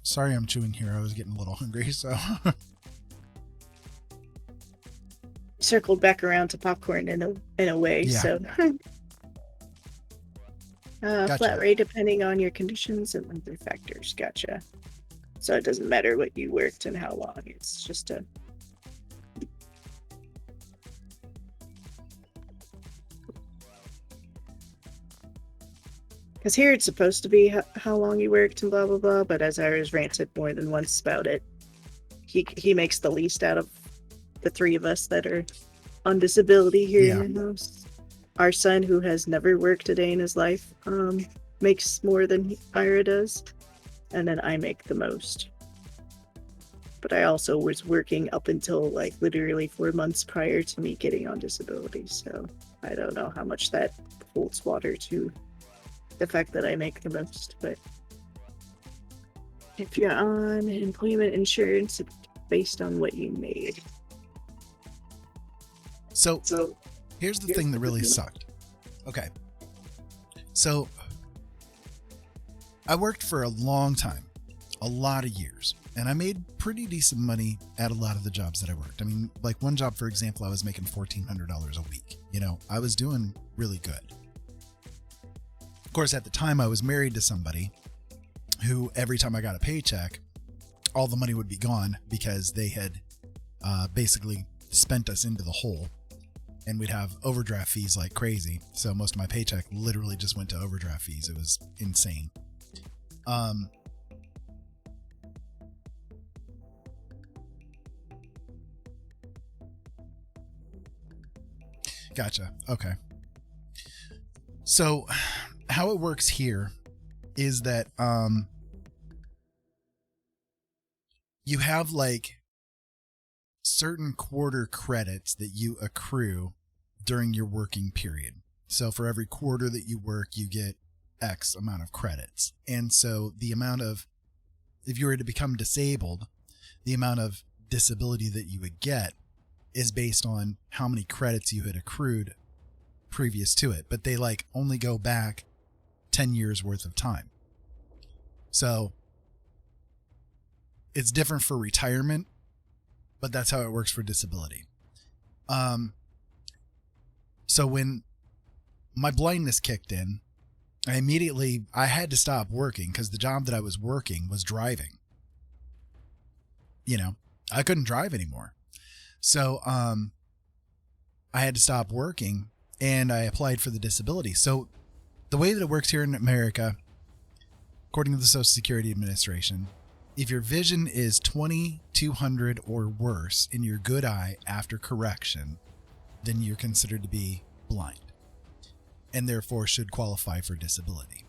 Sorry, I'm chewing here. I was getting a little hungry, so. circled back around to popcorn in a way. Yeah. So Gotcha. flat rate depending on your conditions and other factors. Gotcha. So it doesn't matter what you worked and how long. It's just a... Because here it's supposed to be how long you worked and blah, blah, blah. But as I was ranted more than once about it, he makes the least out of the three of us that are on disability here in the house. Our son, who has never worked a day in his life, makes more than Ira does. And then I make the most. But I also was working up until like literally 4 months prior to me getting on disability. So I don't know how much that holds water to the fact that I make the most. But if you're on employment insurance, it's based on what you made. So here's the thing that really sucked. Okay. So I worked for a long time, a lot of years, and I made pretty decent money at a lot of the jobs that I worked. I mean, like one job, for example, I was making $1,400 a week. You know, I was doing really good. Of course, at the time I was married to somebody who every time I got a paycheck, all the money would be gone because they had basically spent us into the hole, and we'd have overdraft fees like crazy. So most of my paycheck literally just went to overdraft fees. It was insane. Gotcha. Okay. So how it works here is that you have like certain quarter credits that you accrue during your working period. So for every quarter that you work, you get X amount of credits. And so the amount of, if you were to become disabled, the amount of disability that you would get is based on how many credits you had accrued previous to it. But they like only go back 10 years worth of time. So it's different for retirement, but that's how it works for disability. So when my blindness kicked in, I had to stop working because the job that I was working was driving. You know, I couldn't drive anymore. So I had to stop working and I applied for the disability. So the way that it works here in America, according to the Social Security Administration, if your vision is 20/200 or worse in your good eye after correction, then you're considered to be blind and therefore should qualify for disability.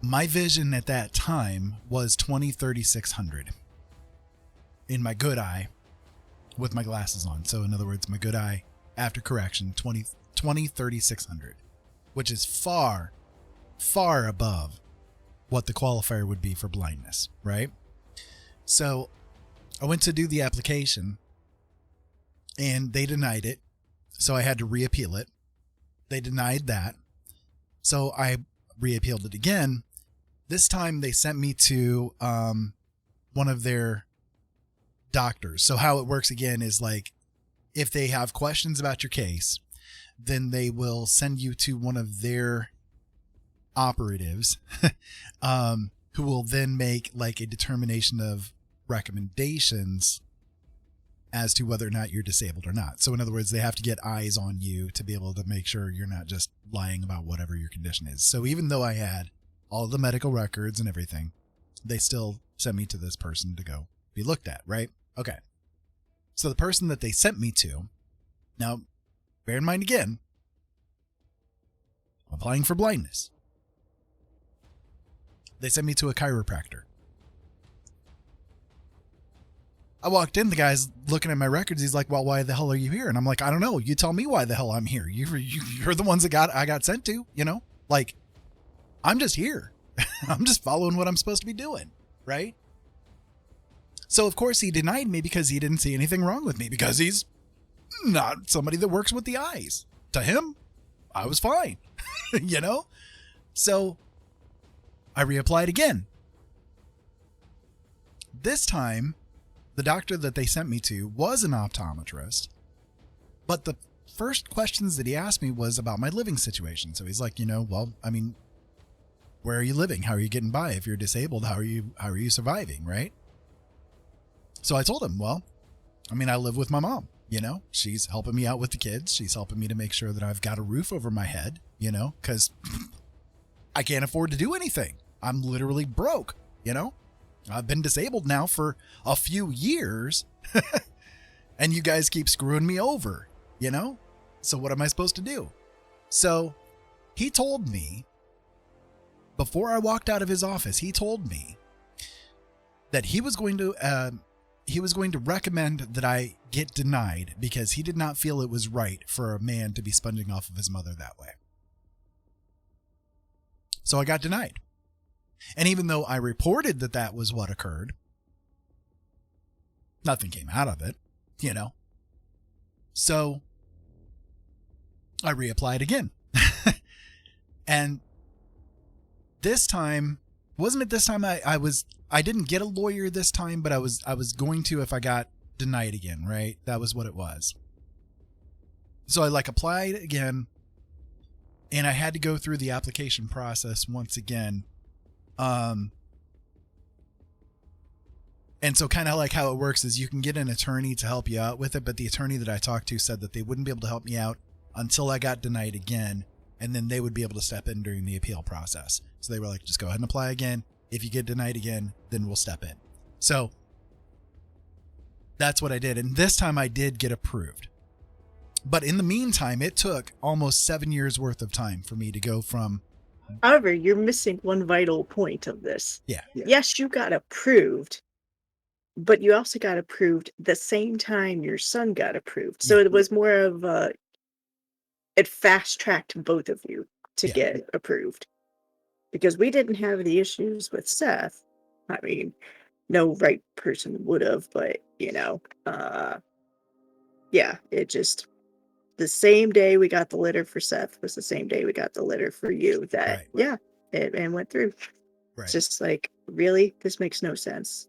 My vision at that time was 20/3600 in my good eye with my glasses on. So in other words, my good eye after correction, 20/3600, which is far, far above what the qualifier would be for blindness, right? So I went to do the application and they denied it. So I had to reappeal it. They denied that. So I reappealed it again. This time they sent me to one of their doctors. So how it works again is like, if they have questions about your case, then they will send you to one of their operatives who will then make like a determination of recommendations as to whether or not you're disabled or not. So in other words, they have to get eyes on you to be able to make sure you're not just lying about whatever your condition is. So even though I had all the medical records and everything, they still sent me to this person to go be looked at, right? Okay. So the person that they sent me to, now bear in mind again, I'm applying for blindness. They sent me to a chiropractor. I walked in, the guy's looking at my records. He's like, well, why the hell are you here? And I'm like, I don't know. You tell me why the hell I'm here. You're the ones that I got sent to, you know, like I'm just here. I'm just following what I'm supposed to be doing. Right. So of course he denied me because he didn't see anything wrong with me because he's not somebody that works with the eyes. To him, I was fine, you know? So I reapplied again. This time, the doctor that they sent me to was an optometrist, but the first questions that he asked me was about my living situation. So he's like, you know, well, I mean, where are you living? How are you getting by? If you're disabled, how are you surviving, right? So I told him, well, I mean, I live with my mom, you know, she's helping me out with the kids. She's helping me to make sure that I've got a roof over my head, you know, because I can't afford to do anything. I'm literally broke, you know. I've been disabled now for a few years and you guys keep screwing me over, you know? So what am I supposed to do? So he told me, before I walked out of his office, he told me that he was going to recommend that I get denied because he did not feel it was right for a man to be sponging off of his mother that way. So I got denied. And even though I reported that that was what occurred, nothing came out of it, you know. So I reapplied again. And this time, wasn't it this time I didn't get a lawyer this time, but I was going to if I got denied again, right? That was what it was. So I applied again, and I had to go through the application process once again. And so kind of like how it works is you can get an attorney to help you out with it, but the attorney that I talked to said that they wouldn't be able to help me out until I got denied again, and then they would be able to step in during the appeal process. So they were like, just go ahead and apply again. If you get denied again, then we'll step in. So that's what I did. And this time I did get approved. But in the meantime, it took almost 7 years worth of time for me to go from... However, you're missing one vital point of this. Yeah. Yes, you got approved, but you also got approved the same time your son got approved. So it was more of it fast-tracked both of you to get approved. Because we didn't have the issues with Seth. I mean, no right person would have, but, you know, yeah, it just... The same day we got the letter for Seth was the same day we got the letter for you. That it went through. Right. It's just like, really, this makes no sense.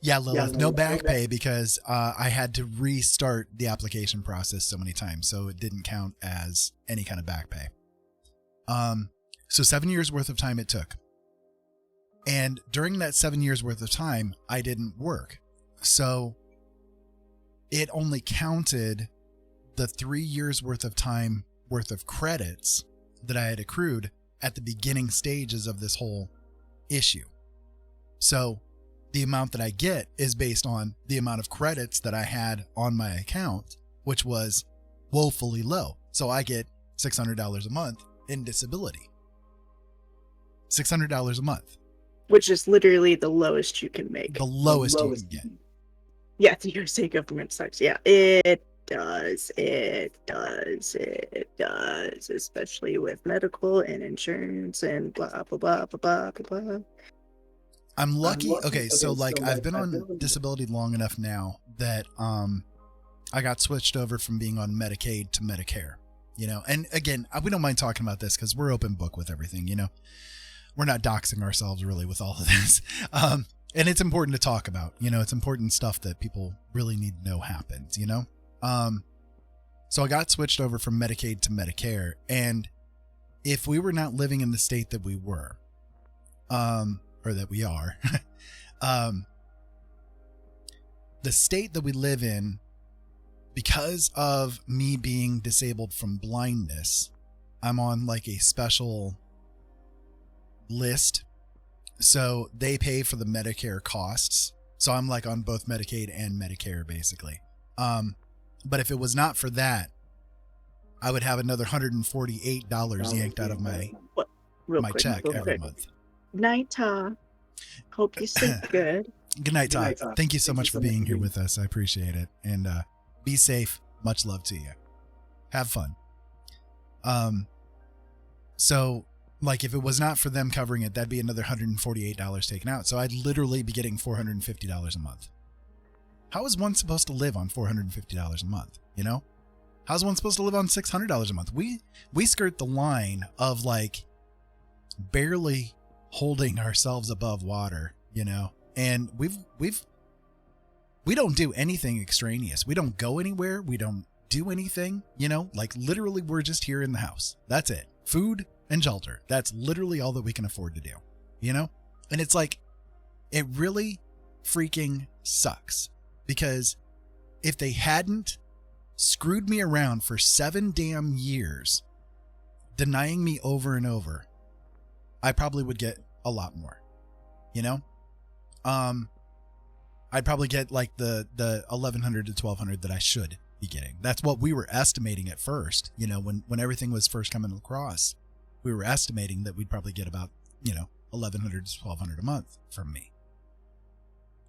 Yeah, Lilith, no back pay because I had to restart the application process so many times, so it didn't count as any kind of back pay. So 7 years worth of time it took, and during that 7 years worth of time, I didn't work, so it only counted the 3 years worth of time worth of credits that I had accrued at the beginning stages of this whole issue. So the amount that I get is based on the amount of credits that I had on my account, which was woefully low. So I get $600 a month in disability. $600 a month. Which is literally the lowest you can make. The lowest you can get. Yeah, the USA government sucks. Yeah, it does, especially with medical and insurance and blah, blah, blah, blah, blah, blah. I'm lucky. Okay, so I've been on disability long enough now that I got switched over from being on Medicaid to Medicare, you know. And again, we don't mind talking about this because we're open book with everything, you know. We're not doxing ourselves really with all of this. And it's important to talk about, you know, it's important stuff that people really need to know happens, you know. So I got switched over from Medicaid to Medicare, and if we were not living in the state that we were, or that we are, the state that we live in, because of me being disabled from blindness, I'm on a special list. So they pay for the Medicare costs. So I'm on both Medicaid and Medicare basically. But if it was not for that, I would have another $148 yanked out of my check every month. Night, Ta. Hope you sleep good. Good night, Ta. Thank you so much for being here with us. I appreciate it. And be safe. Much love to you. Have fun. So if it was not for them covering it, that'd be another $148 taken out. So I'd literally be getting $450 a month. How is one supposed to live on $450 a month? You know, how's one supposed to live on $600 a month? We skirt the line of barely holding ourselves above water, you know, and we don't do anything extraneous. We don't go anywhere. We don't do anything, you know, literally we're just here in the house. That's it. Food, and shelter. That's literally all that we can afford to do, you know? And it's like, it really freaking sucks, because if they hadn't screwed me around for 7 damn years, denying me over and over, I probably would get a lot more, you know? I'd probably get like the 1,100 to 1,200 that I should be getting. That's what we were estimating at first, you know, when everything was first coming across, we were estimating that we'd probably get about, you know, 1,100 to 1,200 a month from me.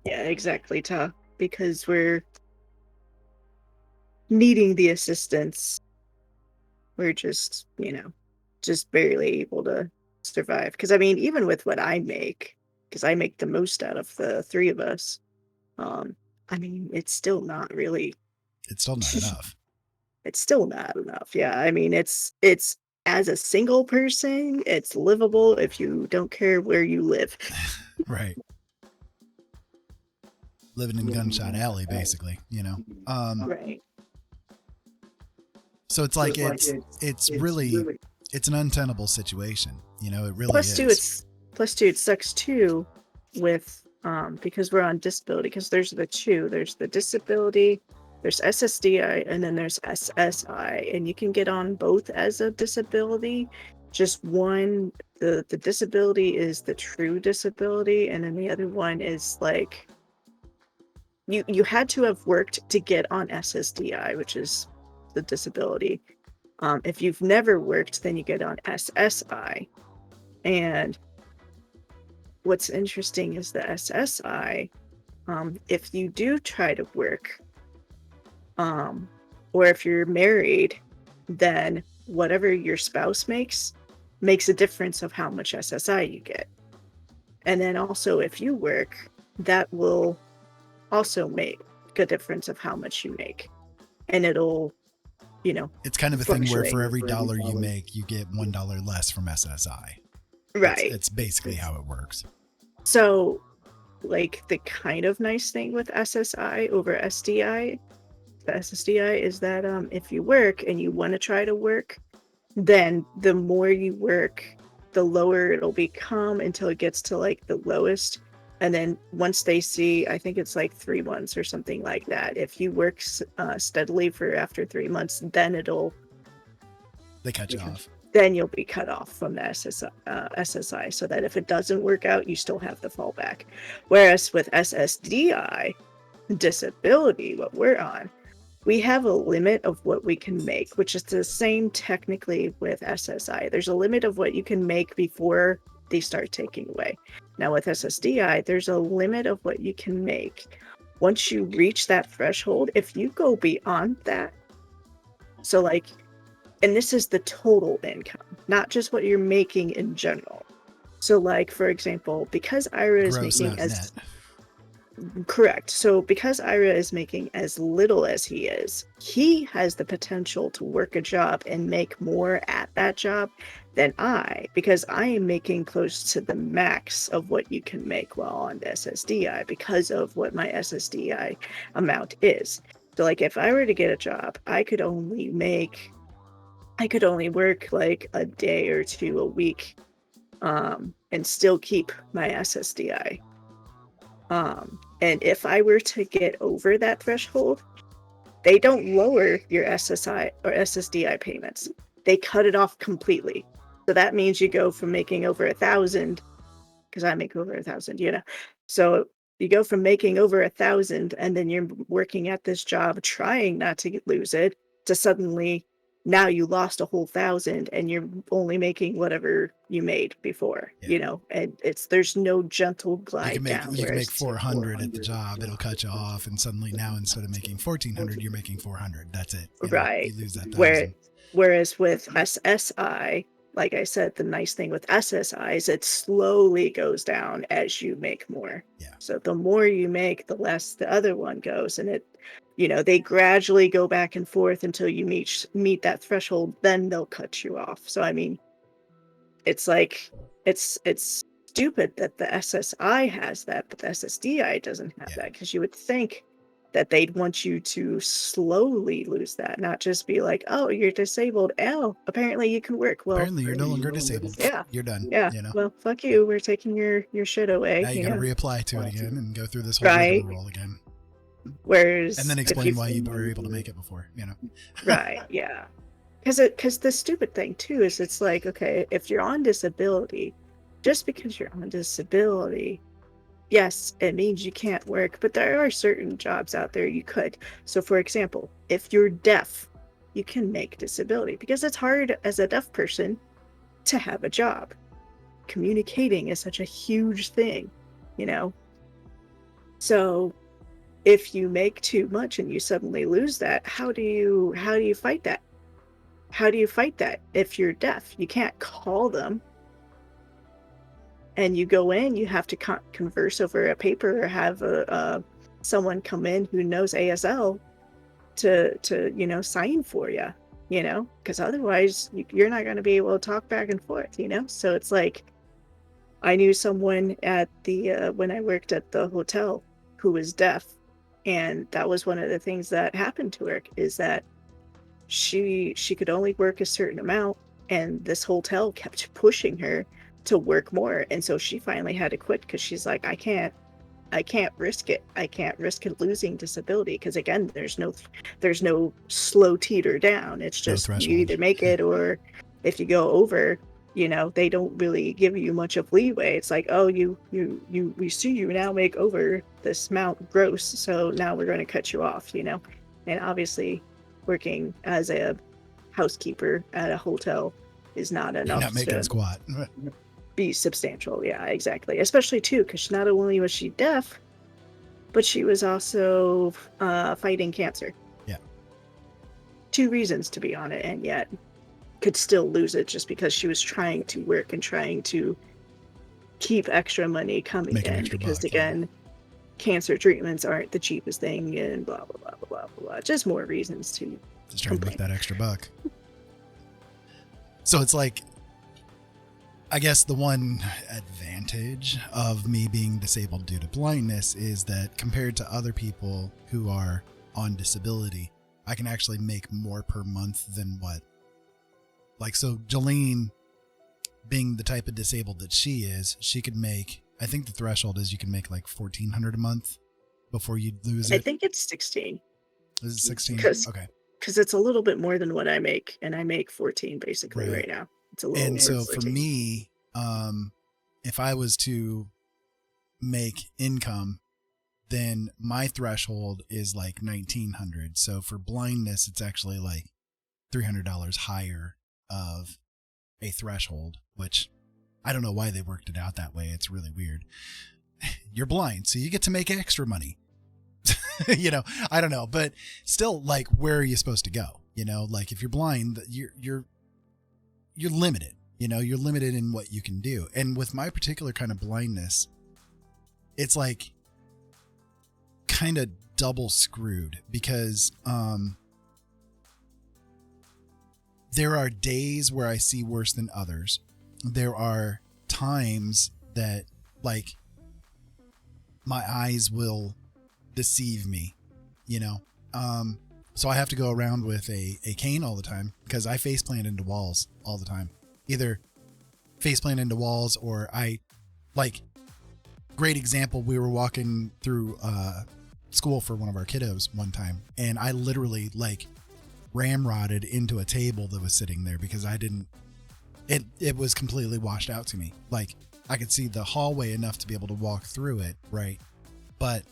Yeah, exactly, Ta. Because we're needing the assistance. We're just, you know, just barely able to survive. Because, I mean, even with what I make, because I make the most out of the three of us, I mean, it's still not really. It's still not enough. It's still not enough. Yeah, I mean, it's as a single person, it's livable if you don't care where you live. Right. Living in Gunshot Alley, basically, you know? Right. So it's like, it's really, it's an untenable situation. You know, it really Plus is. Plus two, it sucks too with, because we're on disability, because there's the disability, there's SSDI, and then there's SSI, and you can get on both as a disability. Just one, the disability is the true disability, and then the other one is like, you had to have worked to get on SSDI, which is the disability. If you've never worked, then you get on SSI. And what's interesting is the SSI, if you do try to work, or if you're married, then whatever your spouse makes a difference of how much SSI you get. And then also if you work, that will also make a difference of how much you make. And it'll, you know, it's kind of a thing where fluctuate. for every dollar you make, you get $1 less from SSI. Right. It's basically how it works. So, like, the kind of nice thing with SSI over SDI, the SSDI, is that if you work and you want to try to work, then the more you work, the lower it'll become until it gets to like the lowest. And then once they see, I think it's like 3 months or something like that. If you work steadily for after 3 months, then they cut you off. Then you'll be cut off from the SSI, so that if it doesn't work out, you still have the fallback. Whereas with SSDI, disability, what we're on, we have a limit of what we can make, which is the same technically with SSI. There's a limit of what you can make before they start taking away. Now with SSDI, there's a limit of what you can make. Once you reach that threshold, if you go beyond that, so like, and this is the total income, not just what you're making in general. So like, for example, because Ira is Gross, making not as net. correct. So because Ira is making as little as he is, he has the potential to work a job and make more at that job than I, because I am making close to the max of what you can make while on the SSDI because of what my SSDI amount is. So like if I were to get a job, I could only work like a day or two a week, and still keep my SSDI. And if I were to get over that threshold, they don't lower your SSI or SSDI payments. They cut it off completely. So that means you go from making over 1,000, because I make over 1,000, you know. So you go from making over 1,000 and then you're working at this job trying not to lose it, to suddenly now you lost a whole 1,000 and you're only making whatever you made before, you know. And there's no gentle glide down. You can make 400 at the job, it'll cut you off, and suddenly now instead of making 1,400, you're making 400. That's it. Right. You lose that 1,000. Whereas with SSI, like I said, the nice thing with SSI is it slowly goes down as you make more. Yeah. So the more you make, the less the other one goes, and it, you know, they gradually go back and forth until you meet that threshold. Then they'll cut you off. So I mean, it's like it's stupid that the SSI has that, but the SSDI doesn't have that, because you would think that they'd want you to slowly lose that, not just be like, oh, you're disabled. Oh, apparently you can work. Well, Apparently, you're no longer disabled. yeah, You're done. yeah. You know. Well, fuck you. We're taking your shit away. Now you got to reapply to it again and go through this whole Right. rigmarole again. Whereas, And then if explain why you were able to make it before, Right, yeah. Because the stupid thing too is it's like, okay, if you're on disability, just because you're on disability, yes, it means you can't work, but there are certain jobs out there you could. So, for example, if you're deaf, you can make disability because it's hard as a deaf person to have a job. Communicating is such a huge thing, you know? So, if you make too much and you suddenly lose that, how do you fight that? How do you fight that if you're deaf? You can't call them. And you go in, you have to converse over a paper or have someone come in who knows ASL to sign for you, because otherwise you're not going to be able to talk back and forth, So it's like, I knew someone at the when I worked at the hotel who was deaf, and that was one of the things that happened to her, is that she could only work a certain amount, and this hotel kept pushing her to work more, and so she finally had to quit because she's like, I can't risk it. I can't risk it losing disability, because again, there's no slow teeter down. It's just you either make it, or if you go over, they don't really give you much of leeway. It's like, oh, we see you now make over this amount gross, so now we're going to cut you off, And obviously, working as a housekeeper at a hotel is not enough. Not making a squat. Be substantial. Yeah, exactly. Especially too, because not only was she deaf, but she was also fighting cancer. Yeah. 2 reasons to be on it, and yet could still lose it just because she was trying to work and trying to keep extra money coming in. Because again, cancer treatments aren't the cheapest thing, and blah blah blah blah blah blah. Just more reasons to just trying to make that extra buck. So it's like, I guess the one advantage of me being disabled due to blindness is that compared to other people who are on disability, I can actually make more per month than what. Like, so Jolene, being the type of disabled that she is, she could make, I think the threshold is you can make like $1,400 a month before you lose it. I think it's 16. Is it 16? Okay. Because it's a little bit more than what I make, and I make 14 basically right now. It's a little. And so for me, if I was to make income, then my threshold is like $1,900. So for blindness, it's actually like $300 higher of a threshold, which I don't know why they worked it out that way. It's really weird. You're blind, so you get to make extra money. I don't know, but still, like, where are you supposed to go? Like, if you're blind, you're limited. You're limited in what you can do. And with my particular kind of blindness, it's like kind of double screwed, because there are days where I see worse than others. There are times that, like, my eyes will deceive me, so I have to go around with a cane all the time, because I face plant into walls all the time. Either face plant into walls, or great example, we were walking through school for one of our kiddos one time, and I literally ramrodded into a table that was sitting there because it was completely washed out to me. Like, I could see the hallway enough to be able to walk through it, right? But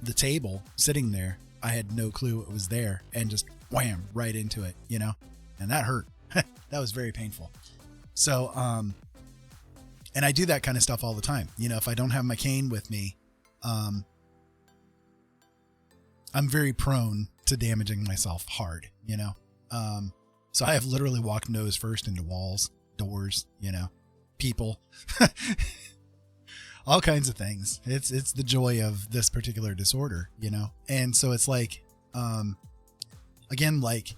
the table sitting there, I had no clue it was there, and just wham, right into it, and that hurt. That was very painful. So, and I do that kind of stuff all the time. If I don't have my cane with me, I'm very prone to damaging myself hard, so I have literally walked nose first into walls, doors, people, all kinds of things. It's the joy of this particular disorder, and so it's like, again, like,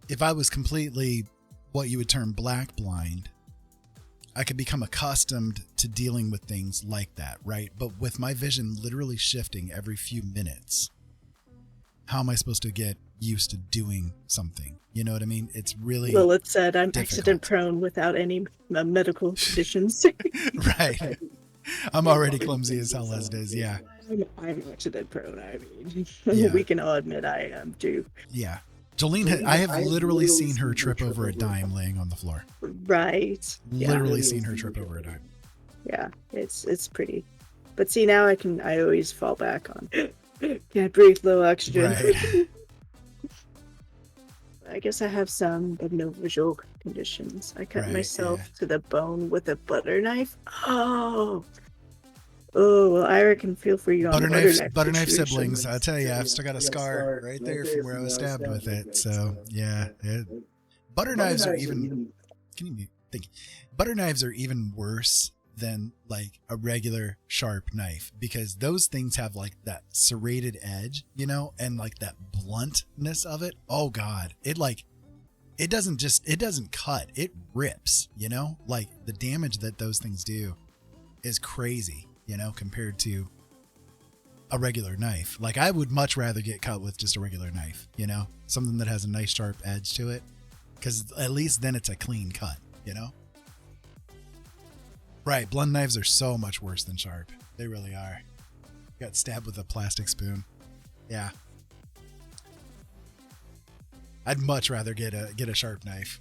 if I was completely what you would term black blind, I could become accustomed to dealing with things like that, right? But with my vision literally shifting every few minutes, how am I supposed to get used to doing something? You know what I mean? It's really Lilith said, I'm difficult. accident prone without any medical conditions. Right. I'm already clumsy as hell as it is. Yeah. I'm accident prone. I mean, Yeah. we can all admit I am too. Yeah. Jolene, I have literally seen her trip over a dime laying on the floor. Right. Literally seen her trip over a dime. Yeah, it's pretty. But see, now I always fall back on can't breathe, low oxygen. Right. I guess I have some, but no visual conditions. I cut myself to the bone with a butter knife. Oh, well, Ira can feel free on butter knife siblings. I tell you, I've still got a scar right there from where I was stabbed with it. So yeah, butter knives are even. Can you think? Butter knives are even worse than like a regular sharp knife, because those things have like that serrated edge, you know, and like that bluntness of it. Oh God, it doesn't cut, it rips, you know, like the damage that those things do is crazy, you know, compared to a regular knife. Like I would much rather get cut with just a regular knife, you know, something that has a nice sharp edge to it, because at least then it's a clean cut, you know. Right, blunt knives are so much worse than sharp. They really are. Got stabbed with a plastic spoon. Yeah. I'd much rather get a sharp knife.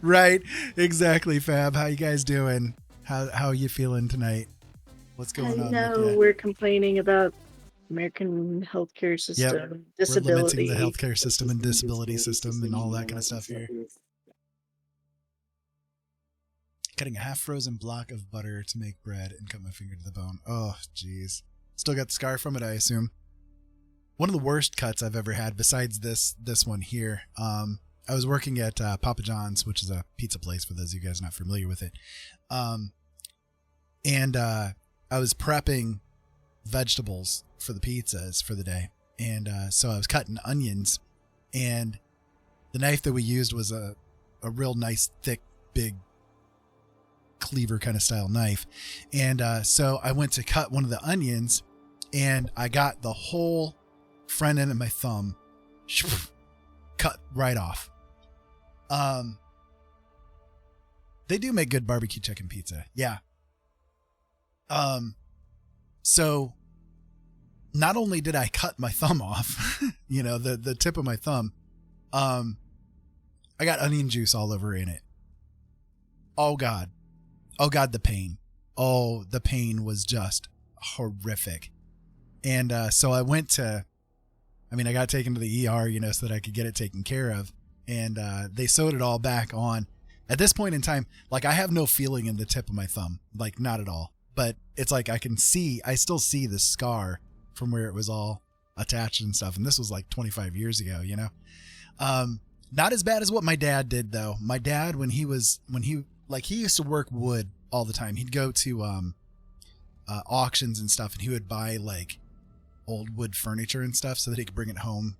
Right, exactly, Fab. How you guys doing? How are you feeling tonight? What's going on? No, we're complaining about American healthcare system, disability. We're limiting the healthcare system and disability system and all that kind of stuff here. Cutting a half frozen block of butter to make bread and cut my finger to the bone. Oh, jeez. Still got the scar from it, I assume. One of the worst cuts I've ever had, besides this one here. I was working at Papa John's, which is a pizza place for those of you guys not familiar with it. And I was prepping vegetables for the pizzas for the day. And so I was cutting onions, and the knife that we used was a real nice, thick, big cleaver kind of style knife. And so I went to cut one of the onions, and I got the whole front end of my thumb cut right off. They do make good barbecue chicken pizza. Yeah. So not only did I cut my thumb off, you know, the tip of my thumb, I got onion juice all over in it. Oh God, the pain. Oh, the pain was just horrific. And so I got taken to the ER, you know, so that I could get it taken care of. And they sewed it all back on. At this point in time, like I have no feeling in the tip of my thumb, like not at all. But it's like I still see the scar from where it was all attached and stuff. And this was like 25 years ago, you know. Not as bad as what my dad did though. My dad, when he used to work wood all the time. He'd go to auctions and stuff, and he would buy like old wood furniture and stuff so that he could bring it home,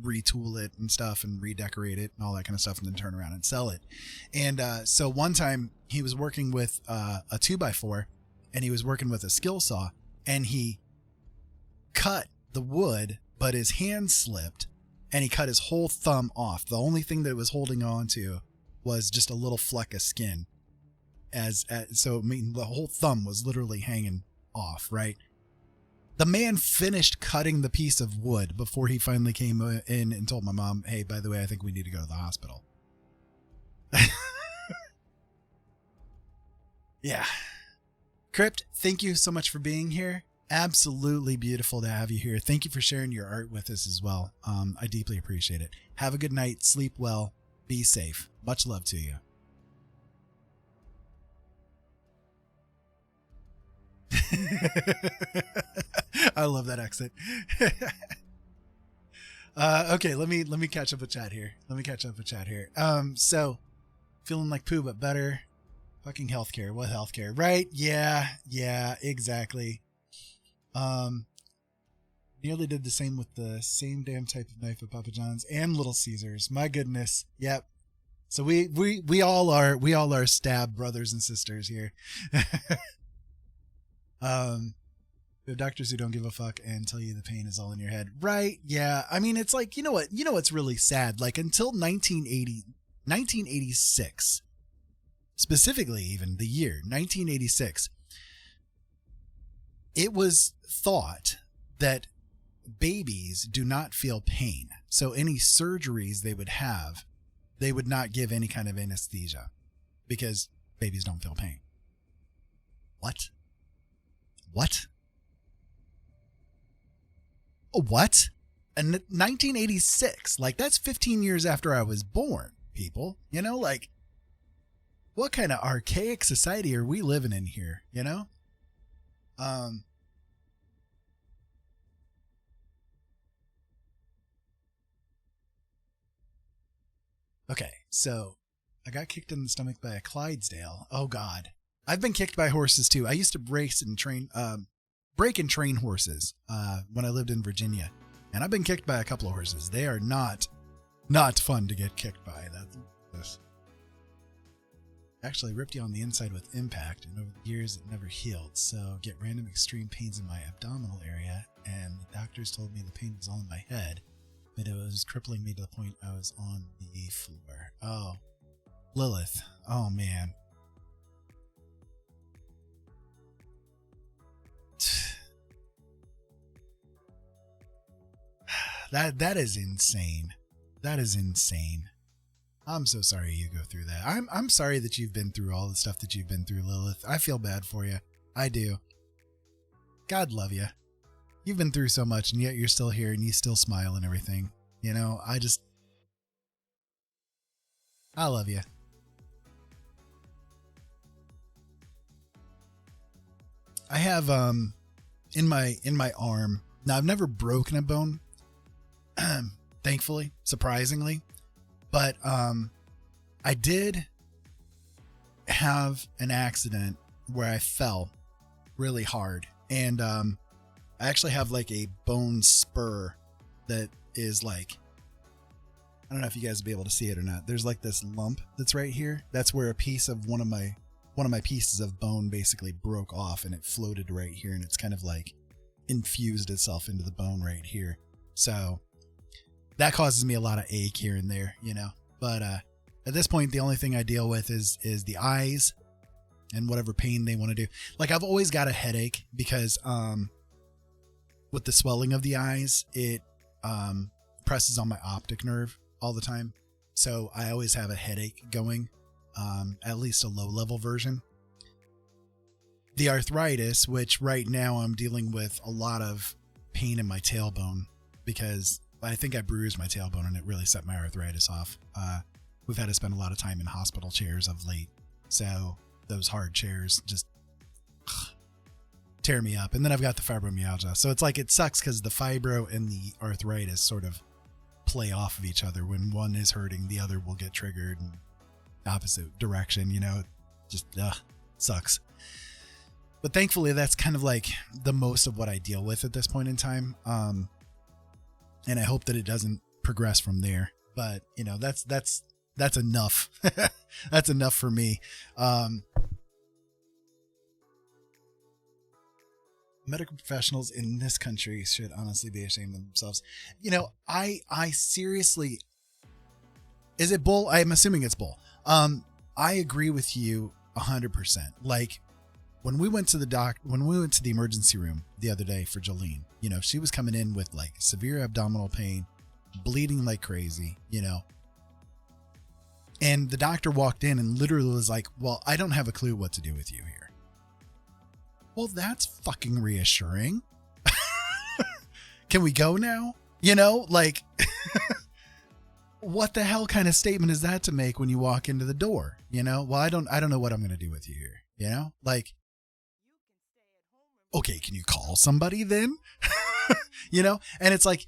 retool it and stuff, and redecorate it and all that kind of stuff, and then turn around and sell it. And so one time he was working with a 2x4, and he was working with a skill saw, and he cut the wood, but his hand slipped, and he cut his whole thumb off. The only thing that it was holding on to was just a little fleck of skin. So the whole thumb was literally hanging off, right? The man finished cutting the piece of wood before he finally came in and told my mom, hey, by the way, I think we need to go to the hospital. Yeah. Crypt, thank you so much for being here. Absolutely beautiful to have you here. Thank you for sharing your art with us as well. I deeply appreciate it. Have a good night. Sleep well. Be safe. Much love to you. I love that accent. Okay, let me catch up with chat here. So feeling like poo but better. Fucking healthcare. What healthcare? Right? Yeah, exactly. Nearly did the same with the same damn type of knife at Papa John's and Little Caesars. My goodness. Yep. So we all are stab brothers and sisters here. We have doctors who don't give a fuck and tell you the pain is all in your head. Right. Yeah. I mean, it's like, you know what's really sad? Like until 1986, specifically even the year 1986, it was thought that babies do not feel pain. So any surgeries they would have, they would not give any kind of anesthesia because babies don't feel pain. What? What? And 1986, like that's 15 years after I was born, people, like what kind of archaic society are we living in here, Okay, so I got kicked in the stomach by a Clydesdale. Oh God. I've been kicked by horses too. I used to break and train horses when I lived in Virginia, and I've been kicked by a couple of horses. They are not fun to get kicked by. That's actually ripped you on the inside with impact, and over the years it never healed. So get random extreme pains in my abdominal area, and the doctors told me the pain was all in my head, but it was crippling me to the point I was on the floor. Oh, Lilith. Oh man. That is insane. That is insane. I'm so sorry you go through that. I'm sorry that you've been through all the stuff that you've been through, Lilith. I feel bad for you. I do. God love you. You've been through so much, and yet you're still here, and you still smile and everything. I love you. I have in my arm. Now I've never broken a bone. Thankfully, surprisingly, but I did have an accident where I fell really hard, and I actually have like a bone spur that is like, I don't know if you guys will be able to see it or not. There's like this lump that's right here. That's where a piece of one of my pieces of bone basically broke off, and it floated right here, and it's kind of like infused itself into the bone right here. So that causes me a lot of ache here and there, but at this point, the only thing I deal with is the eyes and whatever pain they want to do. Like I've always got a headache because with the swelling of the eyes, it presses on my optic nerve all the time. So I always have a headache going, at least a low level version. The arthritis, which right now I'm dealing with a lot of pain in my tailbone because I think I bruised my tailbone and it really set my arthritis off. We've had to spend a lot of time in hospital chairs of late. So those hard chairs just tear me up. And then I've got the fibromyalgia. So it's like it sucks because the fibro and the arthritis sort of play off of each other. When one is hurting, the other will get triggered in opposite direction. It just sucks. But thankfully, that's kind of like the most of what I deal with at this point in time. And I hope that it doesn't progress from there. But, that's enough. That's enough for me. Medical professionals in this country should honestly be ashamed of themselves. I seriously, is it bull? I'm assuming it's bull. I agree with you 100%. Like when we went to the emergency room the other day for Jolene, she was coming in with like severe abdominal pain, bleeding like crazy, and the doctor walked in and literally was like, well, I don't have a clue what to do with you here. Well, that's fucking reassuring. Can we go now? Like what the hell kind of statement is that to make when you walk into the door? Well, I don't know what I'm going to do with you here. Like, okay, can you call somebody then? And it's like,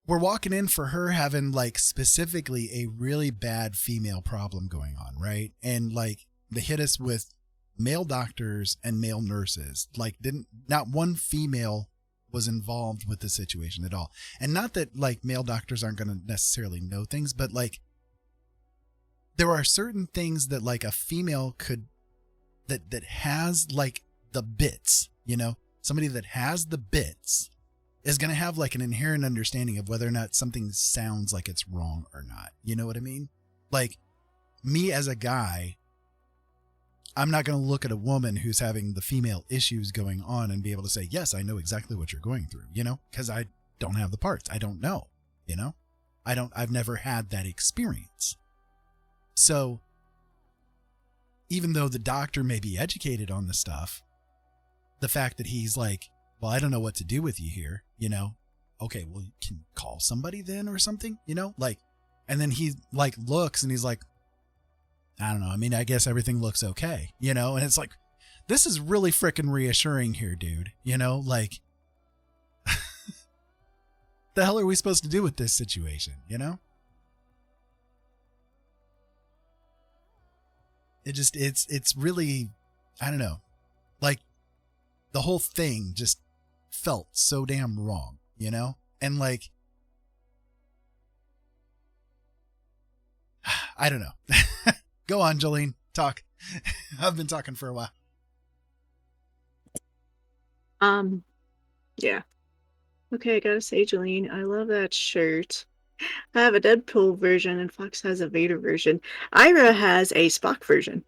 we're walking in for her having like specifically a really bad female problem going on. Right. And like they hit us with male doctors and male nurses, like not one female was involved with the situation at all. And not that like male doctors aren't going to necessarily know things, but like there are certain things that like a female could, that has like the bits, you know, somebody that has the bits is going to have like an inherent understanding of whether or not something sounds like it's wrong or not. You know what I mean? Like me as a guy, I'm not going to look at a woman who's having the female issues going on and be able to say, yes, I know exactly what you're going through, you know, because I don't have the parts. I don't know, you know, I've never had that experience. So even though the doctor may be educated on the stuff, the fact that he's like, well, I don't know what to do with you here, you know, okay, well, you can call somebody then or something, you know, like, and then he like looks and he's like, I don't know. I mean, I guess everything looks okay, you know, and it's like, this is really freaking reassuring here, dude. You know, like, the hell are we supposed to do with this situation? You know, it's really, I don't know, like the whole thing just felt so damn wrong, you know, and like, I don't know. Go on, Jolene. Talk. I've been talking for a while. Yeah. Okay, I gotta say, Jolene, I love that shirt. I have a Deadpool version and Fox has a Vader version. Ira has a Spock version.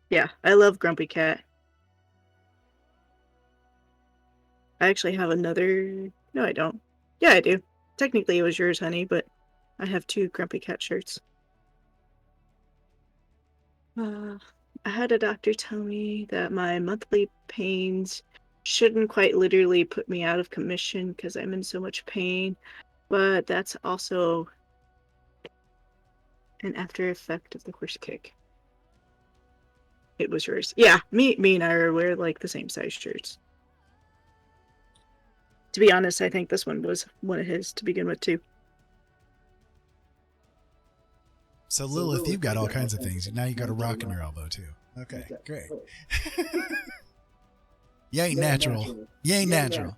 Yeah, I love Grumpy Cat. I actually have another... No, I don't. Yeah, I do. Technically, it was yours, honey, but I have 2 Grumpy Cat shirts. I had a doctor tell me that my monthly pains shouldn't quite literally put me out of commission because I'm in so much pain, but that's also an after effect of the horse kick. It was yours. Yeah, me and Ira wear like the same size shirts. To be honest, I think this one was one of his to begin with too. So Lilith, you've got all kinds of things. Now you got a rock in your elbow too. Okay, great. You ain't natural. You ain't natural.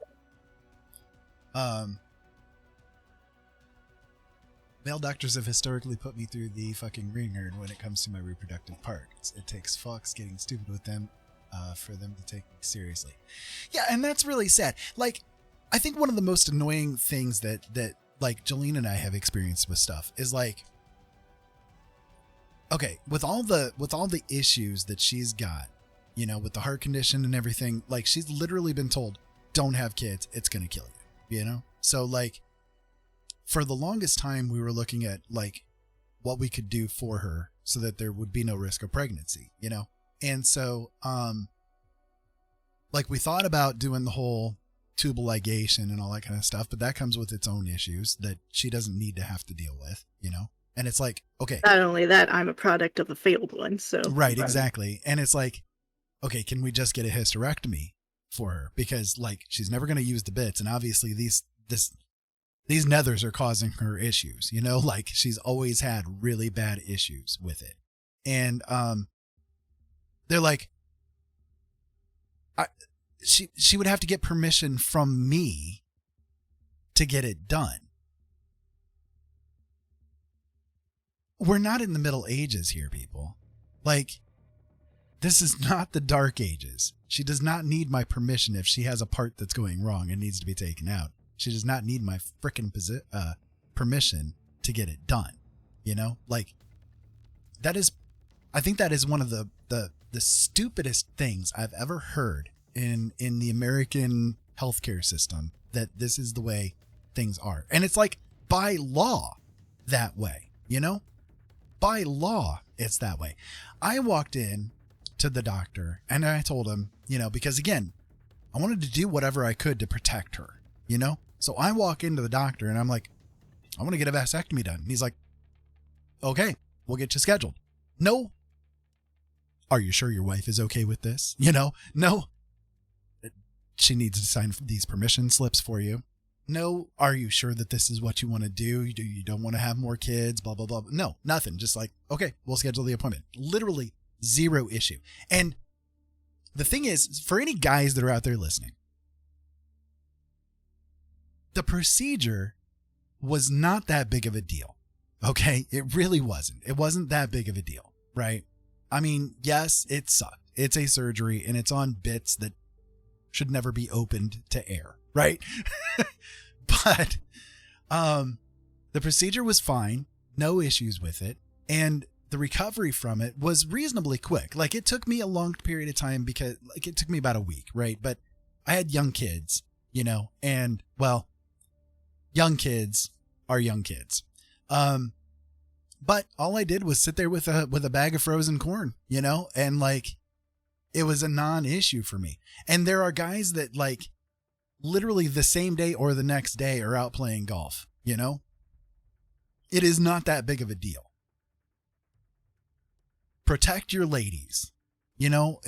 Male doctors have historically put me through the fucking ringer when it comes to my reproductive parts. It takes fucks getting stupid with them for them to take me seriously. Yeah, and that's really sad. Like, I think one of the most annoying things that like Jolene and I have experienced with stuff is like, okay, with all the issues that she's got, you know, with the heart condition and everything, like she's literally been told, don't have kids, it's going to kill you, you know? So like for the longest time we were looking at like what we could do for her so that there would be no risk of pregnancy, you know? And so, like we thought about doing the whole tubal ligation and all that kind of stuff, but that comes with its own issues that she doesn't need to have to deal with, you know? And it's like, okay. Not only that, I'm a product of a failed one, so. Right, exactly. And it's like, okay, can we just get a hysterectomy for her? Because like, she's never going to use the bits. And obviously these nethers are causing her issues, you know, like she's always had really bad issues with it. And, they're like, she would have to get permission from me to get it done. We're not in the Middle Ages here, people. Like, this is not the Dark Ages. She does not need my permission if she has a part that's going wrong and needs to be taken out. She does not need my frickin' permission to get it done. You know? Like, that is... I think that is one of the stupidest things I've ever heard in the American healthcare system, that this is the way things are. And it's like, by law, that way, you know? By law, it's that way. I walked in to the doctor and I told him, you know, because again, I wanted to do whatever I could to protect her, you know? So I walk into the doctor and I'm like, I want to get a vasectomy done. And he's like, okay, we'll get you scheduled. No. Are you sure your wife is okay with this? You know, no. She needs to sign these permission slips for you. No, are you sure that this is what you want to do? You don't want to have more kids, blah, blah, blah. No, nothing. Just like, okay, we'll schedule the appointment. Literally zero issue. And the thing is, for any guys that are out there listening, the procedure was not that big of a deal. Okay? It really wasn't. It wasn't that big of a deal, right? I mean, yes, it sucked. It's a surgery and it's on bits that should never be opened to air, right? But the procedure was fine, no issues with it, and the recovery from it was reasonably quick. Like, it took me a long period of time because, like, it took me about a week, right? But I had young kids, you know, and, well, young kids are young kids. But all I did was sit there with a bag of frozen corn, you know, and like, it was a non-issue for me. And there are guys that, like, literally the same day or the next day are out playing golf, you know? It is not that big of a deal. Protect your ladies, you know?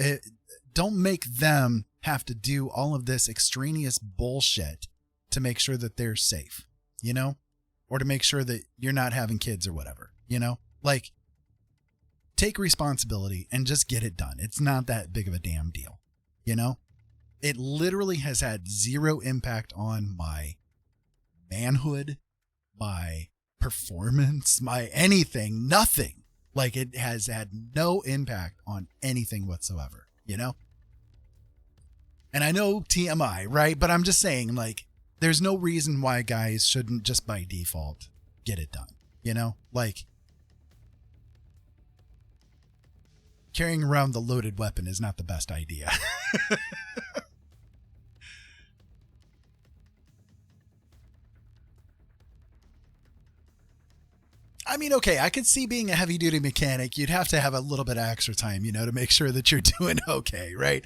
Don't make them have to do all of this extraneous bullshit to make sure that they're safe, you know? Or to make sure that you're not having kids or whatever, you know? Like, take responsibility and just get it done. It's not that big of a damn deal, you know? It literally has had zero impact on my manhood, my performance, my anything, nothing. Like, it has had no impact on anything whatsoever, you know? And I know TMI, right? But I'm just saying, like, there's no reason why guys shouldn't just by default get it done, you know? Like, carrying around the loaded weapon is not the best idea. I mean, okay, I could see being a heavy duty mechanic, you'd have to have a little bit of extra time, you know, to make sure that you're doing okay, right?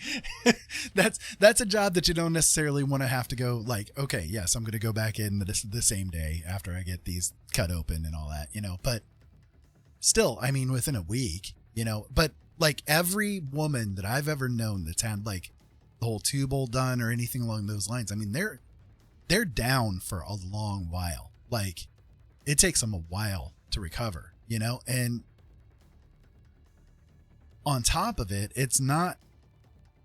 That's a job that you don't necessarily want to have to go like, okay, yes, I'm going to go back in the same day after I get these cut open and all that, you know, but still, I mean, within a week, you know, but like every woman that I've ever known that's had like the whole tube hole done or anything along those lines, I mean, they're down for a long while. Like, it takes them a while to recover, you know? And on top of it, it's not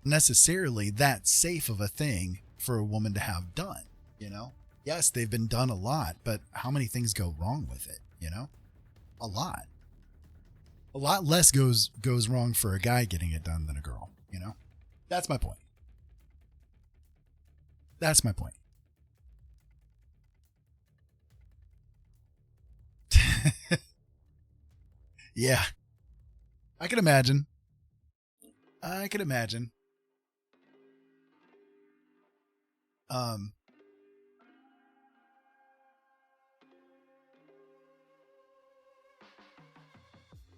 necessarily that safe of a thing for a woman to have done, you know? Yes, they've been done a lot, but how many things go wrong with it, you know? A lot. A lot less goes wrong for a guy getting it done than a girl, you know? That's my point. That's my point. Yeah. I can imagine.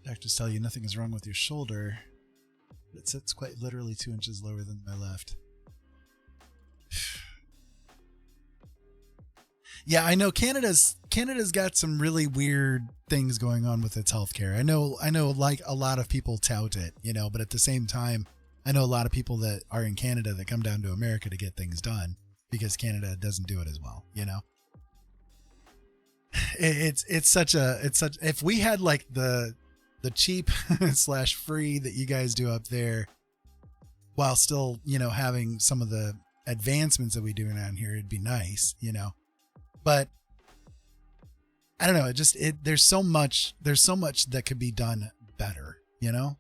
Doctors tell you nothing is wrong with your shoulder, but it sits quite literally 2 inches lower than my left. Yeah, I know Canada's got some really weird things going on with its healthcare. I know like a lot of people tout it, you know, but at the same time, I know a lot of people that are in Canada that come down to America to get things done because Canada doesn't do it as well, you know. It's such if we had like the cheap / free that you guys do up there while still, you know, having some of the advancements that we do around here, it'd be nice, you know. But I don't know. There's so much that could be done better, you know?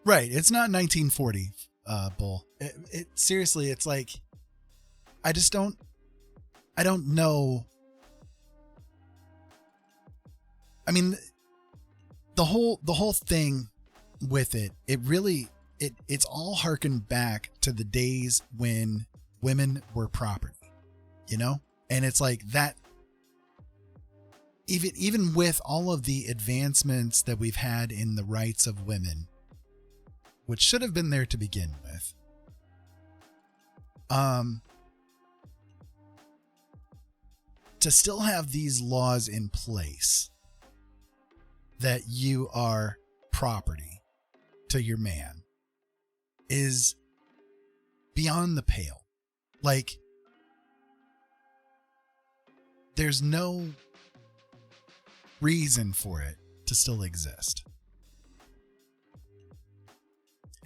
Right. It's not 1940, bull. It seriously, it's like, I don't know. I mean, the whole thing with it really, it's all harkened back to the days when women were property, you know? And it's like that, even with all of the advancements that we've had in the rights of women, which should have been there to begin with, to still have these laws in place that you are property to your man is beyond the pale. Like, there's no reason for it to still exist.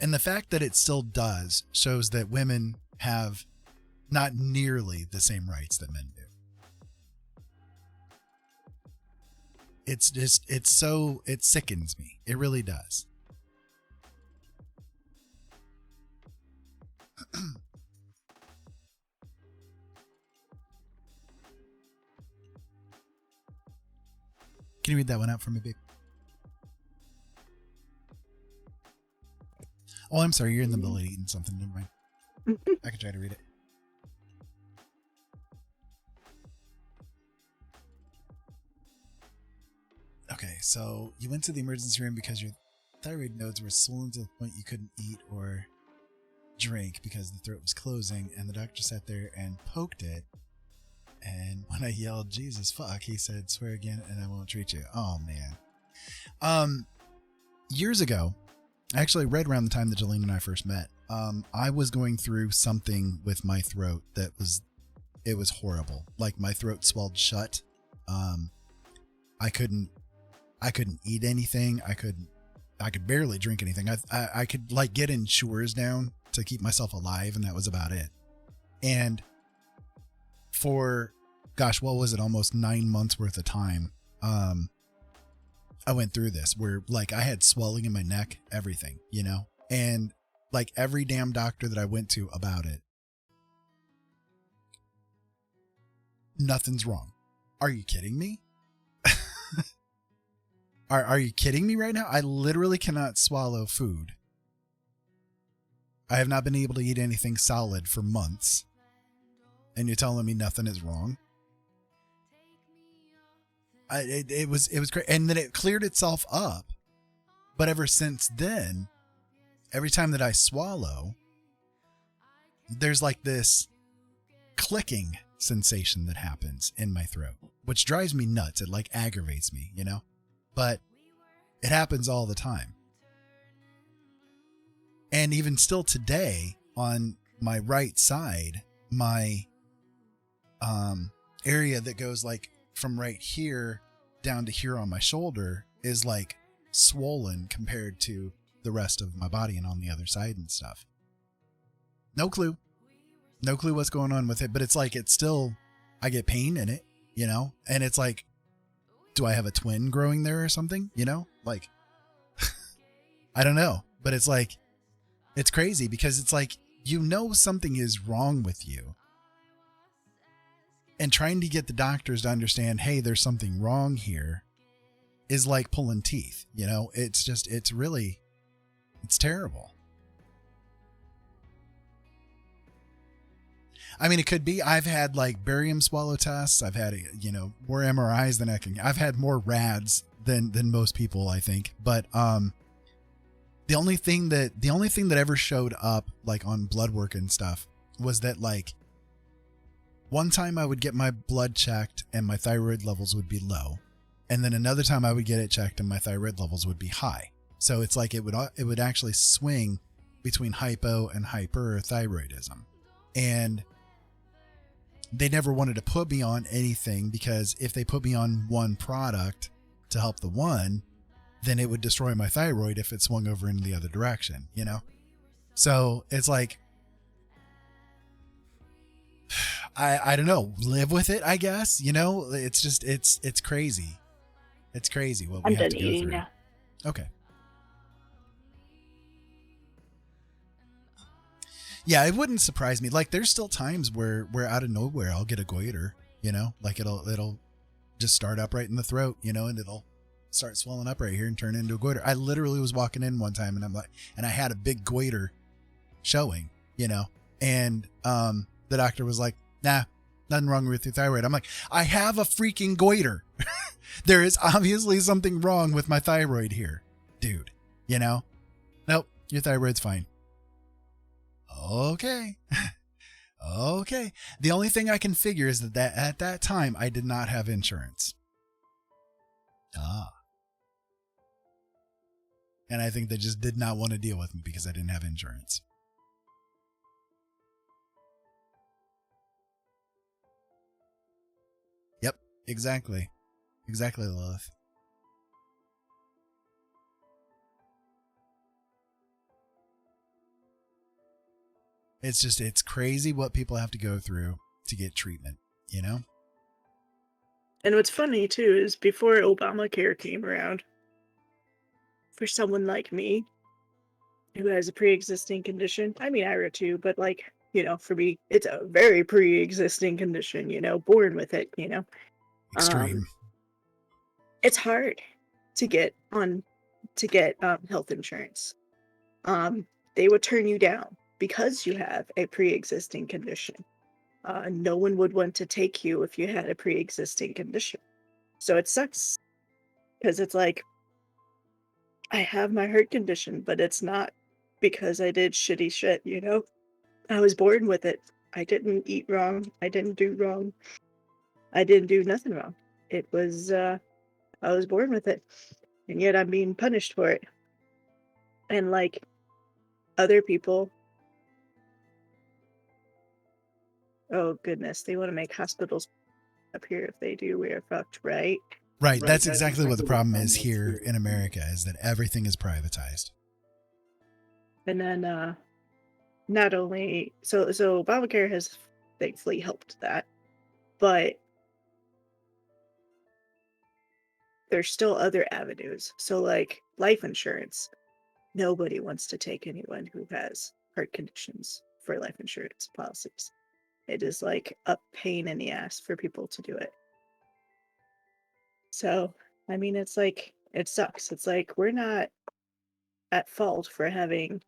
And the fact that it still does shows that women have not nearly the same rights that men do. It sickens me. It really does. Can you read that one out for me, babe? Oh, I'm sorry. You're in the middle of eating something. Never mind. I can try to read it. Okay, so you went to the emergency room because your thyroid nodes were swollen to the point you couldn't eat or drink because the throat was closing, and the doctor sat there and poked it. And when I yelled, "Jesus fuck," he said, "Swear again and I won't treat you." Oh, man. Years ago, actually right around the time that Jolene and I first met, I was going through something with my throat that was horrible. Like, my throat swelled shut. I couldn't eat anything. I could barely drink anything. I could like get in chores down to keep myself alive, and that was about it. And for, gosh, what was it? Almost 9 months worth of time. I went through this where like I had swelling in my neck, everything, you know, and like every damn doctor that I went to about it, nothing's wrong. Are you kidding me? Are you kidding me right now? I literally cannot swallow food. I have not been able to eat anything solid for months. And you're telling me nothing is wrong? It was great. And then it cleared itself up. But ever since then, every time that I swallow, there's like this clicking sensation that happens in my throat, which drives me nuts. It like aggravates me, you know? But it happens all the time. And even still today, on my right side, my area that goes like from right here down to here on my shoulder is like swollen compared to the rest of my body and on the other side and stuff. No clue what's going on with it, but it's like, it's still, I get pain in it, you know? And it's like, do I have a twin growing there or something? You know, like, I don't know, but it's like, it's crazy because it's like, you know, something is wrong with you, and trying to get the doctors to understand, hey, there's something wrong here, is like pulling teeth, you know? It's just, it's terrible. I mean, it could be, I've had like barium swallow tests. I've had, you know, more MRIs than I've had more rads than most people, I think. But, the only thing that ever showed up like on blood work and stuff was that like one time I would get my blood checked and my thyroid levels would be low. And then another time I would get it checked and my thyroid levels would be high. So it's like, it would actually swing between hypo and hyperthyroidism. And they never wanted to put me on anything, because if they put me on one product to help the one, then it would destroy my thyroid if it swung over in the other direction, you know? So it's like, I don't know, live with it, I guess, you know? It's just, it's crazy. It's crazy what we have to go through. Now. Okay. Yeah, it wouldn't surprise me. Like, there's still times where out of nowhere I'll get a goiter, you know, like it'll just start up right in the throat, you know, and it'll start swelling up right here and turn into a goiter. I literally was walking in one time and I had a big goiter showing, you know, and the doctor was like, "Nah, nothing wrong with your thyroid." I'm like, I have a freaking goiter. There is obviously something wrong with my thyroid here, dude, you know? Nope, your thyroid's fine. Okay. Okay. The only thing I can figure is that at that time, I did not have insurance. And I think they just did not want to deal with me because I didn't have insurance. Yep, exactly. Exactly, Lilith. It's crazy what people have to go through to get treatment, you know? And what's funny too is before Obamacare came around, for someone like me who has a pre-existing condition, I mean Ira too, but like, for me, it's a very pre-existing condition, born with it, Extreme. It's hard to get health insurance. They would turn you down because you have a pre-existing condition. No one would want to take you if you had a pre-existing condition. So it sucks because it's like, I have my heart condition, but it's not because I did shitty shit, I was born with it. I didn't eat wrong. I didn't do wrong. I didn't do nothing wrong. It was, I was born with it. And yet I'm being punished for it. And like other people, oh goodness, they want to make hospitals up here if they do, we are fucked, right? Right. That's exactly what the problem is here in America, is that everything is privatized. And then not only so Obamacare has thankfully helped that, but there's still other avenues. So like life insurance. Nobody wants to take anyone who has heart conditions for life insurance policies. It is like a pain in the ass for people to do it. So, I mean, it's like, it sucks. It's like, we're not at fault for having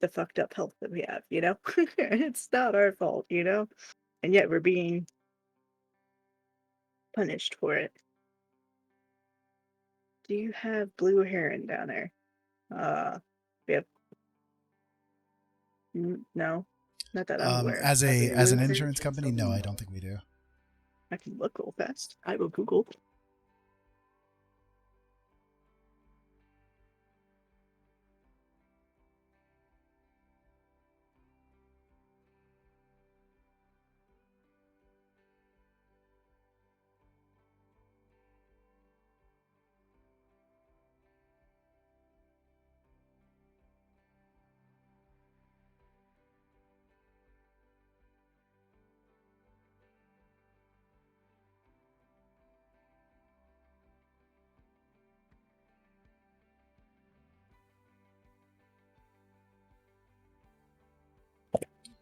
the fucked up health that we have, It's not our fault, And yet we're being punished for it. Do you have blue heron down there? Yep. No, not that I'm aware. As Have a you as an looked? insurance company, no, I don't think we do. I can look real fast. I will Google.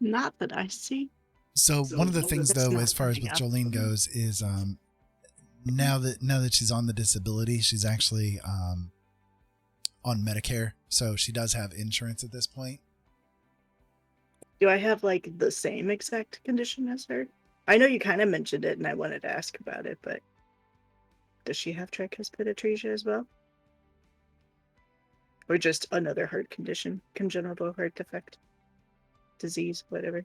Not that I see. So one of the things, It's though, not as far as coming with up. Jolene goes, is now that she's on the disability, she's actually on Medicare, so she does have insurance at this point. Do I have like the same exact condition as her? I know you kind of mentioned it and I wanted to ask about it, but does she have tricuspid atresia as well? Or just another heart condition, congenital heart defect, disease, whatever?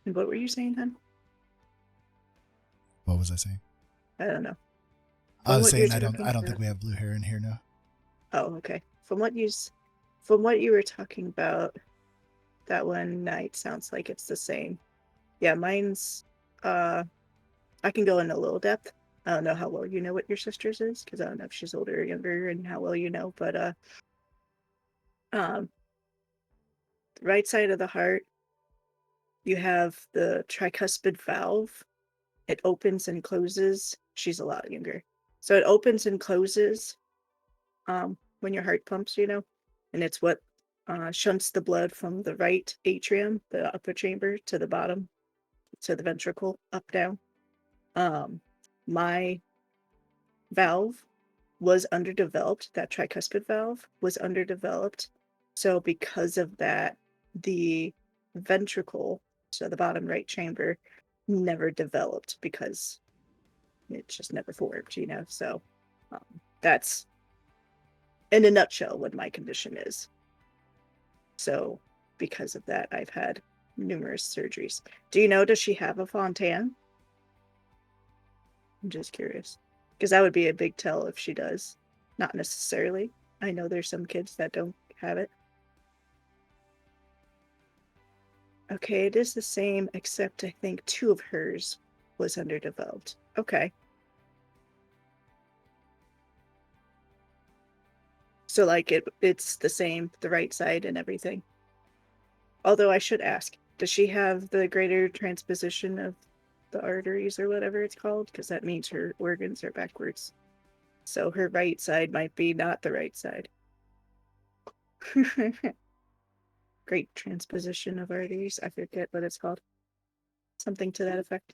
And what were you saying, hon? What was I saying? I don't know. I was what you're saying I don't talking think we have blue hair in here now. Oh, okay. From what you were talking about, that one night sounds like it's the same. Yeah, mine's I can go into a little depth. I don't know how well you know what your sister's is, because I don't know if she's older or younger and how well you know, but the right side of the heart, you have the tricuspid valve. It opens and closes. She's a lot younger. So it opens and closes when your heart pumps, and it's what shunts the blood from the right atrium, the upper chamber, to the bottom, to the ventricle, up, down. My valve was underdeveloped. That tricuspid valve was underdeveloped. So because of that, the ventricle, so the bottom right chamber, never developed because it just never formed, So that's, in a nutshell, what my condition is. So because of that, I've had numerous surgeries. Do you know, does she have a Fontan? I'm just curious. Because that would be a big tell if she does. Not necessarily. I know there's some kids that don't have it. Okay, it is the same, except I think two of hers was underdeveloped. Okay. So like it's the same, the right side and everything. Although I should ask, does she have the greater transposition of the arteries or whatever it's called? Because that means her organs are backwards. So her right side might be not the right side. Great transposition of arteries. I forget what it's called. Something to that effect.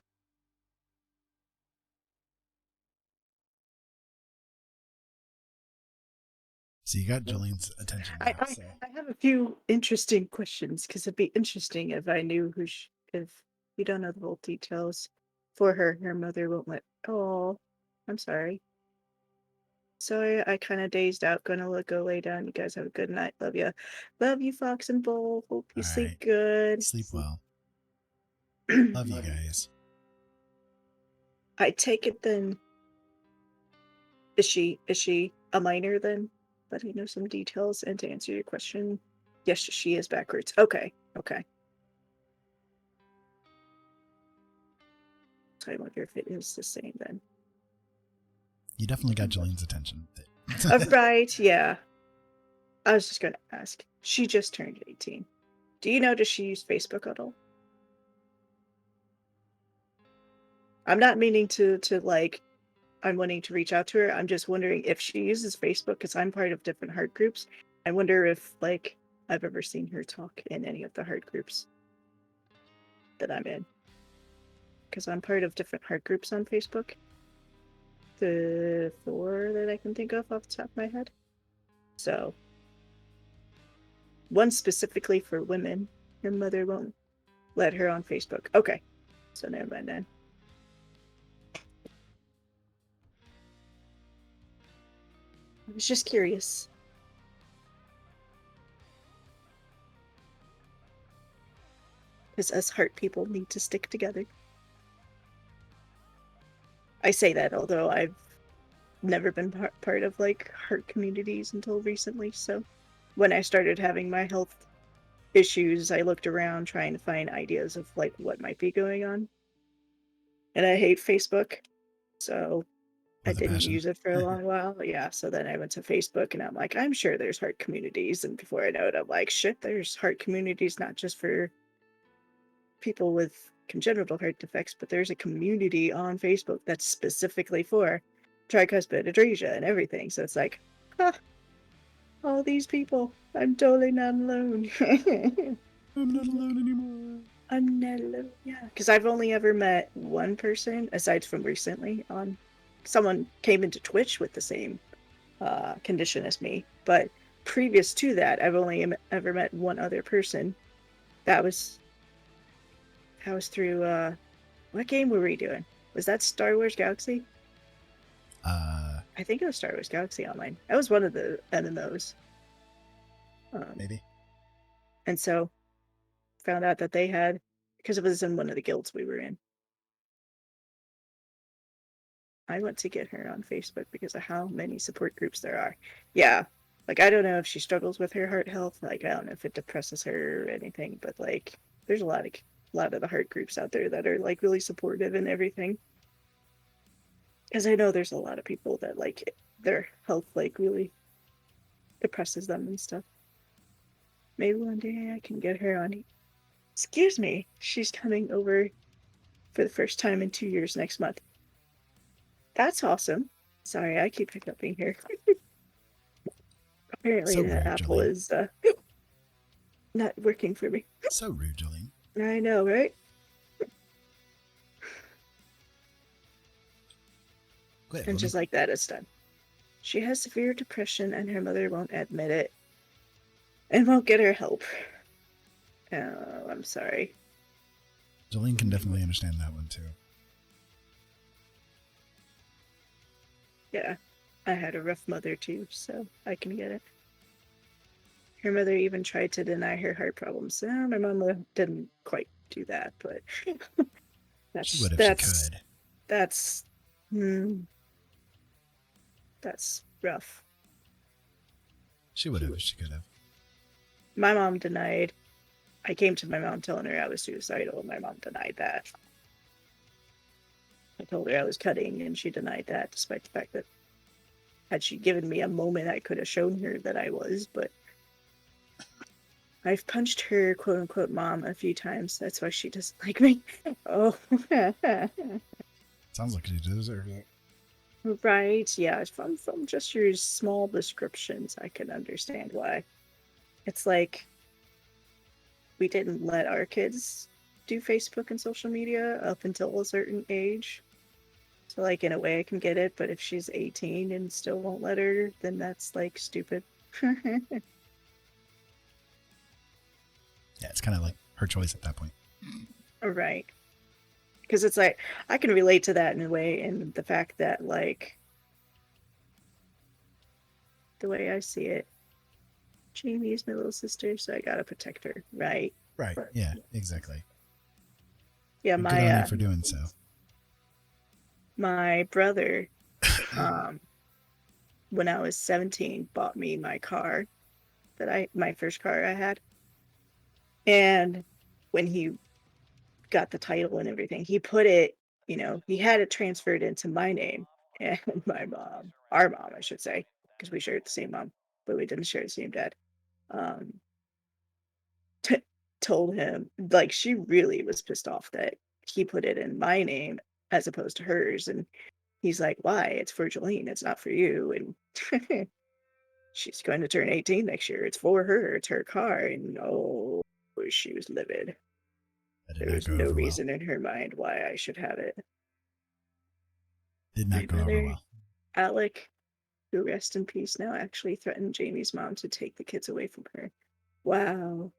So you got Jolene's attention I, now. I, So. I have a few interesting questions because it'd be interesting if I knew if you don't know the whole details for her. Her mother won't let. Oh, I'm sorry. So I kind of dazed out. Gonna go lay down. You guys have a good night. Love you, Fox and Bull. Hope you All sleep right. good. Sleep well. Love you guys. I take it then. Is she a minor then? Let me know some details. And to answer your question, yes, she is backwards. Okay. So I wonder if it is the same then. You definitely got Jolene's attention. Right, yeah. I was just gonna ask. She just turned 18. Do you know, does she use Facebook at all? I'm not meaning to like, I'm wanting to reach out to her. I'm just wondering if she uses Facebook, because I'm part of different heart groups. I wonder if like I've ever seen her talk in any of the heart groups that I'm in. Because I'm part of different heart groups on Facebook. The 4 that I can think of off the top of my head. So, one specifically for women. Her mother won't let her on Facebook. Okay. So never mind then. I was just curious. Because us heart people need to stick together. I say that, although I've never been part of like heart communities until recently. So when I started having my health issues, I looked around trying to find ideas of like what might be going on. And I hate Facebook. So I With a didn't passion. use it for a long while. Yeah. So then I went to Facebook and I'm like, I'm sure there's heart communities. And before I know it, I'm like, shit, there's heart communities, not just for people with congenital heart defects, but there's a community on Facebook that's specifically for tricuspid atresia and everything. So it's like, huh, all these people, I'm totally not alone. I'm not alone anymore. I'm not alone. Yeah, because I've only ever met one person, aside from recently, on someone came into Twitch with the same condition as me. But previous to that, I've only ever met one other person. That was through what game were we doing? Was that Star Wars Galaxy? I think it was Star Wars Galaxy Online. That was one of the MMOs. Maybe. And so found out that they had, because it was in one of the guilds we were in. I went to get her on Facebook because of how many support groups there are. Yeah. Like, I don't know if she struggles with her heart health. Like, I don't know if it depresses her or anything, but like, there's a lot of the heart groups out there that are like really supportive and everything. Because I know there's a lot of people that like their health like really depresses them and stuff. Maybe one day I can get her on. Excuse me, she's coming over for the first time in 2 years next month. That's awesome. Sorry, I keep hiccuping here. Apparently, So the rude, apple Jolene. is not working for me. So rude, Jolene. I know, right? Quit, And woman. just like that, it's done. She has severe depression, and her mother won't admit it, and won't get her help. Oh, I'm sorry. Jolene can definitely understand that one too. Yeah, I had a rough mother too, so I can get it. Her mother even tried to deny her heart problems. My mom didn't quite do that, but She would if she could. that's that's rough. She would have if she could have. My mom denied. I came to my mom telling her I was suicidal, and my mom denied that. I told her I was cutting, and she denied that, despite the fact that had she given me a moment, I could have shown her that I was, but I've punched her quote-unquote mom a few times. That's why she doesn't like me. Oh. Sounds like you deserve it. Right, yeah, from just your small descriptions, I can understand why. It's like we didn't let our kids do Facebook and social media up until a certain age. So, like, in a way, I can get it, but if she's 18 and still won't let her, then that's, like, stupid. Yeah, it's kind of like her choice at that point. Right. Because it's like, I can relate to that in a way, and the fact that, like, the way I see it, Jamie is my little sister, so I gotta protect her, right? Right. But, Yeah, exactly. yeah, Good on you for doing so. My brother, when I was 17, bought me my car my first car I had. And when he got the title and everything, he put it, he had it transferred into my name. And my mom, our mom, I should say, because we shared the same mom, but we didn't share the same dad, um, told him, like, she really was pissed off that he put it in my name as opposed to hers. And he's like, why? It's for Jolene. It's not for you. And she's going to turn 18 next year. It's for her. It's her car. And oh, she was livid. That did There not was go no over well. reason in her mind why I should have it. Did My not go over brother, well. Alec, who rest in peace now, actually threatened Jamie's mom to take the kids away from her. Wow.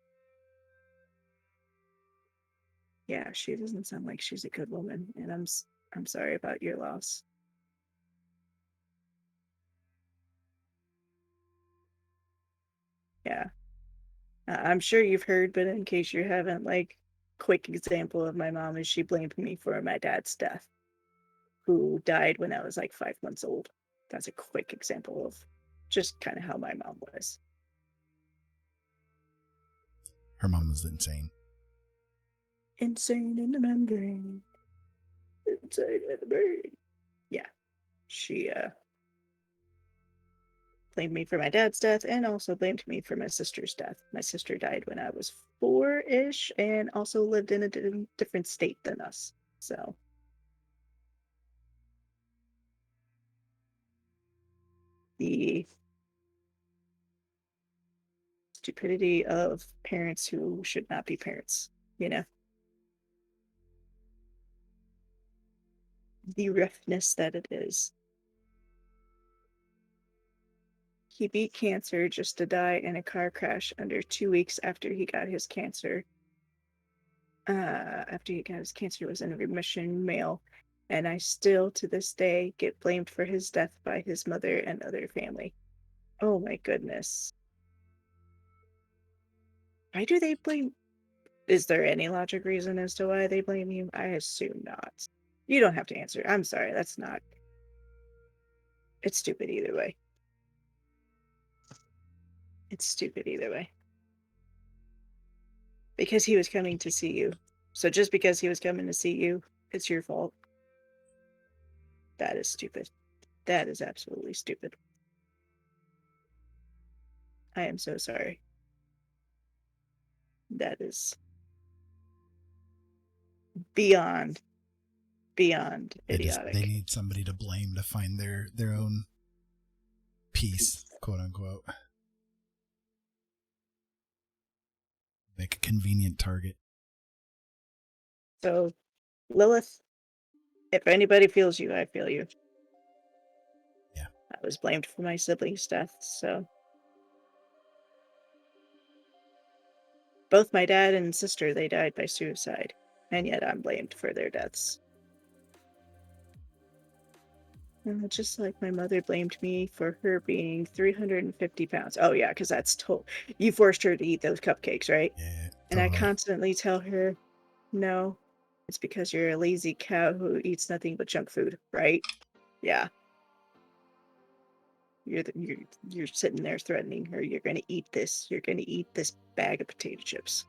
Yeah, she doesn't sound like she's a good woman, and I'm sorry about your loss. Yeah. I'm sure you've heard, but in case you haven't, like, quick example of my mom is she blamed me for my dad's death, who died when I was like 5 months old. That's a quick example of just kind of how my mom was. Her mom was insane. Insane in the membrane. Insane in the brain. Yeah. She blamed me for my dad's death and also blamed me for my sister's death. My sister died when I was 4-ish and also lived in a different state than us. So the stupidity of parents who should not be parents, you know? The roughness that it is. He beat cancer just to die in a car crash under 2 weeks after he got his cancer. After he got his cancer, was in remission, male, and I still to this day get blamed for his death by his mother and other family. Oh my goodness. Why do they blame? Is there any logic reason as to why they blame you? I assume not. You don't have to answer. I'm sorry, that's not. It's stupid either way. It's stupid either way. Because he was coming to see you. So just because he was coming to see you, it's your fault. That is stupid. That is absolutely stupid. I am so sorry. That is beyond idiotic. They need somebody to blame to find their own peace, quote unquote. Make a convenient target. So, Lilith, if anybody feels you, I feel you. Yeah. I was blamed for my siblings' deaths, so. Both my dad and sister, they died by suicide, and yet I'm blamed for their deaths. And just like my mother blamed me for her being 350 pounds. Oh, yeah, because that's you forced her to eat those cupcakes, right? Yeah. Totally. And I constantly tell her, no, it's because you're a lazy cow who eats nothing but junk food, right? Yeah. You're sitting there threatening her. You're gonna eat this. You're gonna eat this bag of potato chips.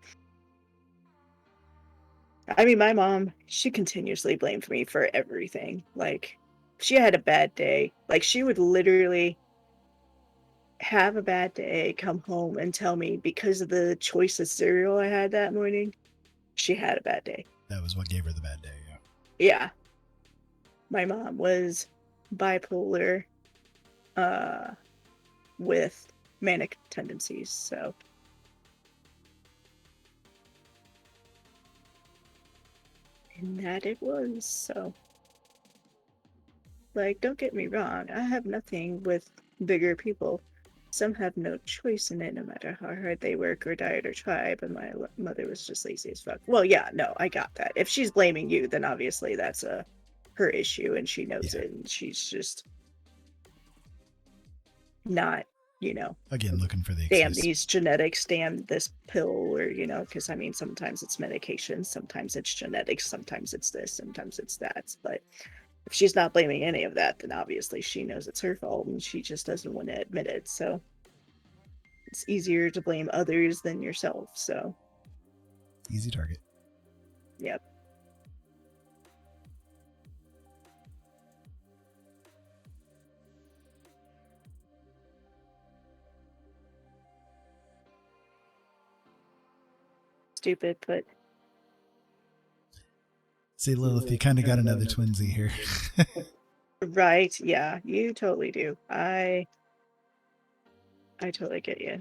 I mean, my mom, she continuously blamed me for everything. Like, she had a bad day. Like, she would literally have a bad day, come home and tell me because of the choice of cereal I had that morning, she had a bad day. That was what gave her the bad day. Yeah. Yeah. My mom was bipolar uh with manic tendencies, so and that it was. So like, don't get me wrong, I have nothing with bigger people. Some have no choice in it, no matter how hard they work or diet or try, but my mother was just lazy as fuck. Well, yeah, no, I got that. If she's blaming you, then obviously that's her issue and she knows Yeah. it, and she's just not, Again, looking for the damn excuse. these genetics, damn this pill, or, because I mean, sometimes it's medication, sometimes it's genetics, sometimes it's this, sometimes it's that. But if she's not blaming any of that, then obviously she knows it's her fault and she just doesn't want to admit it. So it's easier to blame others than yourself. So, Easy target. yep. Stupid, but See, Lilith, you kind of got another twinsy here. right. Yeah, you totally do. I totally get you.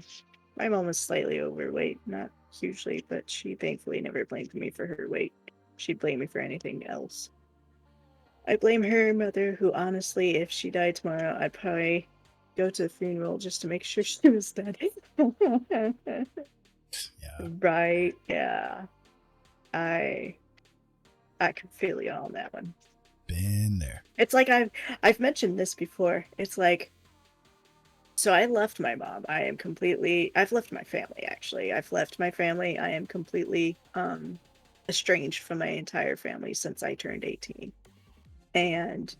My mom was slightly overweight, not hugely, but she thankfully never blamed me for her weight. She'd blame me for anything else. I blame her mother, who honestly, if she died tomorrow, I'd probably go to the funeral just to make sure she was dead. Yeah. Right, yeah. I could feel you on that one. Been there. It's like I've mentioned this before. It's like, so I left my mom. I've left my family, actually. I've left my family. I am completely estranged from my entire family since I turned 18. And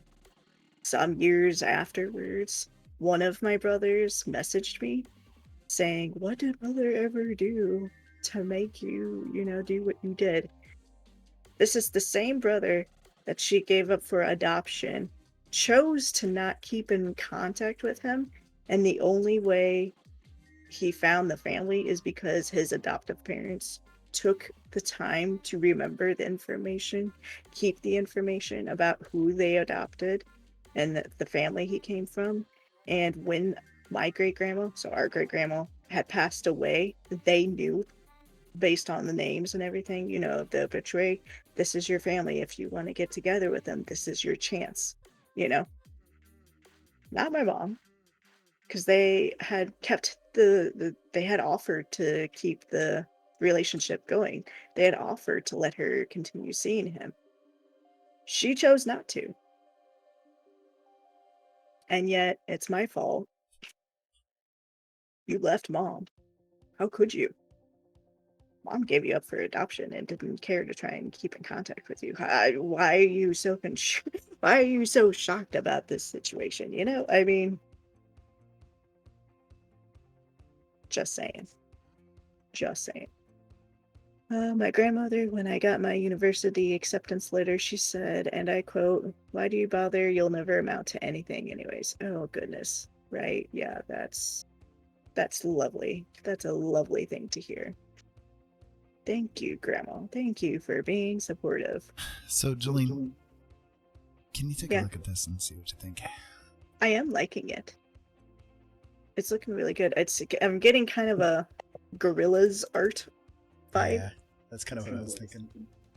some years afterwards, one of my brothers messaged me saying, "What did mother ever do to make you, do what you did?" This is the same brother that she gave up for adoption, chose to not keep in contact with him, and the only way he found the family is because his adoptive parents took the time to remember the information, keep the information about who they adopted and the family he came from. And when my great grandma, so our great grandma, had passed away, they knew based on the names and everything, the obituary, this is your family. If you want to get together with them, this is your chance. Not my mom, because they had kept they had offered to keep the relationship going. They had offered to let her continue seeing him. She chose not to. And yet it's my fault. You left mom. How could you? Mom gave you up for adoption and didn't care to try and keep in contact with you. Why are you so why are you so shocked about this situation? I mean, just saying. Just saying. My grandmother, when I got my university acceptance letter, she said, and I quote, "Why do you bother? You'll never amount to anything anyways." Oh, goodness. Right? Yeah, that's lovely. That's a lovely thing to hear. Thank you, Grandma. Thank you for being supportive. So, Jolene, can you take a Yeah. look at this and see what you think? I am liking it. It's looking really good. I'm getting kind of a gorillas art vibe. Yeah, that's kind of what I was thinking.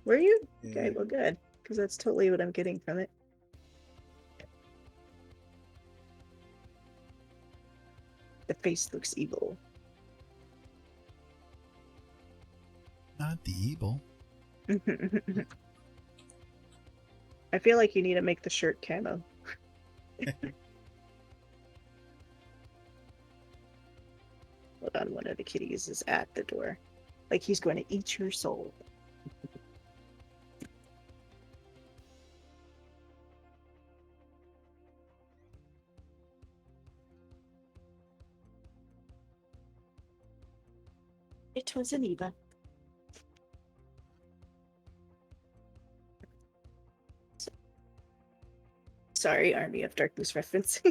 Were you? Yeah. Okay, well, good. Because that's totally what I'm getting from it. The face looks evil. Not the evil. I feel like you need to make the shirt camo. Hold on, one of the kitties is at the door. Like he's going to eat your soul. It was an Eva. Sorry, Army of Darkness reference.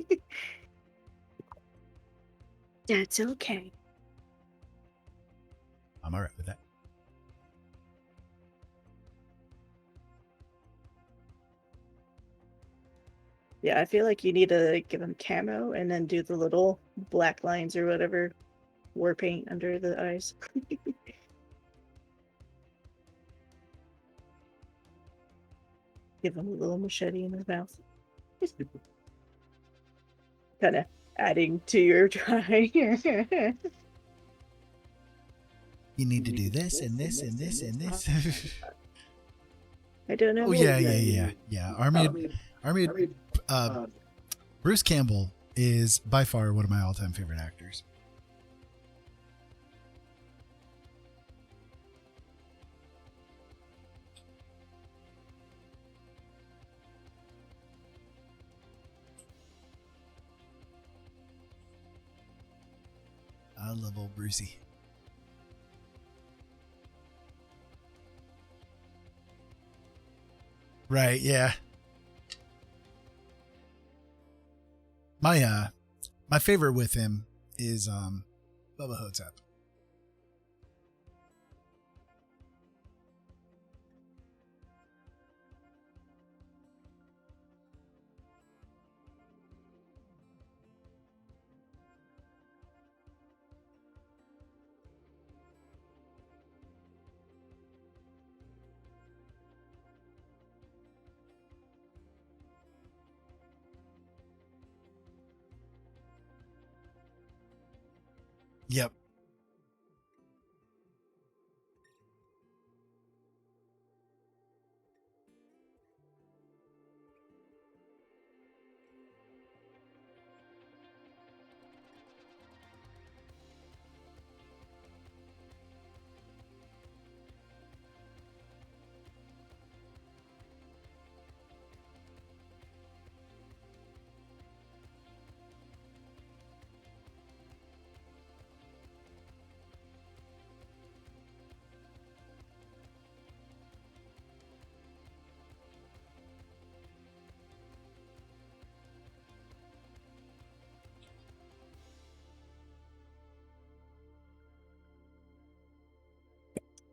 That's okay. I'm all right with that. Yeah, I feel like you need to give them camo and then do the little black lines or whatever war paint under the eyes. Give him a little machete in his mouth. Kind of adding to your drawing. You need to do this and this and this and this. I don't know. Oh yeah. Army. Bruce Campbell is by far one of my all-time favorite actors. I love old Brucey. Right, yeah. My favorite with him is Bubba Hotep. Yep.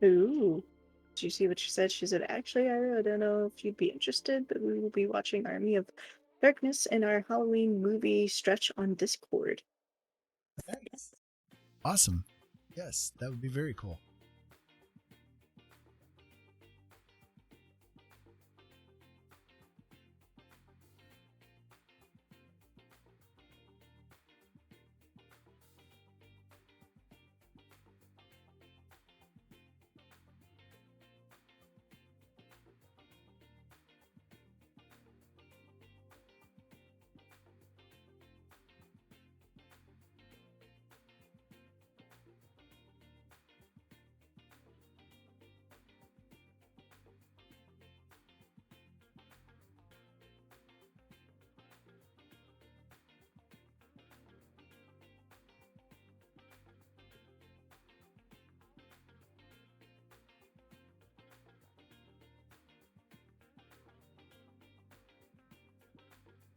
Ooh. Did you see what she said? She said, actually, I don't know if you'd be interested, but we will be watching Army of Darkness in our Halloween movie stretch on Discord. Nice. Awesome. Yes, that would be very cool.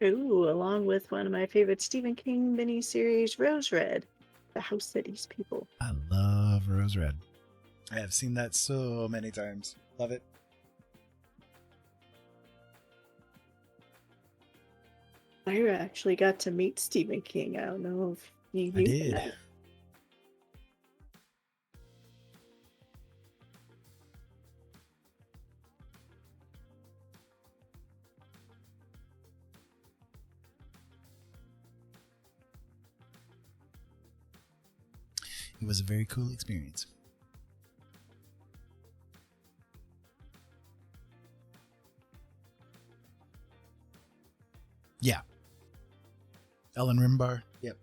Ooh, along with one of my favorite Stephen King miniseries, Rose Red, The House That Eats People. I love Rose Red. I have seen that so many times. Love it. Ira actually got to meet Stephen King. I don't know if you I knew did. that. It was a very cool experience. Yeah. Ellen Rimbar. Yep.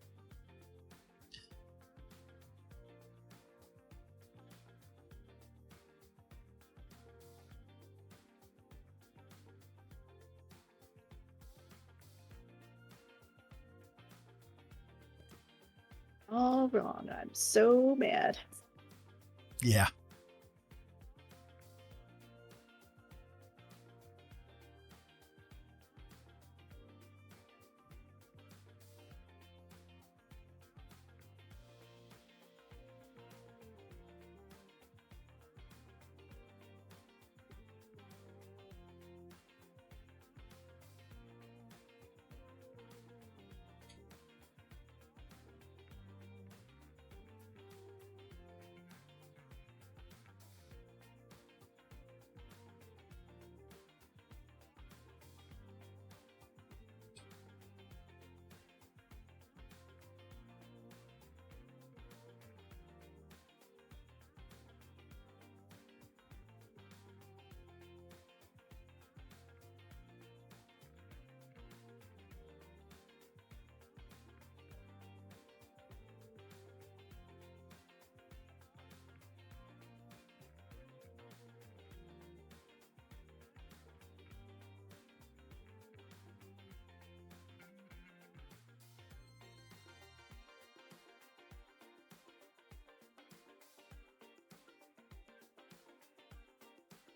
All wrong. I'm so mad. Yeah.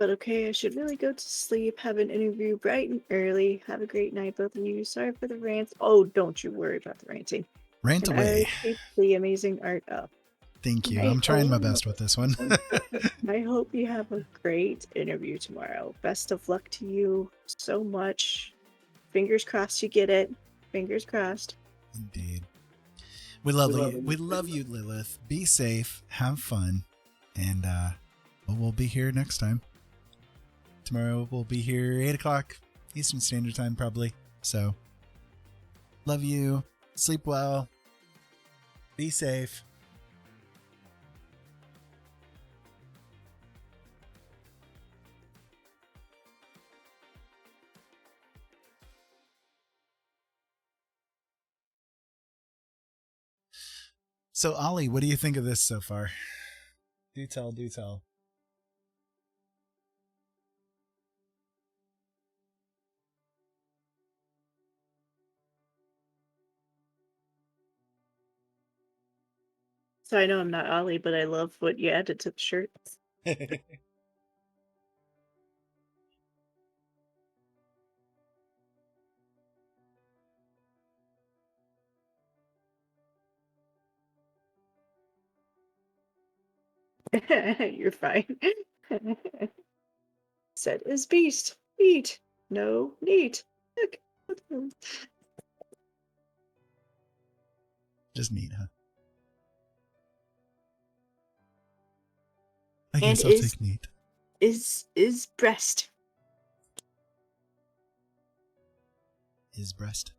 But okay, I should really go to sleep, have an interview bright and early. Have a great night, both of you. Sorry for the rants. Oh, don't you worry about the ranting. Rant And away. I keep the amazing art up. Thank you. I I'm trying my hope- best with this one. I hope you have a great interview tomorrow. Best of luck to you so much. Fingers crossed you get it. Fingers crossed. Indeed. We love you. We love you, Lilith. Be safe. Have fun. And we'll be here next time. Tomorrow we'll be here 8 o'clock Eastern Standard Time, probably. So, love you. Sleep well. Be safe. So, Ollie, what do you think of this so far? Do tell, do tell. So I know I'm not Ollie, but I love what you added to the shirt. You're fine. Said is beast. Eat. No need. Look. Just neat, huh? I And guess I'll take neat. Is breast. Is breast.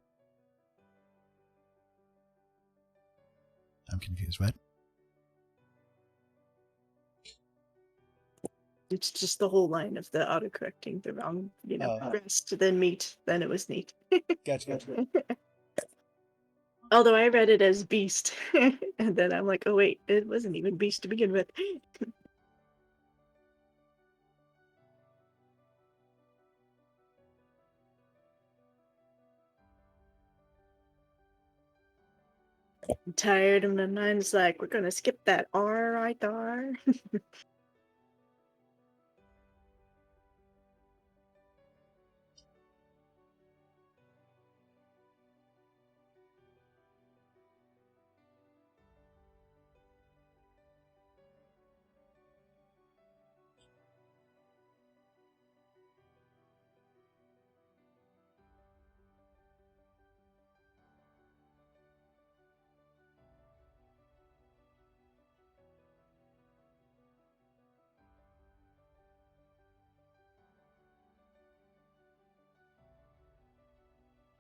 I'm confused. What? It's just the whole line of the autocorrecting the wrong, Oh. breast, then meat, then it was neat. Gotcha. Although I read it as beast, and then I'm like, oh wait, it wasn't even beast to begin with. I'm tired, and my mind's like, we're gonna skip that R right there.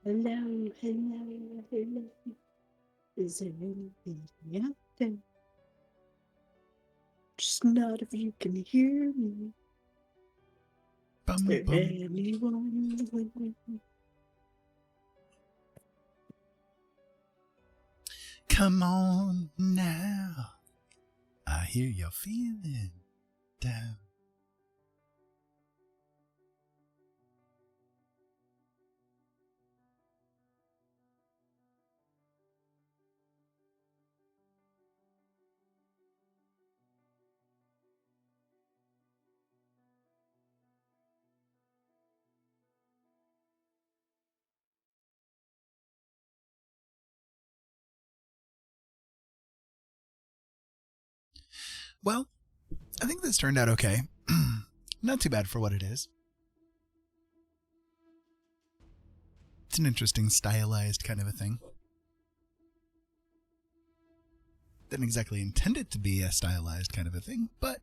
Hello, hello, hello. Is there anything out there? Just not if you can hear me. Is Bum, there bum. anyone? Come on now. I hear you're feeling down. Well, I think this turned out okay. Not too bad for what it is. It's an interesting stylized kind of a thing. Didn't exactly intend it to be a stylized kind of a thing, but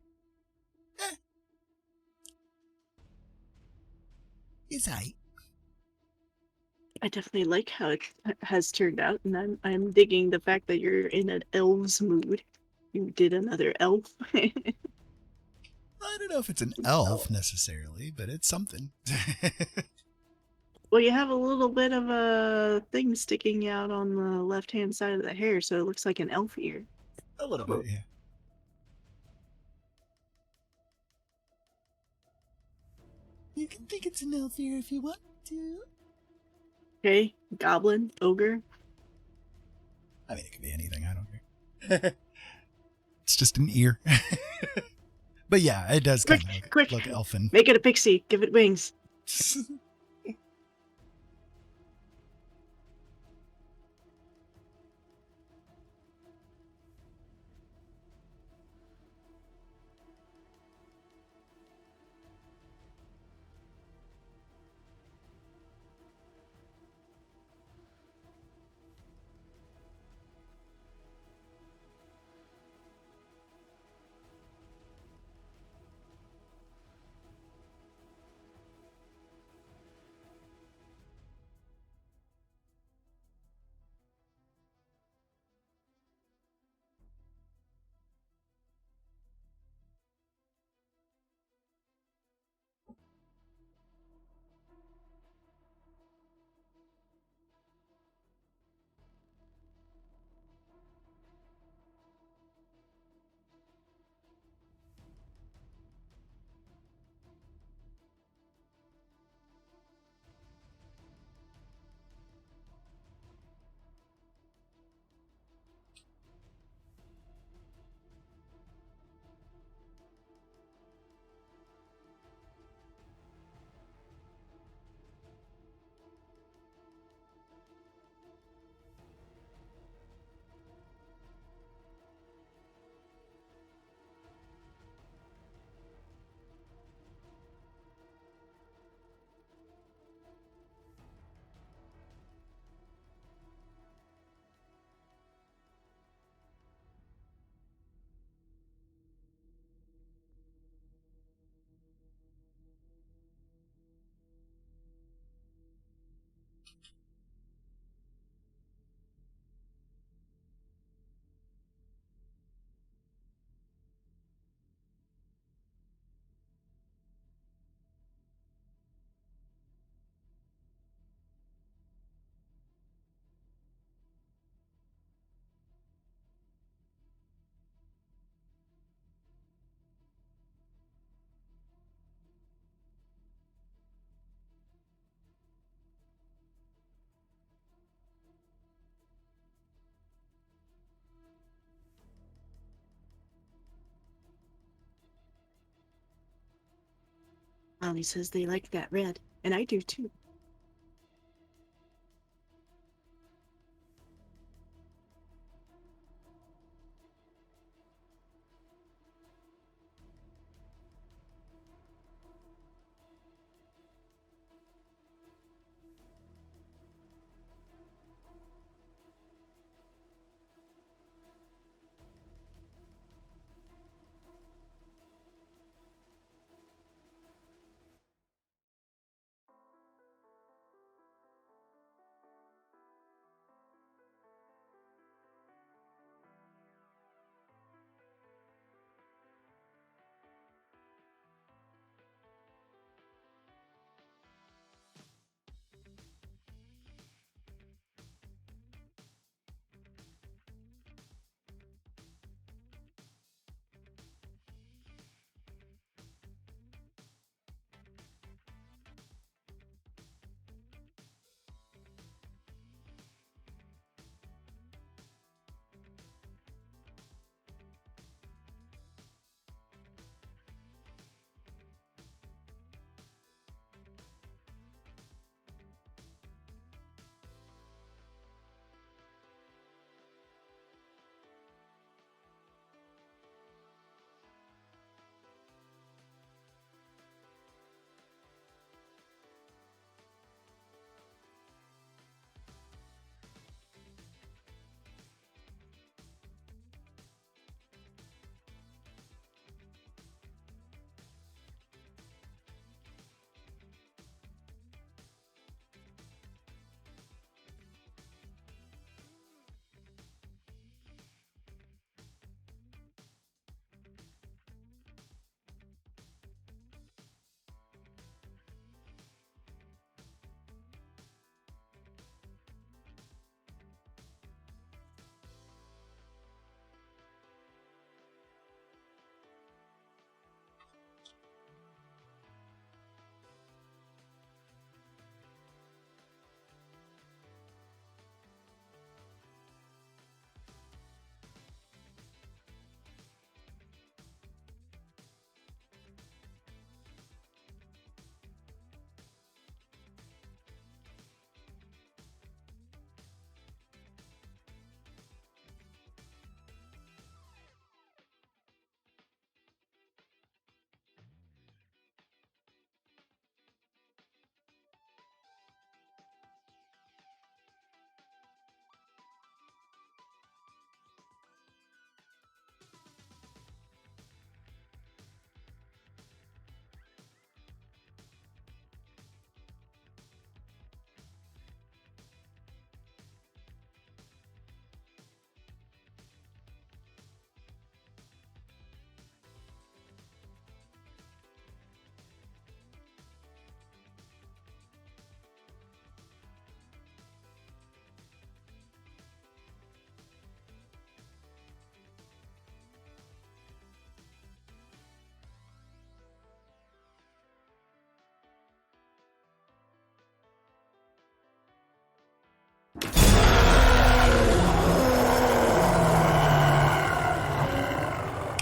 it's aight. I definitely like how it has turned out, and I'm digging the fact that you're in an elves mood. You did another elf. I don't know if it's an elf necessarily, but it's something. Well, you have a little bit of a thing sticking out on the left-hand side of the hair, so it looks like an elf ear. A little bit, yeah. You can think it's an elf ear if you want to. Okay, goblin, ogre. I mean, it could be anything. I don't care. It's just an ear. But yeah, it does Quick, kind of quick. look elfin. Make it a pixie. Give it wings. Molly says they like that red, and I do too.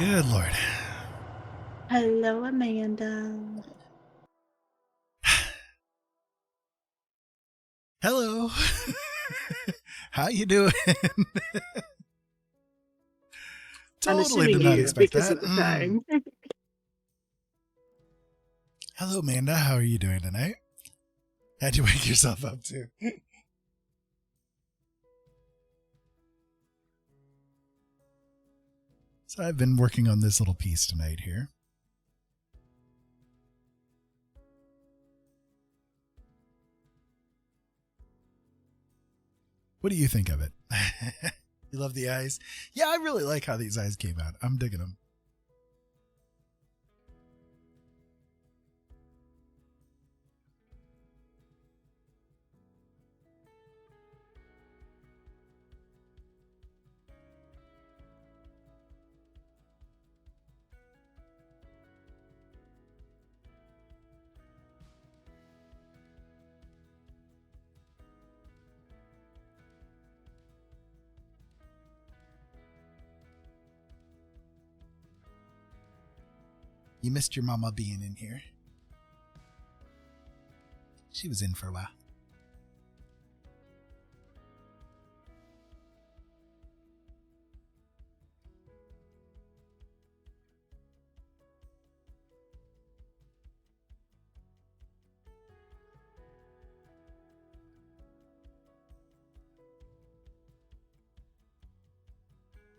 Good Lord. Hello, Amanda. Hello. How you doing? I'm Totally assuming did not you expect because that. of the time. Hello, Amanda. How are you doing tonight? How'd you wake yourself up to? So I've been working on this little piece tonight here. What do you think of it? You love the eyes? Yeah, I really like how these eyes came out. I'm digging them. You missed your mama being in here. She was in for a while.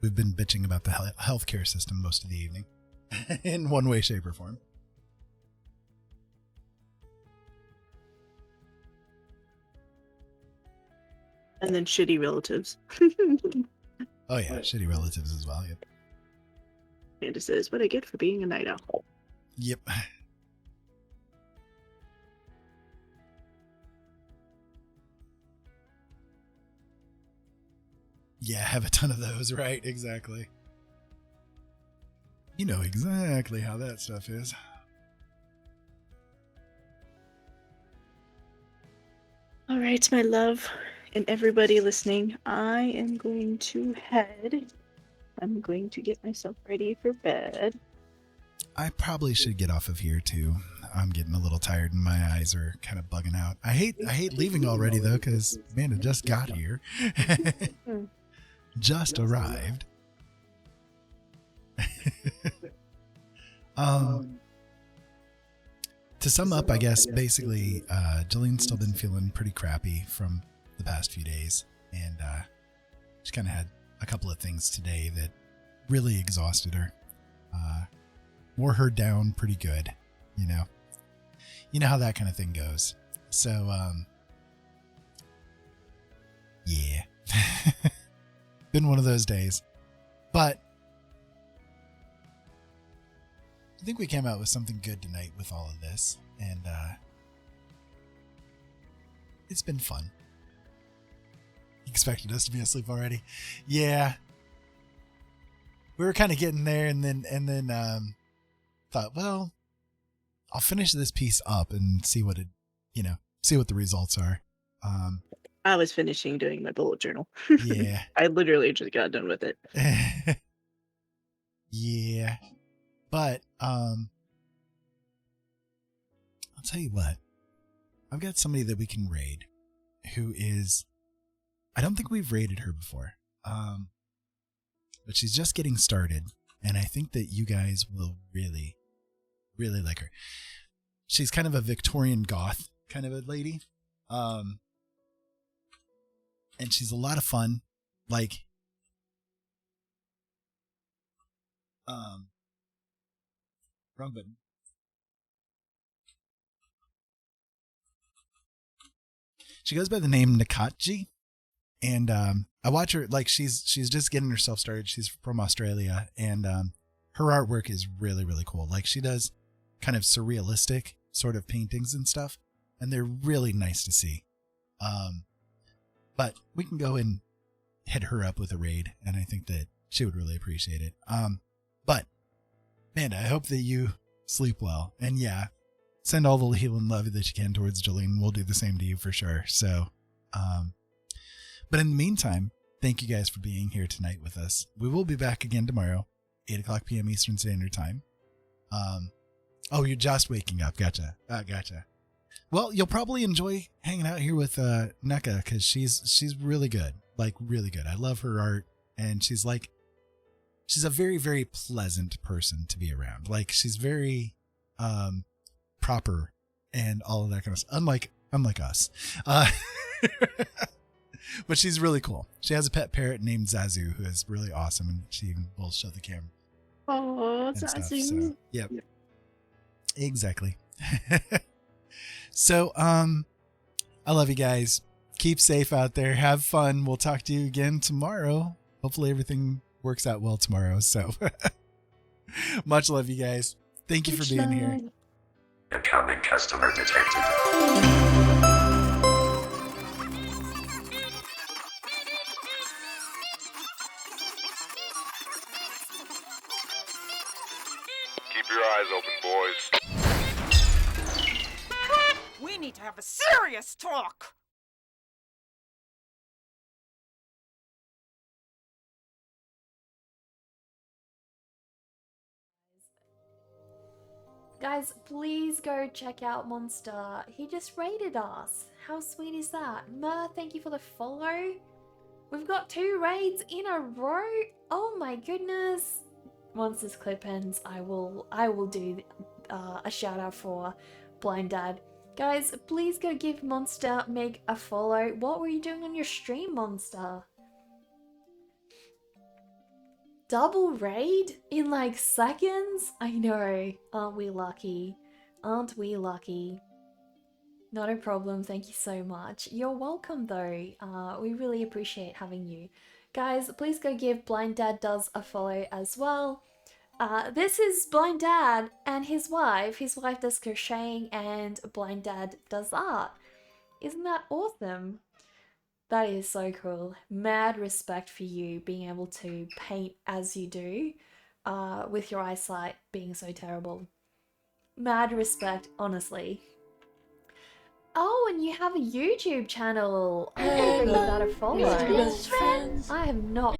We've been bitching about the healthcare system most of the evening. In one way, shape, or form. And then shitty relatives. Oh yeah, shitty relatives as well. Yep. Amanda says, what I get for being a night owl. Yep. Yeah, have a ton of those, right? Exactly. You know exactly how that stuff is. All right, my love, and everybody listening, I am going to head. I'm going to get myself ready for bed. I probably should get off of here too. I'm getting a little tired and my eyes are kind of bugging out. I hate leaving already though, because Amanda just got here. Just arrived. To sum up, I guess basically Jillian's still been feeling pretty crappy from the past few days, and she kind of had a couple of things today that really exhausted her. Wore her down pretty good, you know how that kind of thing goes. So yeah. Been one of those days, but I think we came out with something good tonight with all of this, and it's been fun. You expected us to be asleep already? Yeah, we were kind of getting there, and then thought, well, I'll finish this piece up and see what the results are. I was finishing doing my bullet journal. Yeah. I literally just got done with it. Yeah. But I'll tell you what. I've got somebody that we can raid who is, I don't think we've raided her before. But she's just getting started, and I think that you guys will really, really like her. She's kind of a Victorian goth kind of a lady. And she's a lot of fun. Like, wrong button. She goes by the name Nakatji, and I watch her, like, she's just getting herself started. She's from Australia, and her artwork is really, really cool. Like, she does kind of surrealistic sort of paintings and stuff, and they're really nice to see. But we can go and hit her up with a raid, and I think that she would really appreciate it. But Amanda, I hope that you sleep well, and yeah, send all the healing love that you can towards Jolene. We'll do the same to you for sure. So, but in the meantime, thank you guys for being here tonight with us. We will be back again tomorrow. 8 o'clock p.m. Eastern Standard Time. Oh, you're just waking up. Gotcha. Gotcha. Well, you'll probably enjoy hanging out here with NECA because she's really good. Like, really good. I love her art. And she's a very, very pleasant person to be around. Like, she's very proper and all of that kind of stuff. Unlike us. But she's really cool. She has a pet parrot named Zazu who is really awesome, and she even will show the camera. Oh, Stuff, Zazu. so, yep. Exactly. So, I love you guys. Keep safe out there. Have fun. We'll talk to you again tomorrow. Hopefully everything works out well tomorrow. So, much love, you guys. Thank you for being here. Incoming customer detected. Keep your eyes open, boys. We need to have a serious talk! Guys, please go check out Monster. He just raided us. How sweet is that? Mer, thank you for the follow. We've got 2 raids in a row. Oh my goodness. Once this clip ends, I will do a shout out for Blind Dad. Guys, please go give Monster Meg a follow. What were you doing on your stream, Monster? Double raid in like seconds? I know. Aren't we lucky? Aren't we lucky? Not a problem. Thank you so much. You're welcome though. We really appreciate having you. Guys, please go give Blind Dad Does a follow as well. This is Blind Dad and his wife. His wife does crocheting and Blind Dad does art. Isn't that awesome? That is so cool. Mad respect for you being able to paint as you do, with your eyesight being so terrible. Mad respect, honestly. Oh, and you have a YouTube channel. I'm gonna give that a follow. Mr. Best Friends. I have not